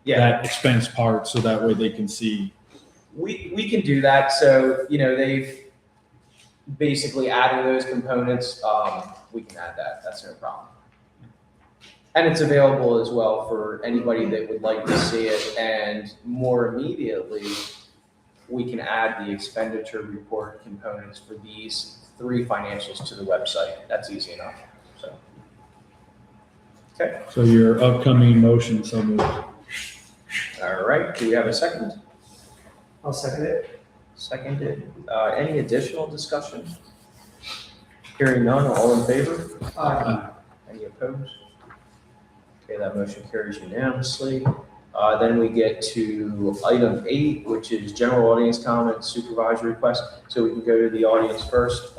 Yeah. that expense part, so that way they can see. We can do that. So, they've basically added those components. We can add that. That's no problem. And it's available as well for anybody that would like to see it. And more immediately, we can add the expenditure report components for these 3 financials to the website. That's easy enough. So, okay. So your upcoming motion, so moved. All right. Do we have a second? I'll second it. Seconded. Any additional discussion? Hearing none, all in favor? Any opposed? Okay, that motion carries unanimously. Then we get to item 8, which is general audience comments, supervisor request. So we can go to the audience first.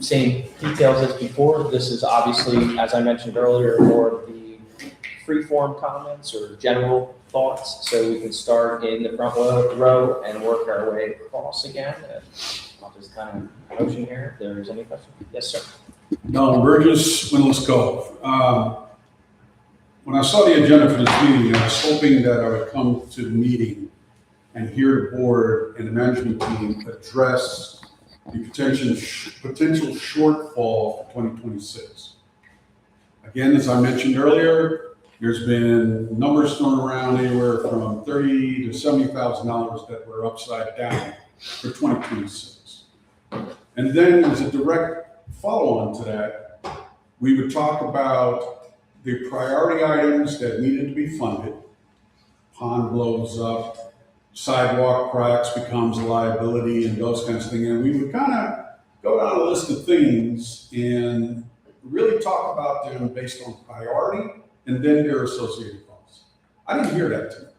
Same details as before. This is obviously, as I mentioned earlier, more of the free-form comments or general thoughts. So we can start in the front row and work our way across again. I'll just kind of motion here if there is any question. Yes, sir. No, Burgess, Windlass Cove. When I saw the agenda for this meeting, I was hoping that I would come to the meeting and hear the board and the management team address the potential shortfall for 2026. Again, as I mentioned earlier, there's been numbers thrown around anywhere from $30,000 to $70,000 that were upside down for 2026. And then as a direct follow-on to that, we would talk about the priority items that needed to be funded. Pond blows up, sidewalk cracks becomes a liability, and those kinds of things. And we would kind of go down a list of things and really talk about them based on priority and then their associated costs. I didn't hear that tonight.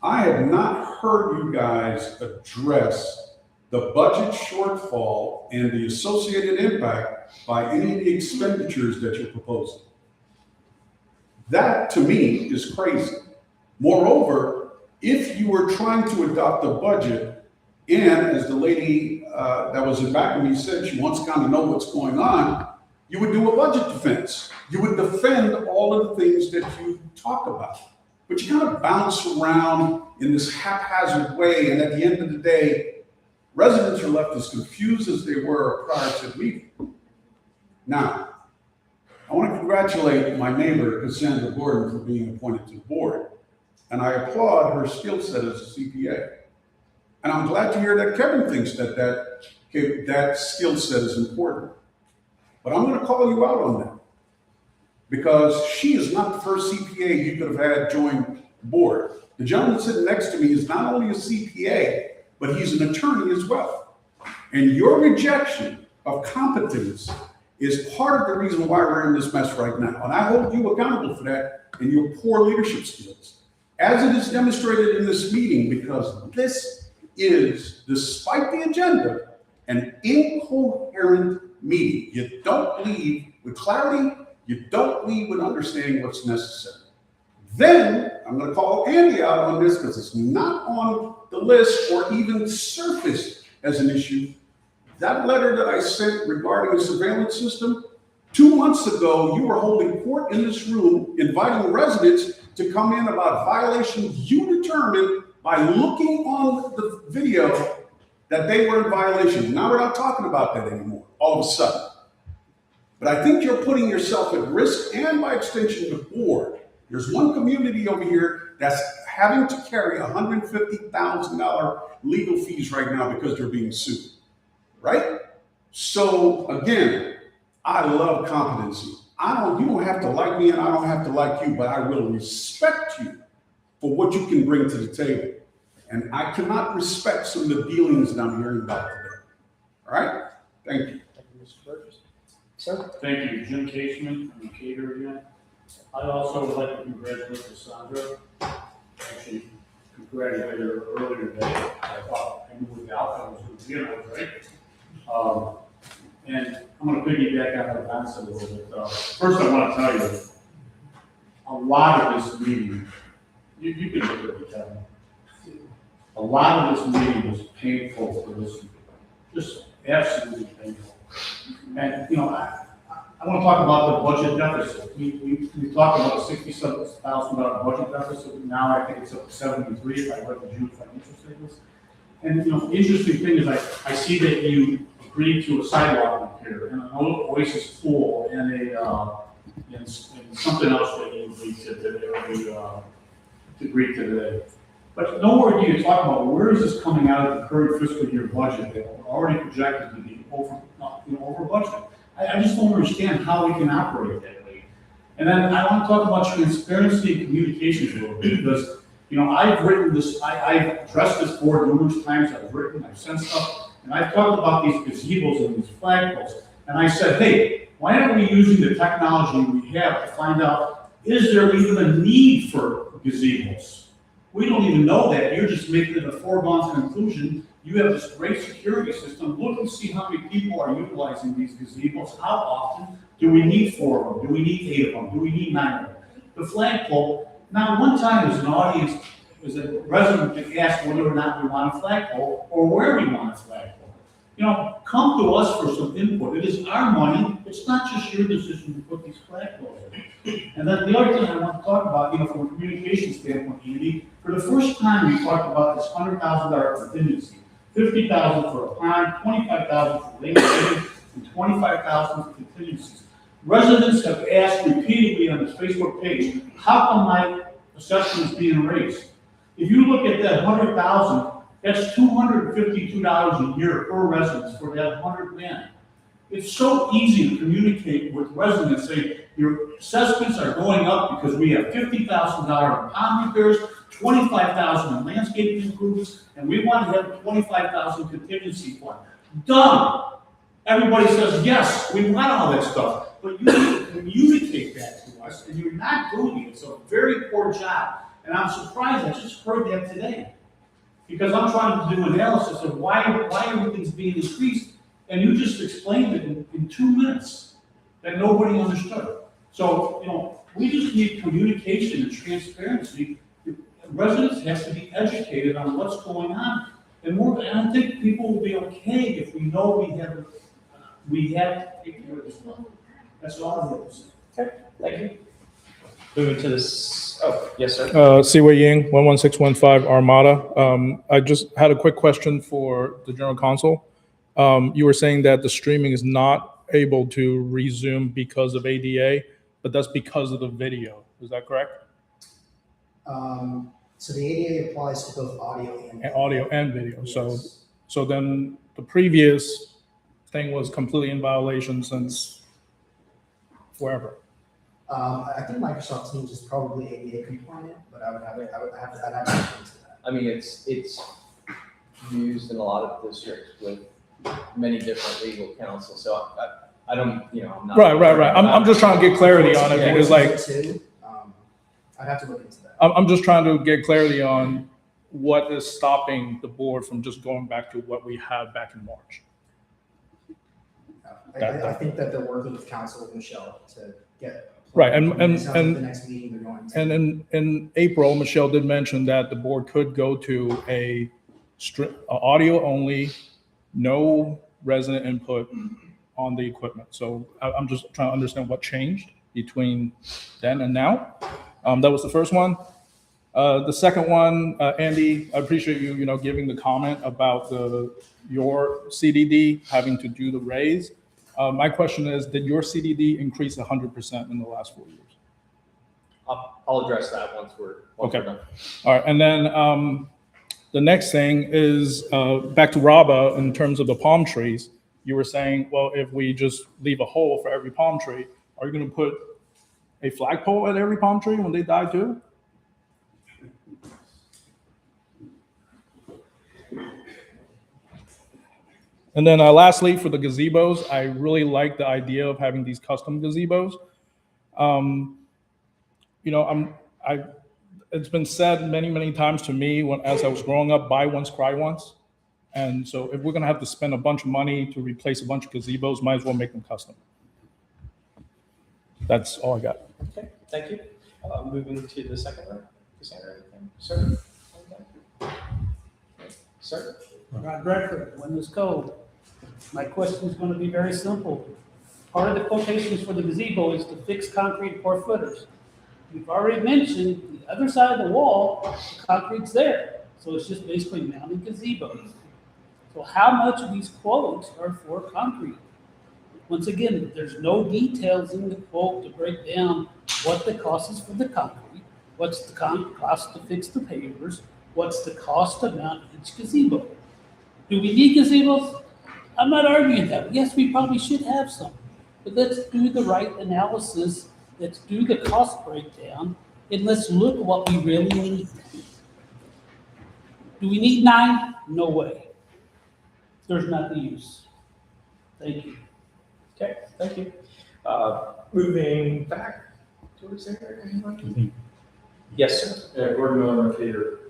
I have not heard you guys address the budget shortfall and the associated impact by any of the expenditures that you're proposing. That, to me, is crazy. Moreover, if you were trying to adopt a budget, and as the lady that was in back of me said, she wants to kind of know what's going on, you would do a budget defense. You would defend all of the things that you talk about. But you kind of bounce around in this haphazard way, and at the end of the day, residents are left as confused as they were prior to the meeting. Now, I want to congratulate my neighbor, Cassandra Gordon, for being appointed to the board, and I applaud her skill set as a CPA. And I'm glad to hear that Kevin thinks that skill set is important. But I'm going to call you out on that, because she is not the first CPA you could have had join the board. The gentleman sitting next to me is not only a CPA, but he's an attorney as well. And your rejection of competence is part of the reason why we're in this mess right now. And I hold you accountable for that and your poor leadership skills, as it is demonstrated in this meeting, because this is, despite the agenda, an incoherent meeting. You don't leave with clarity. You don't leave with understanding what's necessary. Then I'm going to call Andy out on this, because it's not on the list or even surfaced as an issue. That letter that I sent regarding the surveillance system, 2 months ago, you were holding court in this room, inviting residents to come in about violations you determined by looking on the video that they were in violation. Now we're not talking about that anymore, all of a sudden. But I think you're putting yourself at risk, and by extension, the board. There's one community over here that's having to carry $150,000 legal fees right now because they're being sued, right? So again, I love competency. You don't have to like me, and I don't have to like you, but I will respect you for what you can bring to the table. And I cannot respect some of the dealings that I'm hearing about today. All right? Thank you. Thank you, Mr. Burgess. Sir? Thank you, Jim Casement, I'm a caterer again. I also would like to congratulate Cassandra. Actually, congratulated her earlier today. I thought I knew what the outcome was going to be, and I was right. And I'm going to piggyback on what Don said a little bit. First, I want to tell you, a lot of this meeting, you can look at it, Kevin. A lot of this meeting was painful to listen to, just absolutely painful. And, you know, I want to talk about the budget deficit. We talked about a $67,000 budget deficit. Now I think it's up to 73 if I read the June financial statements. And, you know, the interesting thing is I see that you agreed to a sidewalk repair and an Oasis pool and and something else that you agreed to today. But nowhere do you talk about where is this coming out of the current fiscal year budget that we're already projected to be over budget. I just don't understand how we can operate that way. And then I want to talk about transparency and communications a little bit, because, you know, I've written this, I've addressed this board numerous times, I've sent stuff, and I've talked about these gazebos and these flagpoles. And I said, hey, why aren't we using the technology we have to find out, is there even a need for gazebos? We don't even know that. You're just making it a foregone conclusion. You have this great security system. Look and see how many people are utilizing these gazebos. How often? Do we need 4 of them? Do we need 8 of them? Do we need 9 of them? The flagpole. Now, one time as an audience, as a resident that asked whether or not we want a flagpole or where we want a flagpole. You know, come to us for some input. It is our money. It's not just your decision to put these flagpoles in. And then the other thing I want to talk about, you know, from a communication standpoint, Andy, for the first time we talked about this $100,000 contingency. $50,000 for a pond, $25,000 for lake savings, and $25,000 for contingencies. Residents have asked repeatedly on this Facebook page, how come my assessment is being raised? If you look at that $100,000, that's $252 a year per resident for that 100 men. It's so easy to communicate with residents, saying your assessments are going up because we have $50,000 in pond repairs, $25,000 in landscaping improvements, and we want to have $25,000 contingency fund. Done. Everybody says, yes, we want all that stuff, but you need to communicate that to request, and you're not doing it. It's a very poor job, and I'm surprised, I just heard that today. Because I'm trying to do analysis of why everything's being increased, and you just explained it in 2 minutes that nobody understood. So, you know, we just need communication and transparency. Residents have to be educated on what's going on. And I think people will be okay if we know we have to take care of this. That's all I'm going to say. Okay, thank you. Moving to this, oh, yes, sir. Siwei Ying, 11615 Armada. I just had a quick question for the general counsel. You were saying that the streaming is not able to resume because of ADA, but that's because of the video. Is that correct? So the ADA applies to both audio and video. Audio and video. Yes. So then the previous thing was completely in violation since forever. I think Microsoft Teams is probably ADA compliant, but I'd have to look into that. I mean, it's used in a lot of districts with many different legal counsel, so I don't, you know, I'm not. Right. I'm just trying to get clarity on it because like, I'd have to look into that. I'm just trying to get clarity on what is stopping the board from just going back to what we had back in March. I think that they're working with counsel with Michelle to get. Right, and the next meeting they're going to. And in April, Michelle did mention that the board could go to a audio only, no resident input on the equipment. So I'm just trying to understand what changed between then and now. That was the first one. The second one, Andy, I appreciate you, giving the comment about your CDD having to do the raise. My question is, did your CDD increase 100% in the last 4 years? I'll address that once we're done. All right, and then the next thing is back to Rabah in terms of the palm trees. You were saying, well, if we just leave a hole for every palm tree, are you going to put a flagpole at every palm tree when they die too? And then lastly, for the gazebos, I really like the idea of having these custom gazebos. It's been said many, many times to me as I was growing up, buy once, cry once. And so if we're gonna have to spend a bunch of money to replace a bunch of gazebos, might as well make them custom. That's all I got. Okay, thank you. Moving to the second one. Cassandra, sir? Okay. Sir? Rod Redford, Windows Code. My question is going to be very simple. Part of the quotations for the gazebo is to fix concrete 4 footers. We've already mentioned the other side of the wall, the concrete's there. So it's just basically mounting gazebos. So how much of these quotes are for concrete? Once again, there's no details in the quote to break down what the cost is for the concrete, what's the cost to fix the pavers, what's the cost to mount each gazebo. Do we need gazebos? I'm not arguing that. Yes, we probably should have some. But let's do the right analysis. Let's do the cost breakdown. And let's look at what we really need. Do we need 9? No way. There's not the use. Thank you. Okay, thank you. Moving back towards there. Yes, sir. Gordon Miller, Mercator.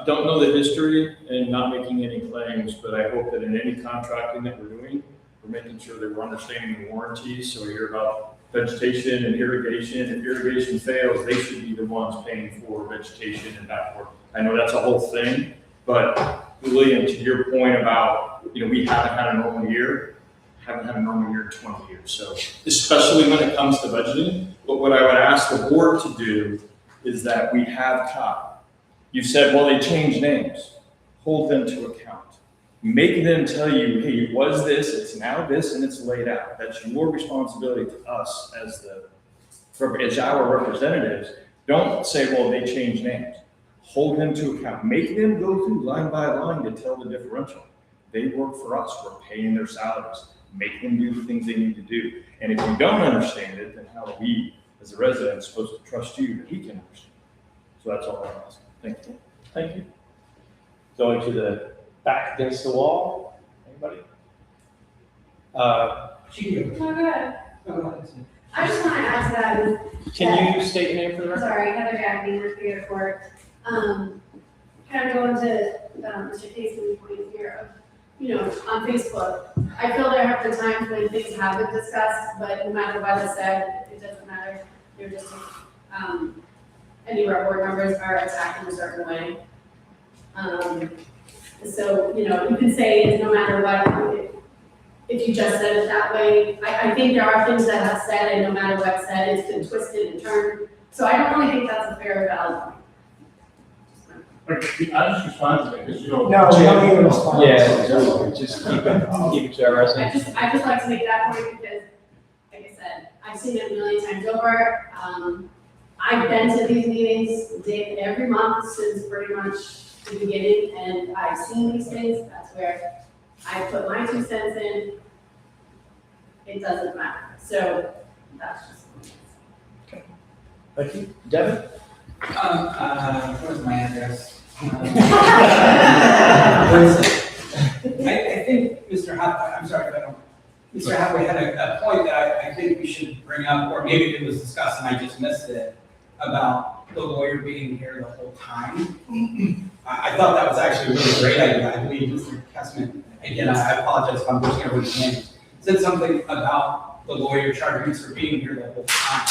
Don't know the history and not making any claims, but I hope that in any contracting that we're doing, we're making sure that we're understanding the warranties. So we hear about vegetation and irrigation. If irrigation fails, they should be the ones paying for vegetation and that work. I know that's a whole thing, but William, to your point about, we haven't had a normal year, haven't had a normal year in 20 years. So especially when it comes to budgeting, but what I would ask the board to do is that we have caught. You said, well, they changed names. Hold them to account. Make them tell you, hey, it was this, it's now this, and it's laid out. That's your responsibility to us as our representatives. Don't say, well, they changed names. Hold them to account. Make them go through line by line to tell the differential. They work for us. We're paying their salaries. Make them do the things they need to do. And if you don't understand it, then how are we, as a resident, supposed to trust you that he can understand? So that's all I'm asking. Thank you. Thank you. Going to the back against the wall. Anybody? I just want to add to that. Can you state your name for the record? Sorry, Heather Gaffney, with the airport. Kind of going to Mr. Casement's point here of, you know, on Facebook, I feel there have been times when things have been discussed, but no matter what is said, it doesn't matter. They're just, any of our board members are attacked in a certain way. So, you know, you can say no matter what, if you just said it that way. I think there are things that have said, and no matter what's said, it's been twisted and turned. So I don't really think that's a fair or valid point. I just respond to that, because you don't. No, we don't need to respond. Yeah, just keep it to our residents. I just like to make that point because, like I said, I've seen it a million times over. I've been to these meetings every month since pretty much the beginning, and I've seen these things. That's where I put my 2 cents in. It doesn't matter. So that's just. Thank you. Devin? Where's my address? I think Mr. Hathaway, I'm sorry if I don't, Mr. Hathaway had a point that I think we should bring up, or maybe it was discussed and I just missed it, about the lawyer being here the whole time. I thought that was actually a really great idea. I believe Mr. Casement, again, I apologize if I'm pushing everyone's name, said something about the lawyer charging us for being here the whole time.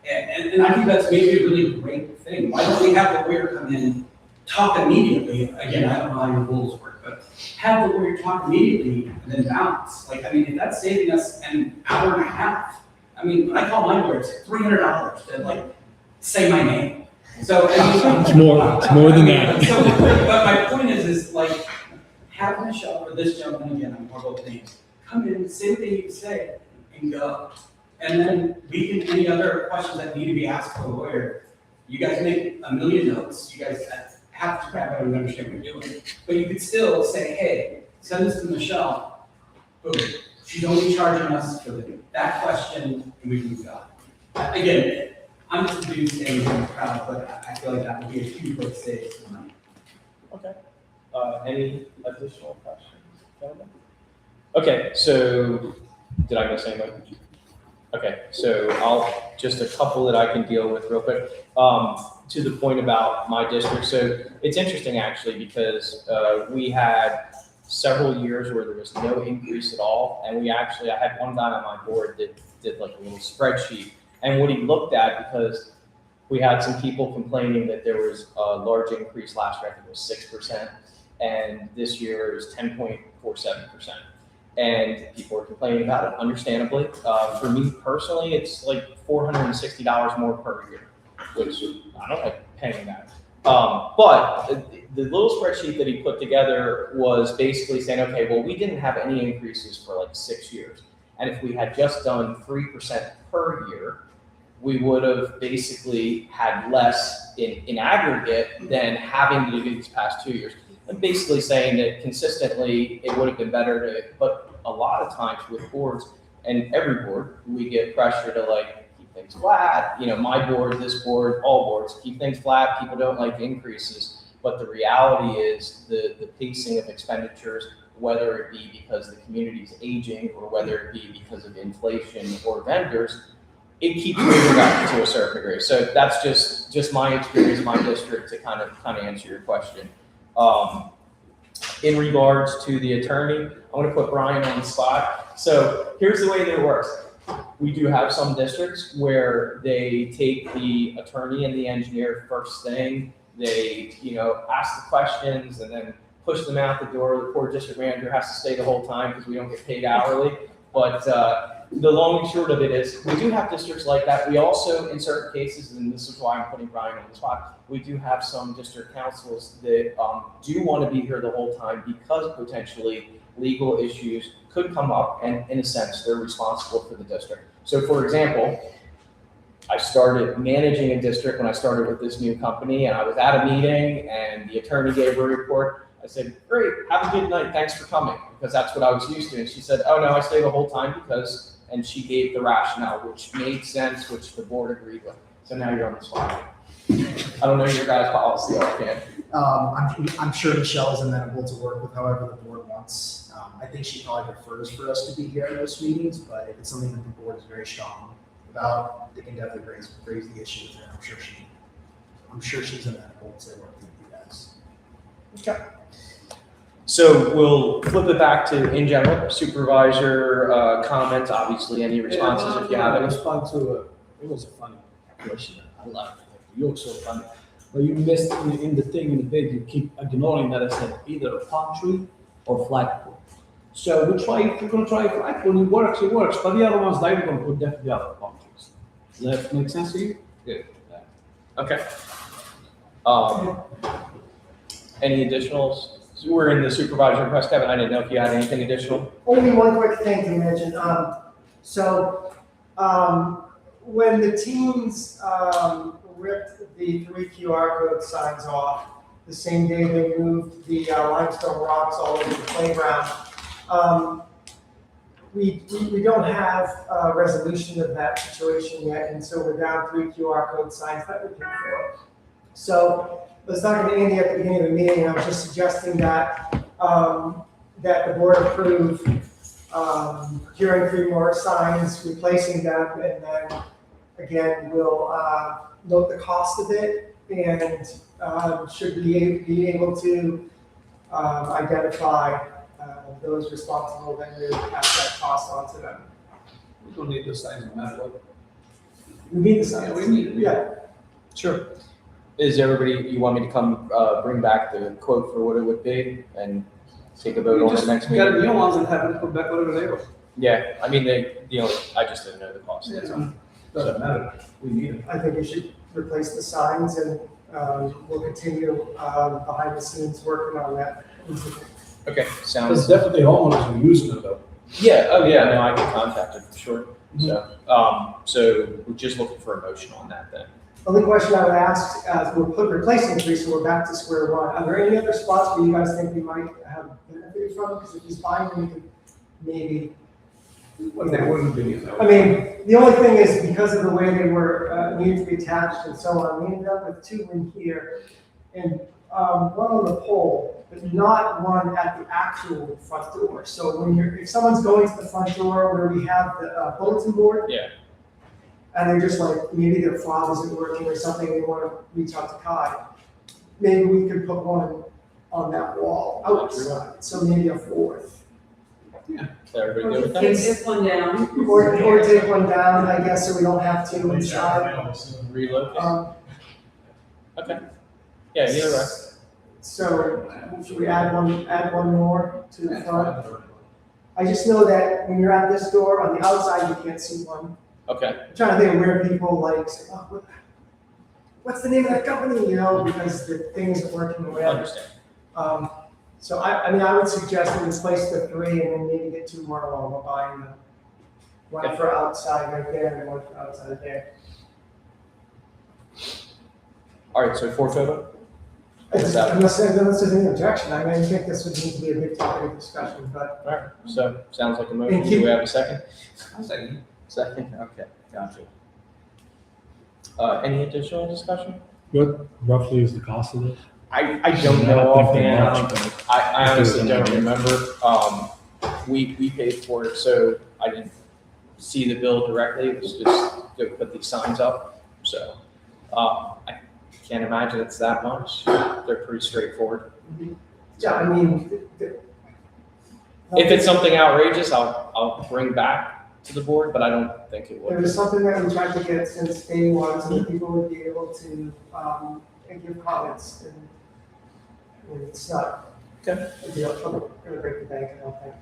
And I think that's maybe a really great thing. Why don't we have the lawyer come in, talk immediately? Again, I don't know how your rules work, but have the lawyer talk immediately and then bounce. Like, I mean, if that's saving us an hour and a half, I mean, when I call my lawyer, it's $300 to like say my name. So I mean, It's more than that. So, but my point is like, have Michelle or this gentleman, again, I'm horrible with names, come in, say what they need to say, and go. And then we can, any other questions that need to be asked of the lawyer, you guys make a million notes, you guys have to crap, I don't understand what you're doing. But you could still say, hey, send this to Michelle, boom, she's only charging us for that question, and we can move on. Again, I'm just a dude saying I'm proud, but I feel like that would be a huge way to save some money. Okay. Any additional questions, gentlemen? Okay, so did I miss anyone? Okay, so I'll just a couple that I can deal with real quick. To the point about my district, so it's interesting actually because we had several years where there was no increase at all, and I had one guy on my board that did like a little spreadsheet, and what he looked at, because we had some people complaining that there was a large increase last year, I think it was 6%, and this year is 10.47%. And people are complaining about it, understandably. For me personally, it's like $460 more per year, which I don't like paying that. But the little spreadsheet that he put together was basically saying, okay, well, we didn't have any increases for like 6 years. And if we had just done 3% per year, we would have basically had less in aggregate than having to do these past 2 years. I'm basically saying that consistently it would have been better to, but a lot of times with boards, and every board, we get pressure to like keep things flat. You know, my board, this board, all boards keep things flat. People don't like increases, but the reality is the pacing of expenditures, whether it be because the community is aging or whether it be because of inflation or vendors, it keeps moving up to a certain degree. So that's just my experience, my district, to kind of answer your question. In regards to the attorney, I want to put Brian on the spot. So here's the way that it works. We do have some districts where they take the attorney and the engineer first thing. They, ask the questions and then push them out the door. The poor district manager has to stay the whole time because we don't get paid hourly. But the long and short of it is we do have districts like that. We also, in certain cases, and this is why I'm putting Brian on the spot, we do have some district councils that do want to be here the whole time because potentially legal issues could come up, and in a sense, they're responsible for the district. So for example, I started managing a district when I started with this new company, and I was at a meeting and the attorney gave a report. I said, great, have a good night, thanks for coming, because that's what I was used to. And she said, oh no, I stayed the whole time because, and she gave the rationale, which made sense, which the board agreed with. So now you're on the spot. I don't know your guys' policy offhand. I'm sure Michelle is amenable to work with however the board wants. I think she probably prefers for us to be here at those meetings, but if it's something that the board is very strong about, they can definitely raise the issue with her. I'm sure she's amenable to working with you guys. Okay. So we'll flip it back to, in general, supervisor comments, obviously any responses if you have any. Respond to, it was a funny question. I laughed. You were so funny. But you missed in the thing in the bid, you keep ignoring that I said either a palm tree or flagpole. So we're going to try flagpole, it works, but the other ones, like, we're going to put definitely other palm trees. Does that make sense to you? Good. Okay. Any additionals? So we're in the supervisor request, Kevin. I didn't know if you had anything additional. Only one quick thing to mention. When the teams ripped the 3 QR code signs off, the same day they moved the limestone rocks all over the playground, we don't have a resolution of that situation yet, and so we're down 3 QR code signs that we paid for. So I was talking to Andy at the beginning of the meeting, and I was just suggesting that that the board approve procuring 3 more signs, replacing them, and then again, we'll note the cost of it, and should we be able to identify those responsible, then we would pass that cost on to them. We don't need the signs no matter what. We need the signs. Yeah, we need it. Yeah. Sure. Is everybody, you want me to come bring back the quote for what it would be and take a vote on the next You got meeting? new ones and have them put back whatever they were. Yeah, I mean, I just didn't know the cost. That's all. Doesn't matter. We need them. I think we should replace the signs, and we'll continue behind the scenes working on that. Okay, There's sounds. definitely homeowners who are using it though. Yeah, oh yeah, no, I can contact him for sure. So we're just looking for a motion on that then. Only question I would ask, we're replacing 3, so we're back to square one. Are there any other spots where you guys think we might have benefited from? Because if he's buying them, we could maybe. Well, they wouldn't be. I mean, the only thing is because of the way they were needed to be attached and so on, we ended up with 2 in here and one on the pole, but not one at the actual front door. So when if someone's going to the front door where we have the bulletin board. Yeah. And they're just like, maybe their fob isn't working or something, they want to reach out to Kai. Maybe we could put one on that wall outside, so maybe a 4th. Yeah. Is everybody good with that? Take this one down. Or take one down, I guess, so we don't have to inside. Relocate. Okay. Yeah, you're right. So should we add one more to the front? I just know that when you're at this door, on the outside, you can't see one. Okay. I'm trying to think of where people like say, oh, what's the name of that company, you know, because the thing isn't working or I whatever. understand. So I mean, I would suggest we replace the 3 and then maybe get 2 more along. We're buying them. One for outside right there and one for outside there. All right, so 4 total? Unless there's any objection, I mean, I think this would need to be a big topic of discussion, but. All right, so sounds like a motion. And Do keep- we have a second? Second. Second, okay, gotcha. Any additional discussion? What roughly is the cost of this? I don't know Not offhand. thinking much, but- I honestly don't remember. We paid for it, so I didn't see the bill directly. It was just to put these signs up. So I can't imagine it's that much. They're pretty straightforward. Yeah, I mean. If it's something outrageous, I'll bring back to the board, but I don't think it It would. was something that we tried to get since day one, so that people would be able to, give comments, and it's not. Okay. Gonna break the bank, I don't think.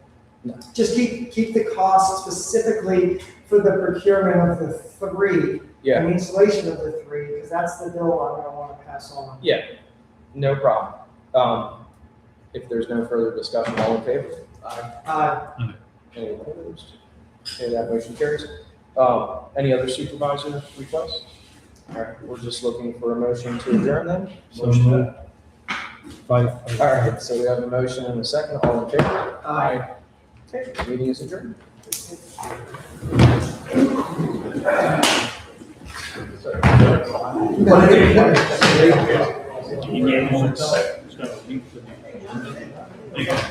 No. Just keep the cost specifically for the procurement of the 3. Yeah. And the installation of the 3, because that's the bill I'm gonna wanna pass on. Yeah, no problem. If there's no further discussion, all in favor? Any opposed? Okay, that motion carries. Any other supervisor requests? All right, we're just looking for a motion to adjourn then. So Motion. moved. Five. All right, so we have a motion and a second. All in favor? Aye. Okay, meeting is adjourned. He gave us a second.